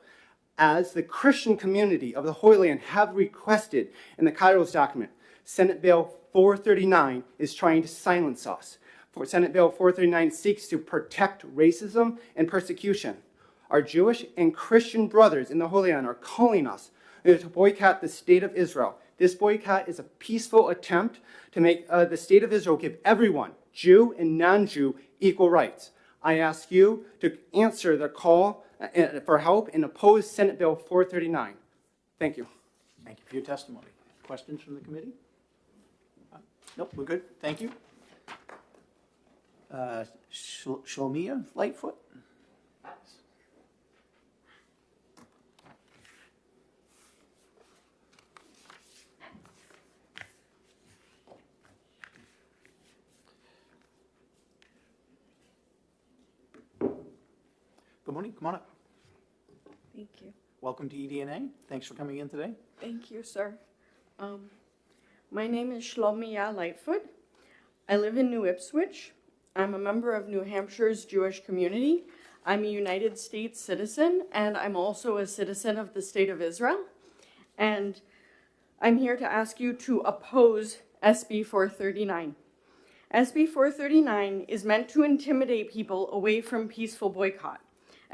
as the Christian community of the Holy Land have requested in the Kairos document. Senate Bill 439 is trying to silence us. Senate Bill 439 seeks to protect racism and persecution. Our Jewish and Christian brothers in the Holy Land are calling us to boycott the state of Israel. This boycott is a peaceful attempt to make the state of Israel give everyone, Jew and non-Jew, equal rights. I ask you to answer the call for help and oppose Senate Bill 439. Thank you. Thank you for your testimony. Questions from the committee? Nope, we're good. Thank you. Shlomia Lightfoot. Good morning. Come on up. Thank you. Welcome to EDNA. Thanks for coming in today. Thank you, sir. My name is Shlomia Lightfoot. I live in New Ipswich. I'm a member of New Hampshire's Jewish community. I'm a United States citizen, and I'm also a citizen of the state of Israel. And I'm here to ask you to oppose SB 439. SB 439 is meant to intimidate people away from peaceful boycott.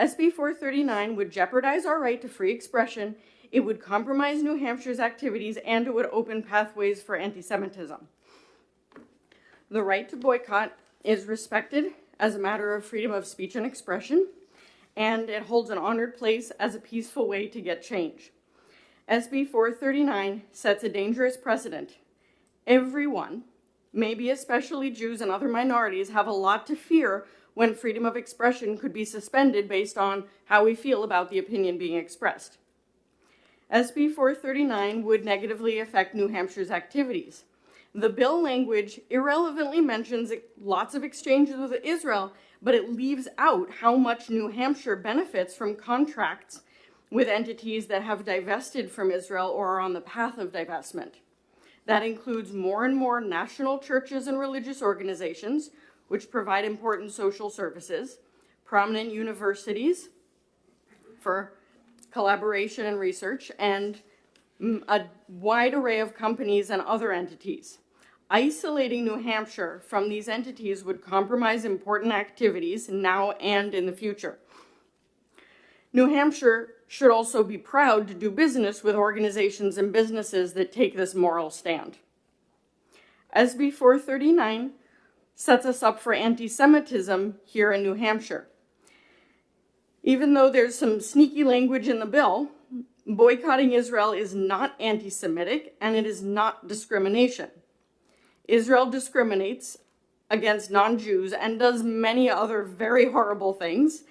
SB 439 would jeopardize our right to free expression, it would compromise New Hampshire's activities, and it would open pathways for anti-Semitism. The right to boycott is respected as a matter of freedom of speech and expression, and it holds an honored place as a peaceful way to get change. SB 439 sets a dangerous precedent. Everyone, maybe especially Jews and other minorities, have a lot to fear when freedom of expression could be suspended based on how we feel about the opinion being expressed. SB 439 would negatively affect New Hampshire's activities. The bill language irrelevantly mentions lots of exchanges with Israel, but it leaves out how much New Hampshire benefits from contracts with entities that have divested from Israel or are on the path of divestment. That includes more and more national churches and religious organizations, which provide important social services, prominent universities for collaboration and research, and a wide array of companies and other entities. Isolating New Hampshire from these entities would compromise important activities now and in the future. New Hampshire should also be proud to do business with organizations and businesses that take this moral stand. SB 439 sets us up for anti-Semitism here in New Hampshire. Even though there's some sneaky language in the bill, boycotting Israel is not anti-Semitic and it is not discrimination. Israel discriminates against non-Jews and does many other very horrible things,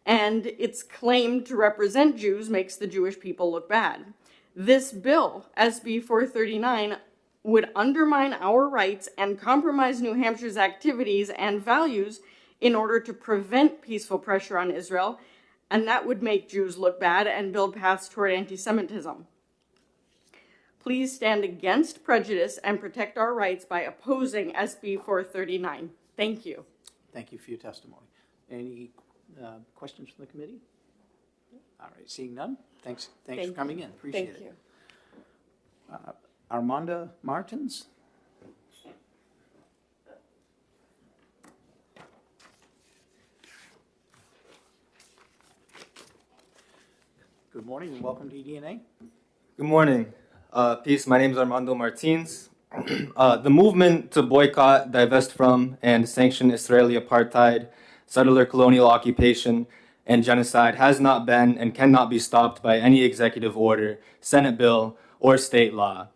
and its claim to represent Jews makes the Jewish people look bad. This bill, SB 439, would undermine our rights and compromise New Hampshire's activities and values in order to prevent peaceful pressure on Israel, and that would make Jews look bad and build paths toward anti-Semitism. Please stand against prejudice and protect our rights by opposing SB 439. Thank you. Thank you for your testimony. Any questions from the committee? All right, seeing none, thanks for coming in, appreciate it. Thank you. Armanda Martins? Good morning and welcome to EDNA. Good morning. Peace. My name is Armando Martins. The movement to boycott, divest from, and sanction Israeli apartheid, settler colonial occupation, and genocide has not been and cannot be stopped by any executive order, Senate bill, or state law.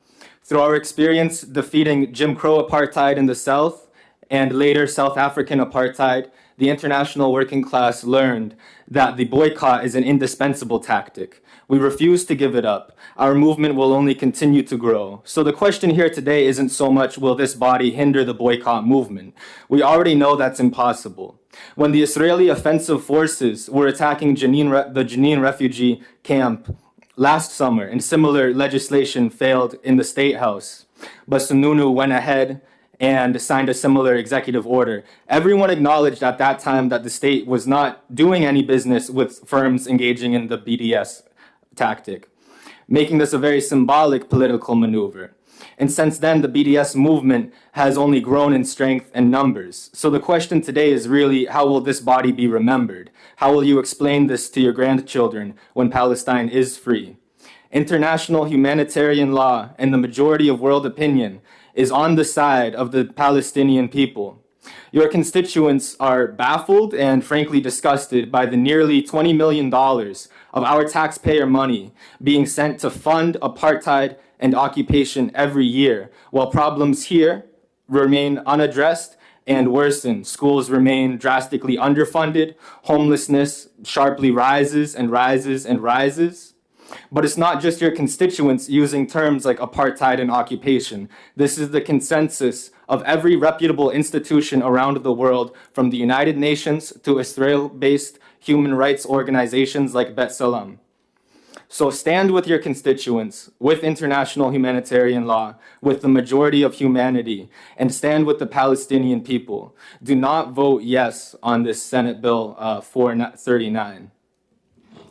Through our experience defeating Jim Crow apartheid in the South and later South African apartheid, the international working class learned that the boycott is an indispensable tactic. We refuse to give it up. Our movement will only continue to grow. So the question here today isn't so much, will this body hinder the boycott movement? We already know that's impossible. When the Israeli offensive forces were attacking the Jenin refugee camp last summer and similar legislation failed in the State House, but Sununu went ahead and signed a similar executive order. Everyone acknowledged at that time that the state was not doing any business with firms engaging in the BDS tactic, making this a very symbolic political maneuver. And since then, the BDS movement has only grown in strength and numbers. So the question today is really, how will this body be remembered? How will you explain this to your grandchildren when Palestine is free? International humanitarian law and the majority of world opinion is on the side of the Palestinian people. Your constituents are baffled and frankly disgusted by the nearly $20 million of our taxpayer money being sent to fund apartheid and occupation every year, while problems here remain unaddressed and worsen. Schools remain drastically underfunded, homelessness sharply rises and rises and rises. But it's not just your constituents using terms like apartheid and occupation. This is the consensus of every reputable institution around the world, from the United Nations to Israel-based human rights organizations like B'Tselem. So stand with your constituents, with international humanitarian law, with the majority of humanity, and stand with the Palestinian people. Do not vote yes on this Senate Bill 439.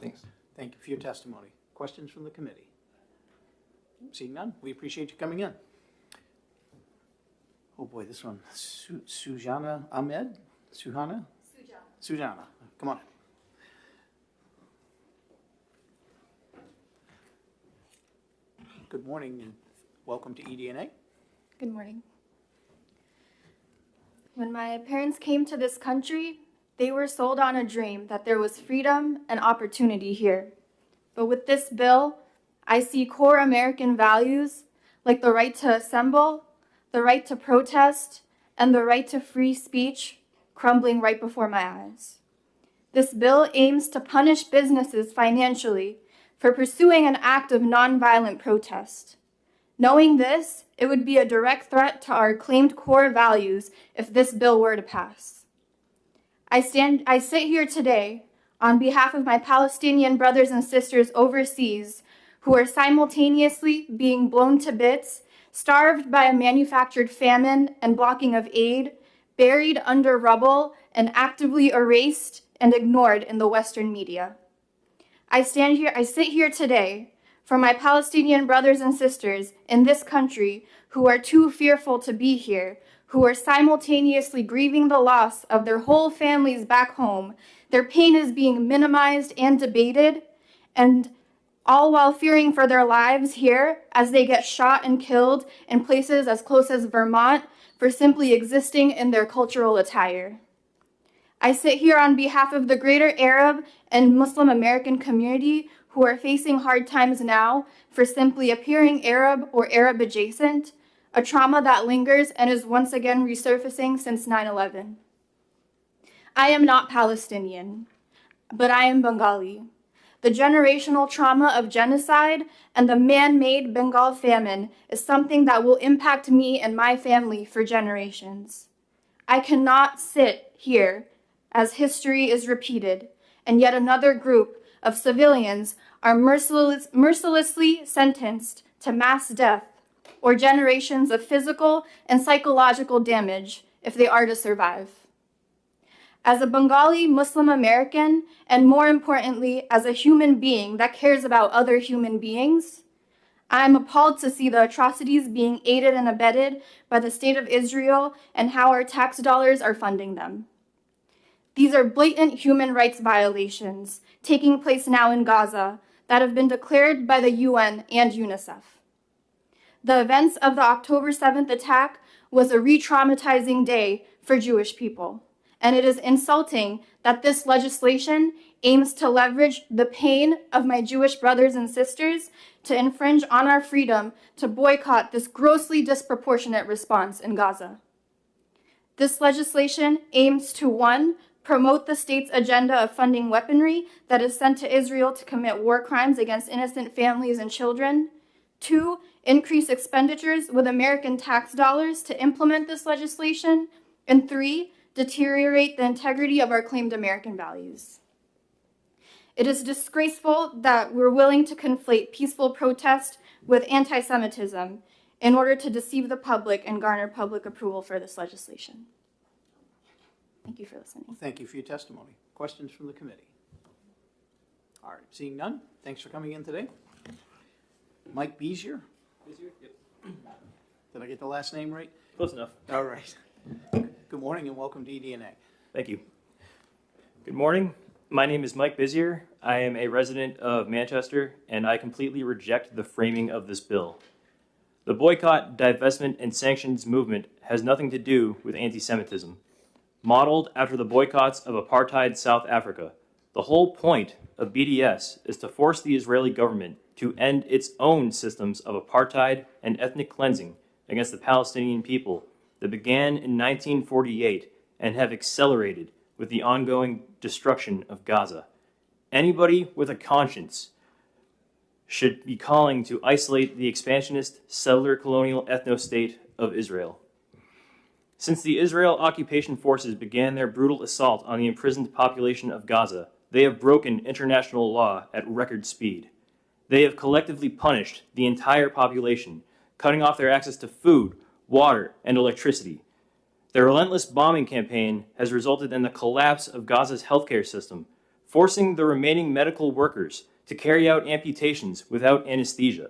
Thanks. Thank you for your testimony. Questions from the committee? Seeing none, we appreciate you coming in. Oh boy, this one, Sujana Ahmed? Sujana? Sujana, come on. Good morning and welcome to EDNA. Good morning. When my parents came to this country, they were sold on a dream that there was freedom and opportunity here. But with this bill, I see core American values like the right to assemble, the right to protest, and the right to free speech crumbling right before my eyes. This bill aims to punish businesses financially for pursuing an act of nonviolent protest. Knowing this, it would be a direct threat to our claimed core values if this bill were to pass. I sit here today on behalf of my Palestinian brothers and sisters overseas who are simultaneously being blown to bits, starved by a manufactured famine and blocking of aid, buried under rubble, and actively erased and ignored in the Western media. I sit here today for my Palestinian brothers and sisters in this country who are too fearful to be here, who are simultaneously grieving the loss of their whole families back home. Their pain is being minimized and debated, and all while fearing for their lives here as they get shot and killed in places as close as Vermont for simply existing in their cultural attire. I sit here on behalf of the greater Arab and Muslim American community who are facing hard times now for simply appearing Arab or Arab adjacent, a trauma that lingers and is once again resurfacing since 9/11. I am not Palestinian, but I am Bengali. The generational trauma of genocide and the man-made Bengal famine is something that will impact me and my family for generations. I cannot sit here as history is repeated, and yet another group of civilians are mercilessly sentenced to mass death or generations of physical and psychological damage if they are to survive. As a Bengali Muslim American, and more importantly, as a human being that cares about other human beings, I am appalled to see the atrocities being aided and abetted by the state of Israel and how our tax dollars are funding them. These are blatant human rights violations taking place now in Gaza that have been declared by the UN and UNICEF. The events of the October 7th attack was a re-traumatizing day for Jewish people, and it is insulting that this legislation aims to leverage the pain of my Jewish brothers and sisters to infringe on our freedom to boycott this grossly disproportionate response in Gaza. This legislation aims to, 1, promote the state's agenda of funding weaponry that is sent to Israel to commit war crimes against innocent families and children. 2, increase expenditures with American tax dollars to implement this legislation. And 3, deteriorate the integrity of our claimed American values. It is disgraceful that we're willing to conflate peaceful protest with anti-Semitism in order to deceive the public and garner public approval for this legislation. Thank you for listening. Well, thank you for your testimony. Questions from the committee? All right, seeing none, thanks for coming in today. Mike Bezier? Did I get the last name right? Close enough. All right. Good morning and welcome to EDNA. Thank you. Good morning. My name is Mike Bizier. I am a resident of Manchester, and I completely reject the framing of this bill. The boycott, divestment, and sanctions movement has nothing to do with anti-Semitism. Modeled after the boycotts of apartheid South Africa, the whole point of BDS is to force the Israeli government to end its own systems of apartheid and ethnic cleansing against the Palestinian people that began in 1948 and have accelerated with the ongoing destruction of Gaza. Anybody with a conscience should be calling to isolate the expansionist, settler colonial ethno-state of Israel. Since the Israel occupation forces began their brutal assault on the imprisoned population of Gaza, they have broken international law at record speed. They have collectively punished the entire population, cutting off their access to food, water, and electricity. Their relentless bombing campaign has resulted in the collapse of Gaza's healthcare system, forcing the remaining medical workers to carry out amputations without anesthesia.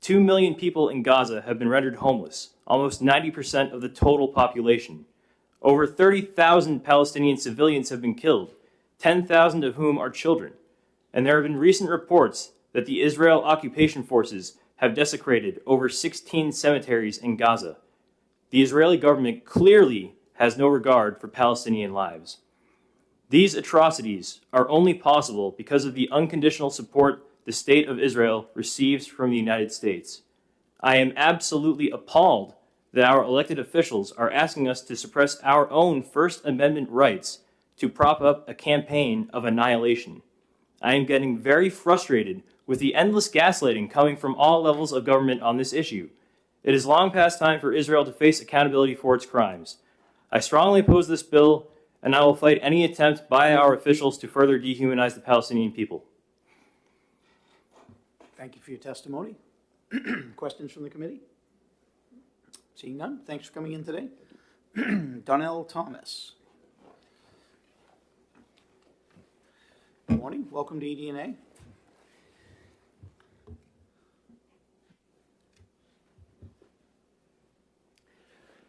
2 million people in Gaza have been rendered homeless, almost 90% of the total population. Over 30,000 Palestinian civilians have been killed, 10,000 of whom are children. And there have been recent reports that the Israel occupation forces have desecrated over 16 cemeteries in Gaza. The Israeli government clearly has no regard for Palestinian lives. These atrocities are only possible because of the unconditional support the state of Israel receives from the United States. I am absolutely appalled that our elected officials are asking us to suppress our own First Amendment rights to prop up a campaign of annihilation. I am getting very frustrated with the endless gaslighting coming from all levels of government on this issue. It is long past time for Israel to face accountability for its crimes. I strongly oppose this bill, and I will fight any attempt by our officials to further dehumanize the Palestinian people. Thank you for your testimony. Questions from the committee? Seeing none, thanks for coming in today. Donnell Thomas. Good morning, welcome to EDNA.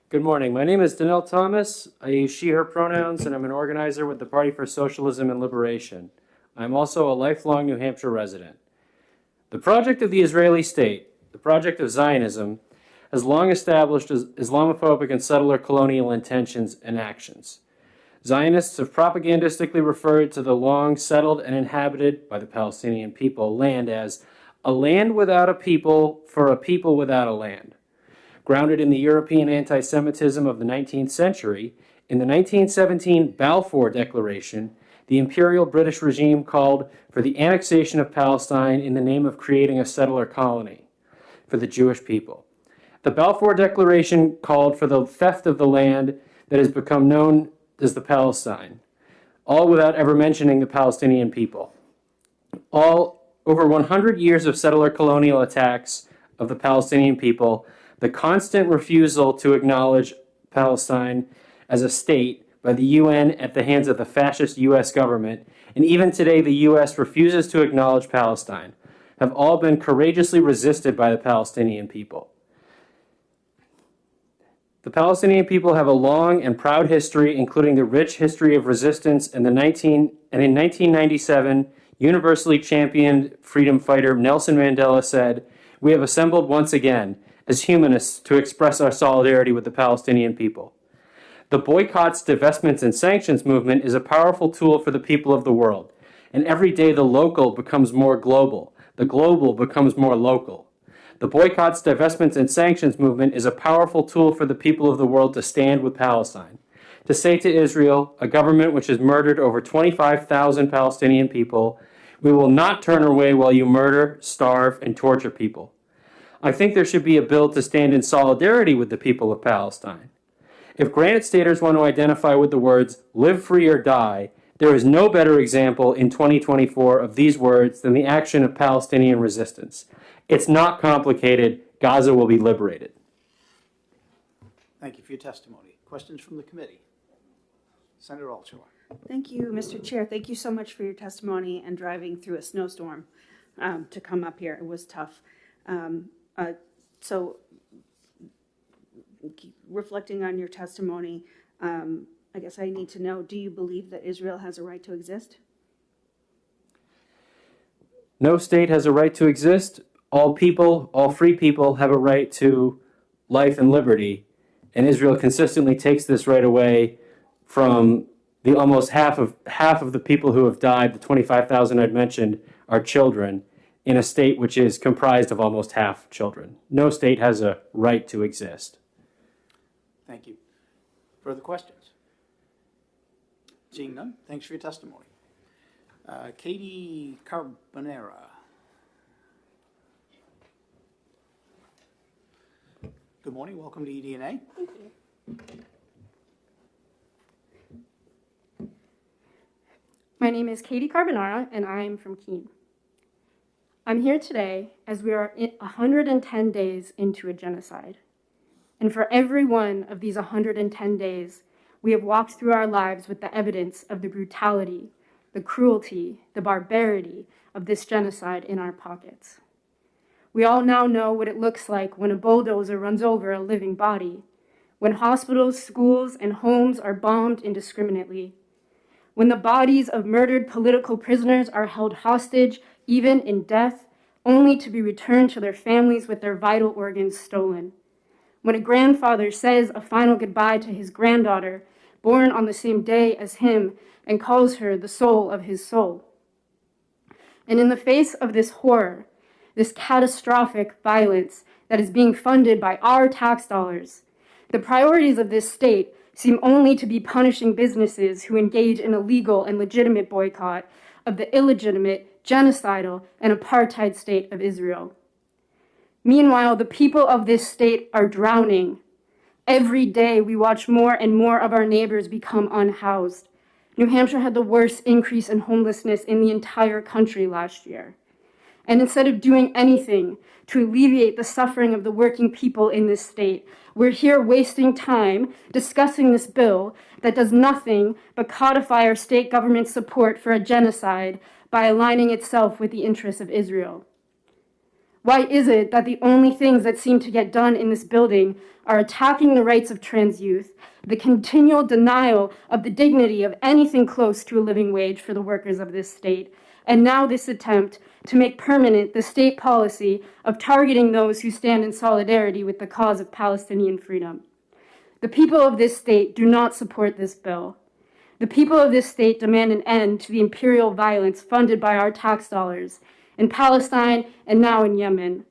Good morning. My name is Danelle Thomas. I use she, her pronouns, and I'm an organizer with the Party for Socialism and Liberation. I'm also a lifelong New Hampshire resident. The project of the Israeli state, the project of Zionism, has long established Islamophobic and settler colonial intentions and actions. Zionists have propagandistically referred to the long settled and inhabited by the Palestinian people land as a land without a people for a people without a land. Grounded in the European anti-Semitism of the 19th century, in the 1917 Balfour Declaration, the imperial British regime called for the annexation of Palestine in the name of creating a settler colony for the Jewish people. The Balfour Declaration called for the theft of the land that has become known as the Palestine, all without ever mentioning the Palestinian people. All over 100 years of settler colonial attacks of the Palestinian people, the constant refusal to acknowledge Palestine as a state by the UN at the hands of the fascist US government, and even today the US refuses to acknowledge Palestine, have all been courageously resisted by the Palestinian people. The Palestinian people have a long and proud history, including the rich history of resistance, and in 1997, universally championed freedom fighter Nelson Mandela said, "We have assembled once again as humanists to express our solidarity with the Palestinian people." The boycotts, divestments, and sanctions movement is a powerful tool for the people of the world, and every day the local becomes more global, the global becomes more local. The boycotts, divestments, and sanctions movement is a powerful tool for the people of the world to stand with Palestine, to say to Israel, a government which has murdered over 25,000 Palestinian people, "We will not turn away while you murder, starve, and torture people." I think there should be a bill to stand in solidarity with the people of Palestine. If Granite Staters want to identify with the words, "live free or die," there is no better example in 2024 of these words than the action of Palestinian resistance. It's not complicated. Gaza will be liberated. Thank you for your testimony. Questions from the committee? Senator Altshuler. Thank you, Mr. Chair. Thank you so much for your testimony and driving through a snowstorm to come up here. It was tough. So reflecting on your testimony, I guess I need to know, do you believe that Israel has a right to exist? No state has a right to exist. All people, all free people have a right to life and liberty. And Israel consistently takes this right away from the almost half of the people who have died, the 25,000 I'd mentioned, are children in a state which is comprised of almost half children. No state has a right to exist. Thank you. Further questions? Seeing none, thanks for your testimony. Katie Carbonera. Good morning, welcome to EDNA. Thank you. My name is Katie Carbonara, and I am from Keene. I'm here today as we are 110 days into a genocide. And for every one of these 110 days, we have walked through our lives with the evidence of the brutality, the cruelty, the barbarity of this genocide in our pockets. We all now know what it looks like when a bulldozer runs over a living body, when hospitals, schools, and homes are bombed indiscriminately, when the bodies of murdered political prisoners are held hostage, even in death, only to be returned to their families with their vital organs stolen, when a grandfather says a final goodbye to his granddaughter, born on the same day as him, and calls her the soul of his soul. And in the face of this horror, this catastrophic violence that is being funded by our tax dollars, the priorities of this state seem only to be punishing businesses who engage in a legal and legitimate boycott of the illegitimate, genocidal, and apartheid state of Israel. Meanwhile, the people of this state are drowning. Every day, we watch more and more of our neighbors become unhoused. New Hampshire had the worst increase in homelessness in the entire country last year. And instead of doing anything to alleviate the suffering of the working people in this state, we're here wasting time discussing this bill that does nothing but codify our state government's support for a genocide by aligning itself with the interests of Israel. Why is it that the only things that seem to get done in this building are attacking the rights of trans youth, the continual denial of the dignity of anything close to a living wage for the workers of this state, and now this attempt to make permanent the state policy of targeting those who stand in solidarity with the cause of Palestinian freedom? The people of this state do not support this bill. The people of this state demand an end to the imperial violence funded by our tax dollars in Palestine and now in Yemen,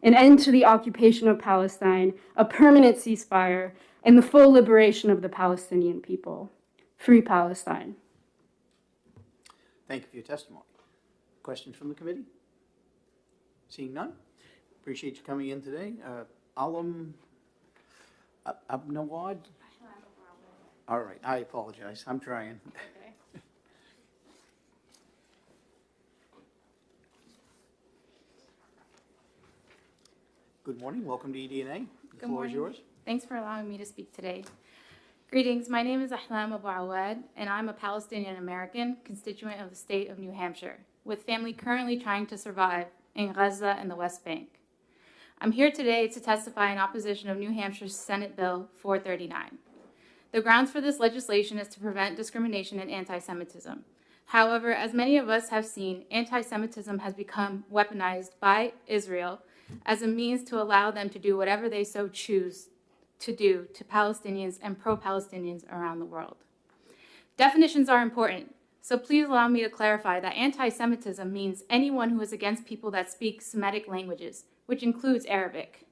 an end to the occupation of Palestine, a permanent ceasefire, and the full liberation of the Palestinian people. Free Palestine. Thank you for your testimony. Questions from the committee? Seeing none? Appreciate you coming in today. Alam Abnawad? All right, I apologize. I'm trying. Good morning. Welcome to EDNA. The floor is yours. Thanks for allowing me to speak today. Greetings. My name is Ahlam Abu Awad, and I'm a Palestinian American constituent of the state of New Hampshire, with family currently trying to survive in Gaza and the West Bank. I'm here today to testify in opposition of New Hampshire's Senate Bill 439. The grounds for this legislation is to prevent discrimination and anti-Semitism. However, as many of us have seen, anti-Semitism has become weaponized by Israel as a means to allow them to do whatever they so choose to do to Palestinians and pro-Palestinians around the world. Definitions are important, so please allow me to clarify that anti-Semitism means anyone who is against people that speak Semitic languages, which includes Arabic.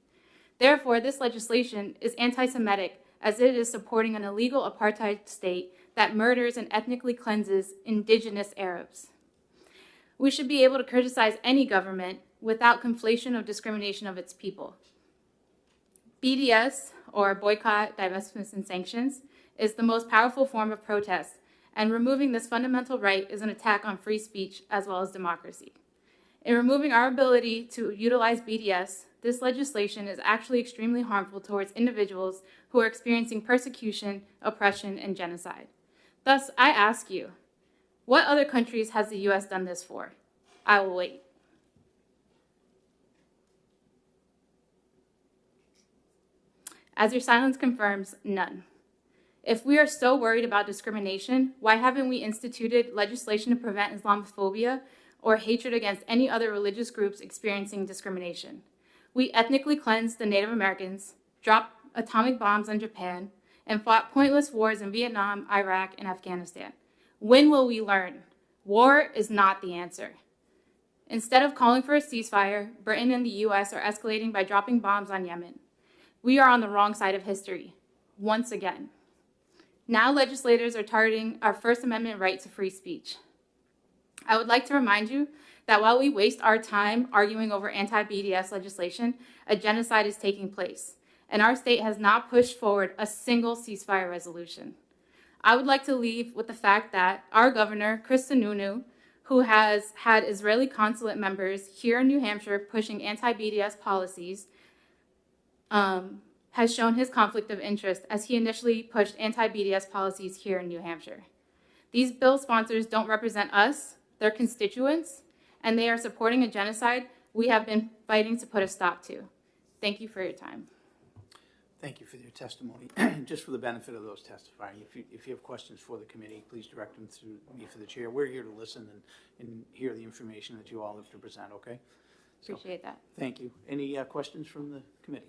Therefore, this legislation is anti-Semitic as it is supporting an illegal apartheid state that murders and ethnically cleanses indigenous Arabs. We should be able to criticize any government without conflation of discrimination of its people. BDS, or Boycott, Divestments, and Sanctions, is the most powerful form of protest, and removing this fundamental right is an attack on free speech as well as democracy. In removing our ability to utilize BDS, this legislation is actually extremely harmful towards individuals who are experiencing persecution, oppression, and genocide. Thus, I ask you, what other countries has the U.S. done this for? I will wait. As your silence confirms, none. If we are so worried about discrimination, why haven't we instituted legislation to prevent Islamophobia or hatred against any other religious groups experiencing discrimination? We ethnically cleansed the Native Americans, dropped atomic bombs on Japan, and fought pointless wars in Vietnam, Iraq, and Afghanistan. When will we learn? War is not the answer. Instead of calling for a ceasefire, Britain and the U.S. are escalating by dropping bombs on Yemen. We are on the wrong side of history, once again. Now legislators are targeting our First Amendment right to free speech. I would like to remind you that while we waste our time arguing over anti-BDS legislation, a genocide is taking place, and our state has not pushed forward a single ceasefire resolution. I would like to leave with the fact that our governor, Chris Sununu, who has had Israeli consulate members here in New Hampshire pushing anti-BDS policies, has shown his conflict of interest as he initially pushed anti-BDS policies here in New Hampshire. These bill sponsors don't represent us, their constituents, and they are supporting a genocide we have been fighting to put a stop to. Thank you for your time. Thank you for your testimony. Just for the benefit of those testifying, if you have questions for the committee, please direct them to me for the chair. We're here to listen and hear the information that you all have to present, okay? Appreciate that. Thank you. Any questions from the committee?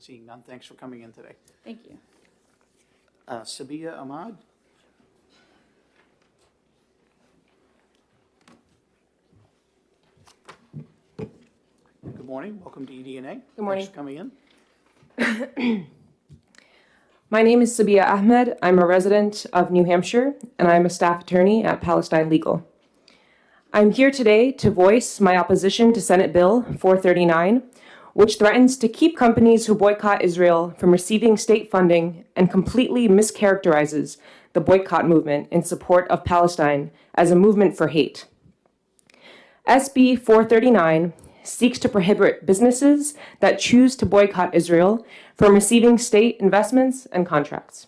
Seeing none, thanks for coming in today. Thank you. Sabia Ahmad. Good morning. Welcome to EDNA. Good morning. Thanks for coming in. My name is Sabia Ahmed. I'm a resident of New Hampshire, and I'm a staff attorney at Palestine Legal. I'm here today to voice my opposition to Senate Bill 439, which threatens to keep companies who boycott Israel from receiving state funding and completely mischaracterizes the boycott movement in support of Palestine as a movement for hate. SB 439 seeks to prohibit businesses that choose to boycott Israel from receiving state investments and contracts.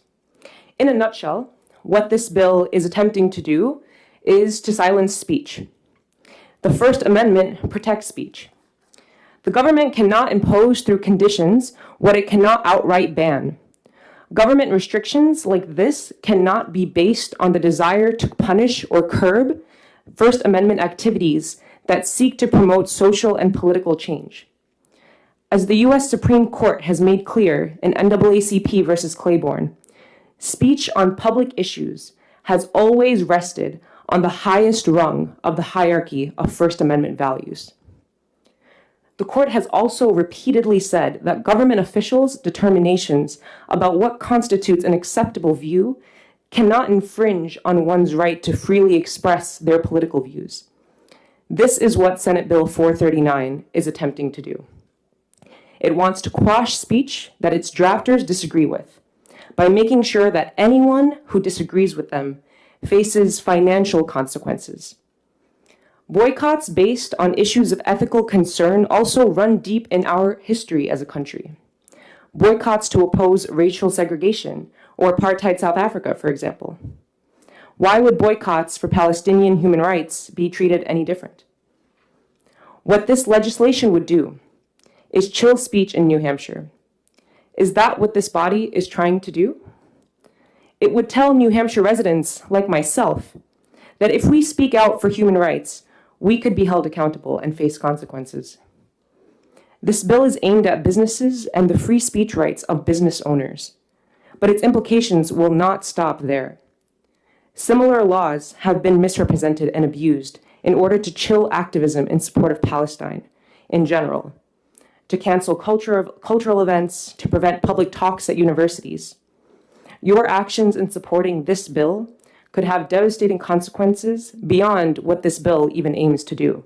In a nutshell, what this bill is attempting to do is to silence speech. The First Amendment protects speech. The government cannot impose through conditions what it cannot outright ban. Government restrictions like this cannot be based on the desire to punish or curb First Amendment activities that seek to promote social and political change. As the U.S. Supreme Court has made clear in NAACP versus Claiborne, speech on public issues has always rested on the highest rung of the hierarchy of First Amendment values. The court has also repeatedly said that government officials' determinations about what constitutes an acceptable view cannot infringe on one's right to freely express their political views. This is what Senate Bill 439 is attempting to do. It wants to quash speech that its drafters disagree with by making sure that anyone who disagrees with them faces financial consequences. Boycotts based on issues of ethical concern also run deep in our history as a country. Boycotts to oppose racial segregation or apartheid South Africa, for example. Why would boycotts for Palestinian human rights be treated any different? What this legislation would do is chill speech in New Hampshire. Is that what this body is trying to do? It would tell New Hampshire residents like myself that if we speak out for human rights, we could be held accountable and face consequences. This bill is aimed at businesses and the free speech rights of business owners, but its implications will not stop there. Similar laws have been misrepresented and abused in order to chill activism in support of Palestine in general, to cancel cultural events, to prevent public talks at universities. Your actions in supporting this bill could have devastating consequences beyond what this bill even aims to do.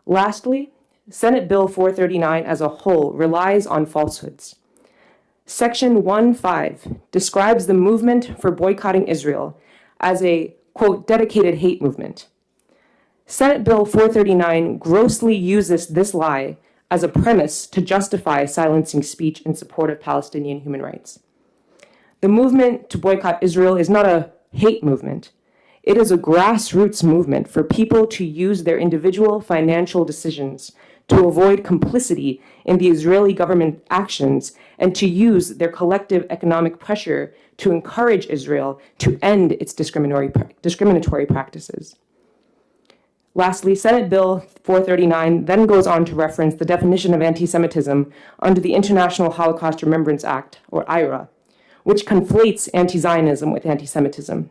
Lastly, Senate Bill 439 as a whole relies on falsehoods. Section 1.5 describes the movement for boycotting Israel as a, quote, dedicated hate movement. Senate Bill 439 grossly uses this lie as a premise to justify silencing speech in support of Palestinian human rights. The movement to boycott Israel is not a hate movement. It is a grassroots movement for people to use their individual financial decisions to avoid complicity in the Israeli government actions and to use their collective economic pressure to encourage Israel to end its discriminatory practices. Lastly, Senate Bill 439 then goes on to reference the definition of anti-Semitism under the International Holocaust Remembrance Act, or IHRA, which conflates anti-Zionism with anti-Semitism.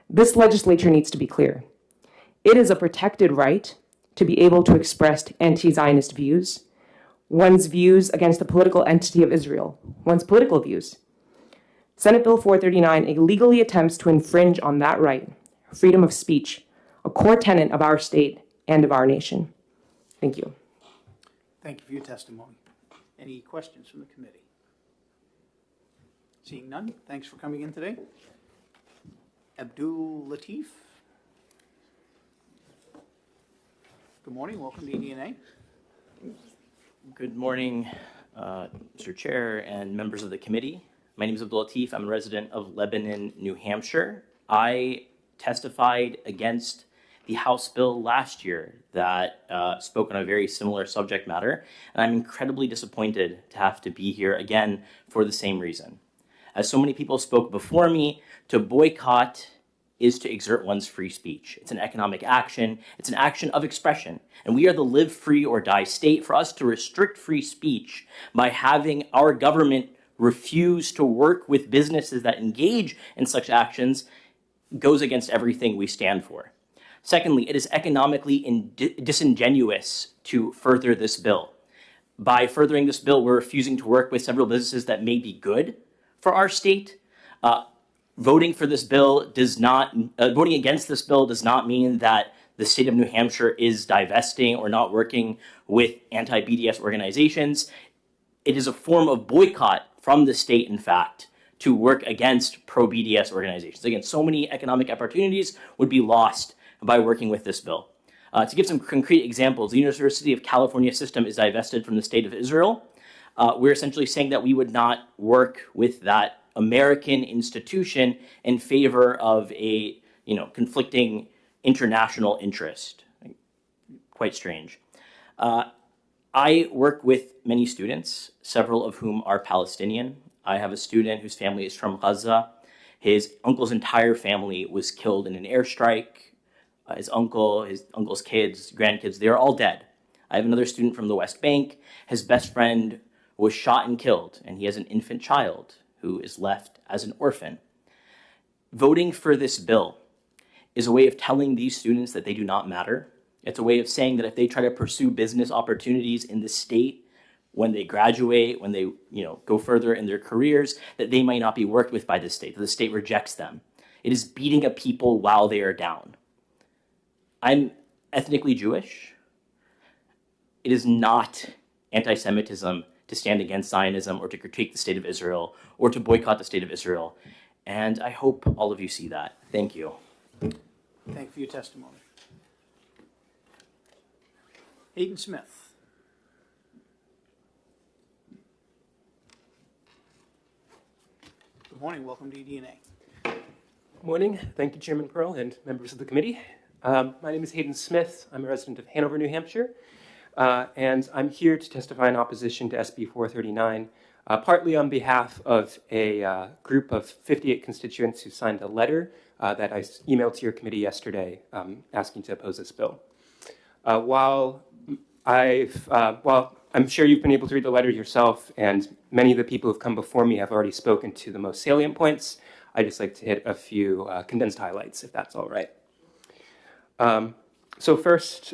This legislature needs to be clear. It is a protected right to be able to express anti-Zionist views, one's views against the political entity of Israel, one's political views. Senate Bill 439 illegally attempts to infringe on that right, freedom of speech, a core tenet of our state and of our nation. Thank you. Thank you for your testimony. Any questions from the committee? Seeing none, thanks for coming in today. Abdul Latif. Good morning, welcome to EDNA. Good morning, Mr. Chair and members of the committee. My name is Abdul Latif. I'm a resident of Lebanon, New Hampshire. I testified against the House bill last year that spoke on a very similar subject matter, and I'm incredibly disappointed to have to be here again for the same reason. As so many people spoke before me, to boycott is to exert one's free speech. It's an economic action. It's an action of expression. And we are the live free or die state. For us to restrict free speech by having our government refuse to work with businesses that engage in such actions goes against everything we stand for. Secondly, it is economically disingenuous to further this bill. By furthering this bill, we're refusing to work with several businesses that may be good for our state. Voting for this bill does not, voting against this bill does not mean that the state of New Hampshire is divesting or not working with anti-BDS organizations. It is a form of boycott from the state, in fact, to work against pro-BDS organizations. Again, so many economic opportunities would be lost by working with this bill. To give some concrete examples, the University of California system is divested from the state of Israel. We're essentially saying that we would not work with that American institution in favor of a, conflicting international interest. Quite strange. I work with many students, several of whom are Palestinian. I have a student whose family is from Gaza. His uncle's entire family was killed in an airstrike. His uncle's kids, grandkids, they're all dead. I have another student from the West Bank. His best friend was shot and killed, and he has an infant child who is left as an orphan. Voting for this bill is a way of telling these students that they do not matter. It's a way of saying that if they try to pursue business opportunities in the state, when they graduate, when they go further in their careers, that they might not be worked with by the state, that the state rejects them. It is beating up people while they are down. I'm ethnically Jewish. It is not anti-Semitism to stand against Zionism or to critique the state of Israel or to boycott the state of Israel. And I hope all of you see that. Thank you. Thank you for your testimony. Hayden Smith. Good morning. Welcome to EDNA. Good morning. Thank you, Chairman Pearl and members of the committee. My name is Hayden Smith. I'm a resident of Hanover, New Hampshire, and I'm here to testify in opposition to SB 439, partly on behalf of a group of 58 constituents who signed a letter that I emailed to your committee yesterday asking to oppose this bill. While I'm sure you've been able to read the letter yourself, and many of the people who've come before me have already spoken to the most salient points, I'd just like to hit a few condensed highlights, if that's all right. So first,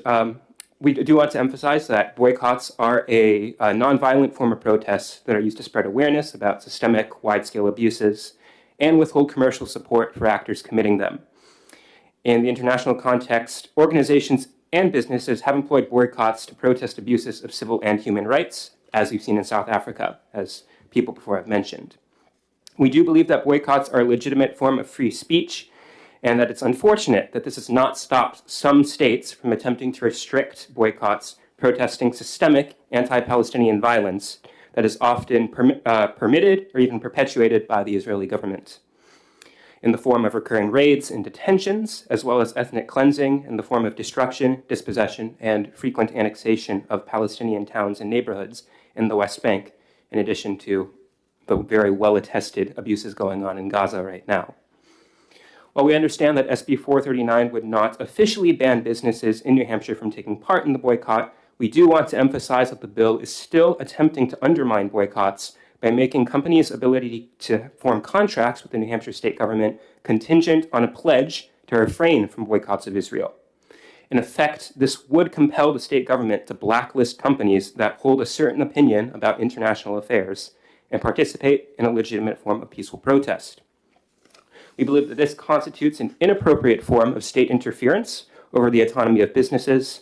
we do want to emphasize that boycotts are a nonviolent form of protest that are used to spread awareness about systemic, wide-scale abuses and withhold commercial support for actors committing them. In the international context, organizations and businesses have employed boycotts to protest abuses of civil and human rights, as we've seen in South Africa, as people before have mentioned. We do believe that boycotts are a legitimate form of free speech, and that it's unfortunate that this has not stopped some states from attempting to restrict boycotts protesting systemic anti-Palestinian violence that is often permitted or even perpetuated by the Israeli government, in the form of recurring raids and detentions, as well as ethnic cleansing in the form of destruction, dispossession, and frequent annexation of Palestinian towns and neighborhoods in the West Bank, in addition to the very well-attested abuses going on in Gaza right now. While we understand that SB 439 would not officially ban businesses in New Hampshire from taking part in the boycott, we do want to emphasize that the bill is still attempting to undermine boycotts by making companies' ability to form contracts with the New Hampshire state government contingent on a pledge to refrain from boycotts of Israel. In effect, this would compel the state government to blacklist companies that hold a certain opinion about international affairs and participate in a legitimate form of peaceful protest. We believe that this constitutes an inappropriate form of state interference over the autonomy of businesses,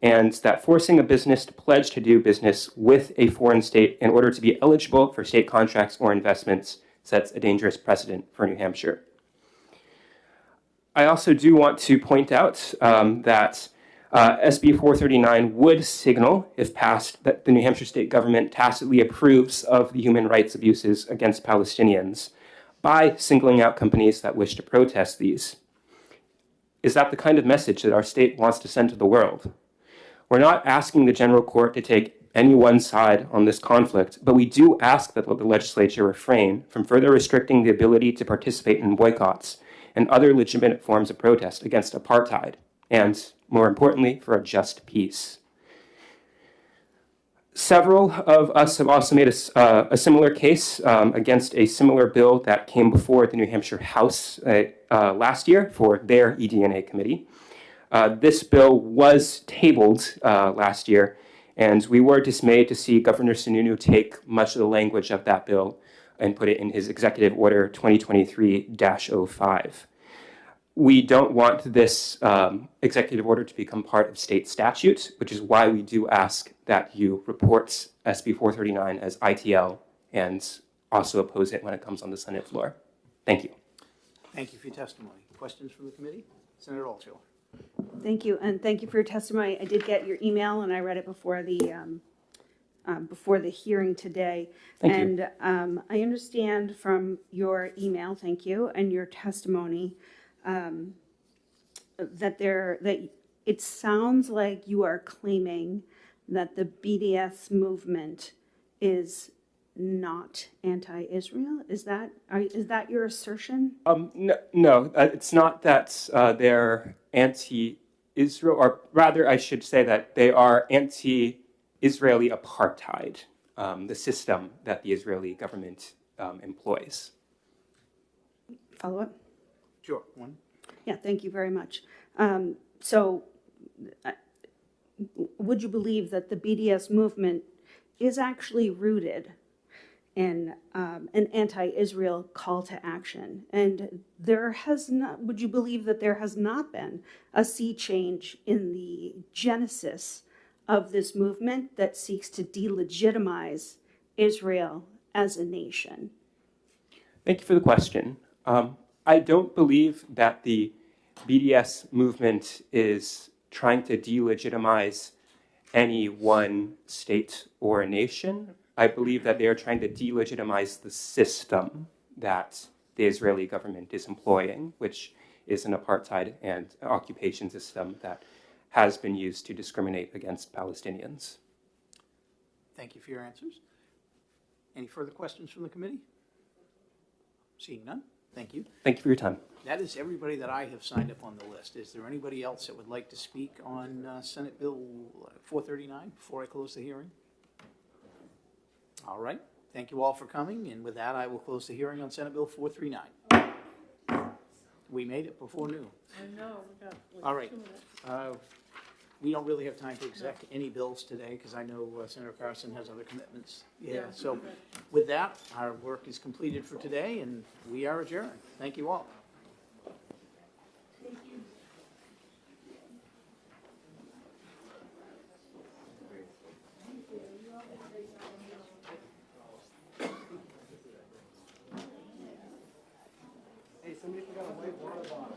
and that forcing a business to pledge to do business with a foreign state in order to be eligible for state contracts or investments sets a dangerous precedent for New Hampshire. I also do want to point out that SB 439 would signal, if passed, that the New Hampshire state government tacitly approves of the human rights abuses against Palestinians by singling out companies that wish to protest these. Is that the kind of message that our state wants to send to the world? We're not asking the general court to take any one side on this conflict, but we do ask that the legislature refrain from further restricting the ability to participate in boycotts and other legitimate forms of protest against apartheid, and, more importantly, for a just peace. Several of us have also made a similar case against a similar bill that came before the New Hampshire House last year for their EDNA committee. This bill was tabled last year, and we were dismayed to see Governor Sununu take much of the language of that bill and put it in his Executive Order 2023-05. We don't want this executive order to become part of state statute, which is why we do ask that you report SB 439 as ITL and also oppose it when it comes on the Senate floor. Thank you. Thank you for your testimony. Questions from the committee? Senator Altshuler. Thank you, and thank you for your testimony. I did get your email, and I read it before the hearing today. Thank you. I understand from your email, thank you, and your testimony that it sounds like you are claiming that the BDS movement is not anti-Israel? Is that your assertion? No, it's not that they're anti-Israel, or rather, I should say that they are anti-Israeli apartheid, the system that the Israeli government employs. Follow up? Sure, one. Yeah, thank you very much. So would you believe that the BDS movement is actually rooted in an anti-Israel call to action? And would you believe that there has not been a sea change in the genesis of this movement that seeks to delegitimize Israel as a nation? Thank you for the question. I don't believe that the BDS movement is trying to delegitimize any one state or nation. I believe that they are trying to delegitimize the system that the Israeli government is employing, which is an apartheid and occupation system that has been used to discriminate against Palestinians. Thank you for your answers. Any further questions from the committee? Seeing none, thank you. Thank you for your time. That is everybody that I have signed up on the list. Is there anybody else that would like to speak on Senate Bill 439 before I close the hearing? All right. Thank you all for coming, and with that, I will close the hearing on Senate Bill 439. We made it before noon. I know, we got like All right. 2 minutes. We don't really have time to exec any bills today because I know Senator Carson has other commitments. Yeah, so with that, our work is completed for today, and we are adjourned. Thank you all. Hey, somebody forgot a white water bottle.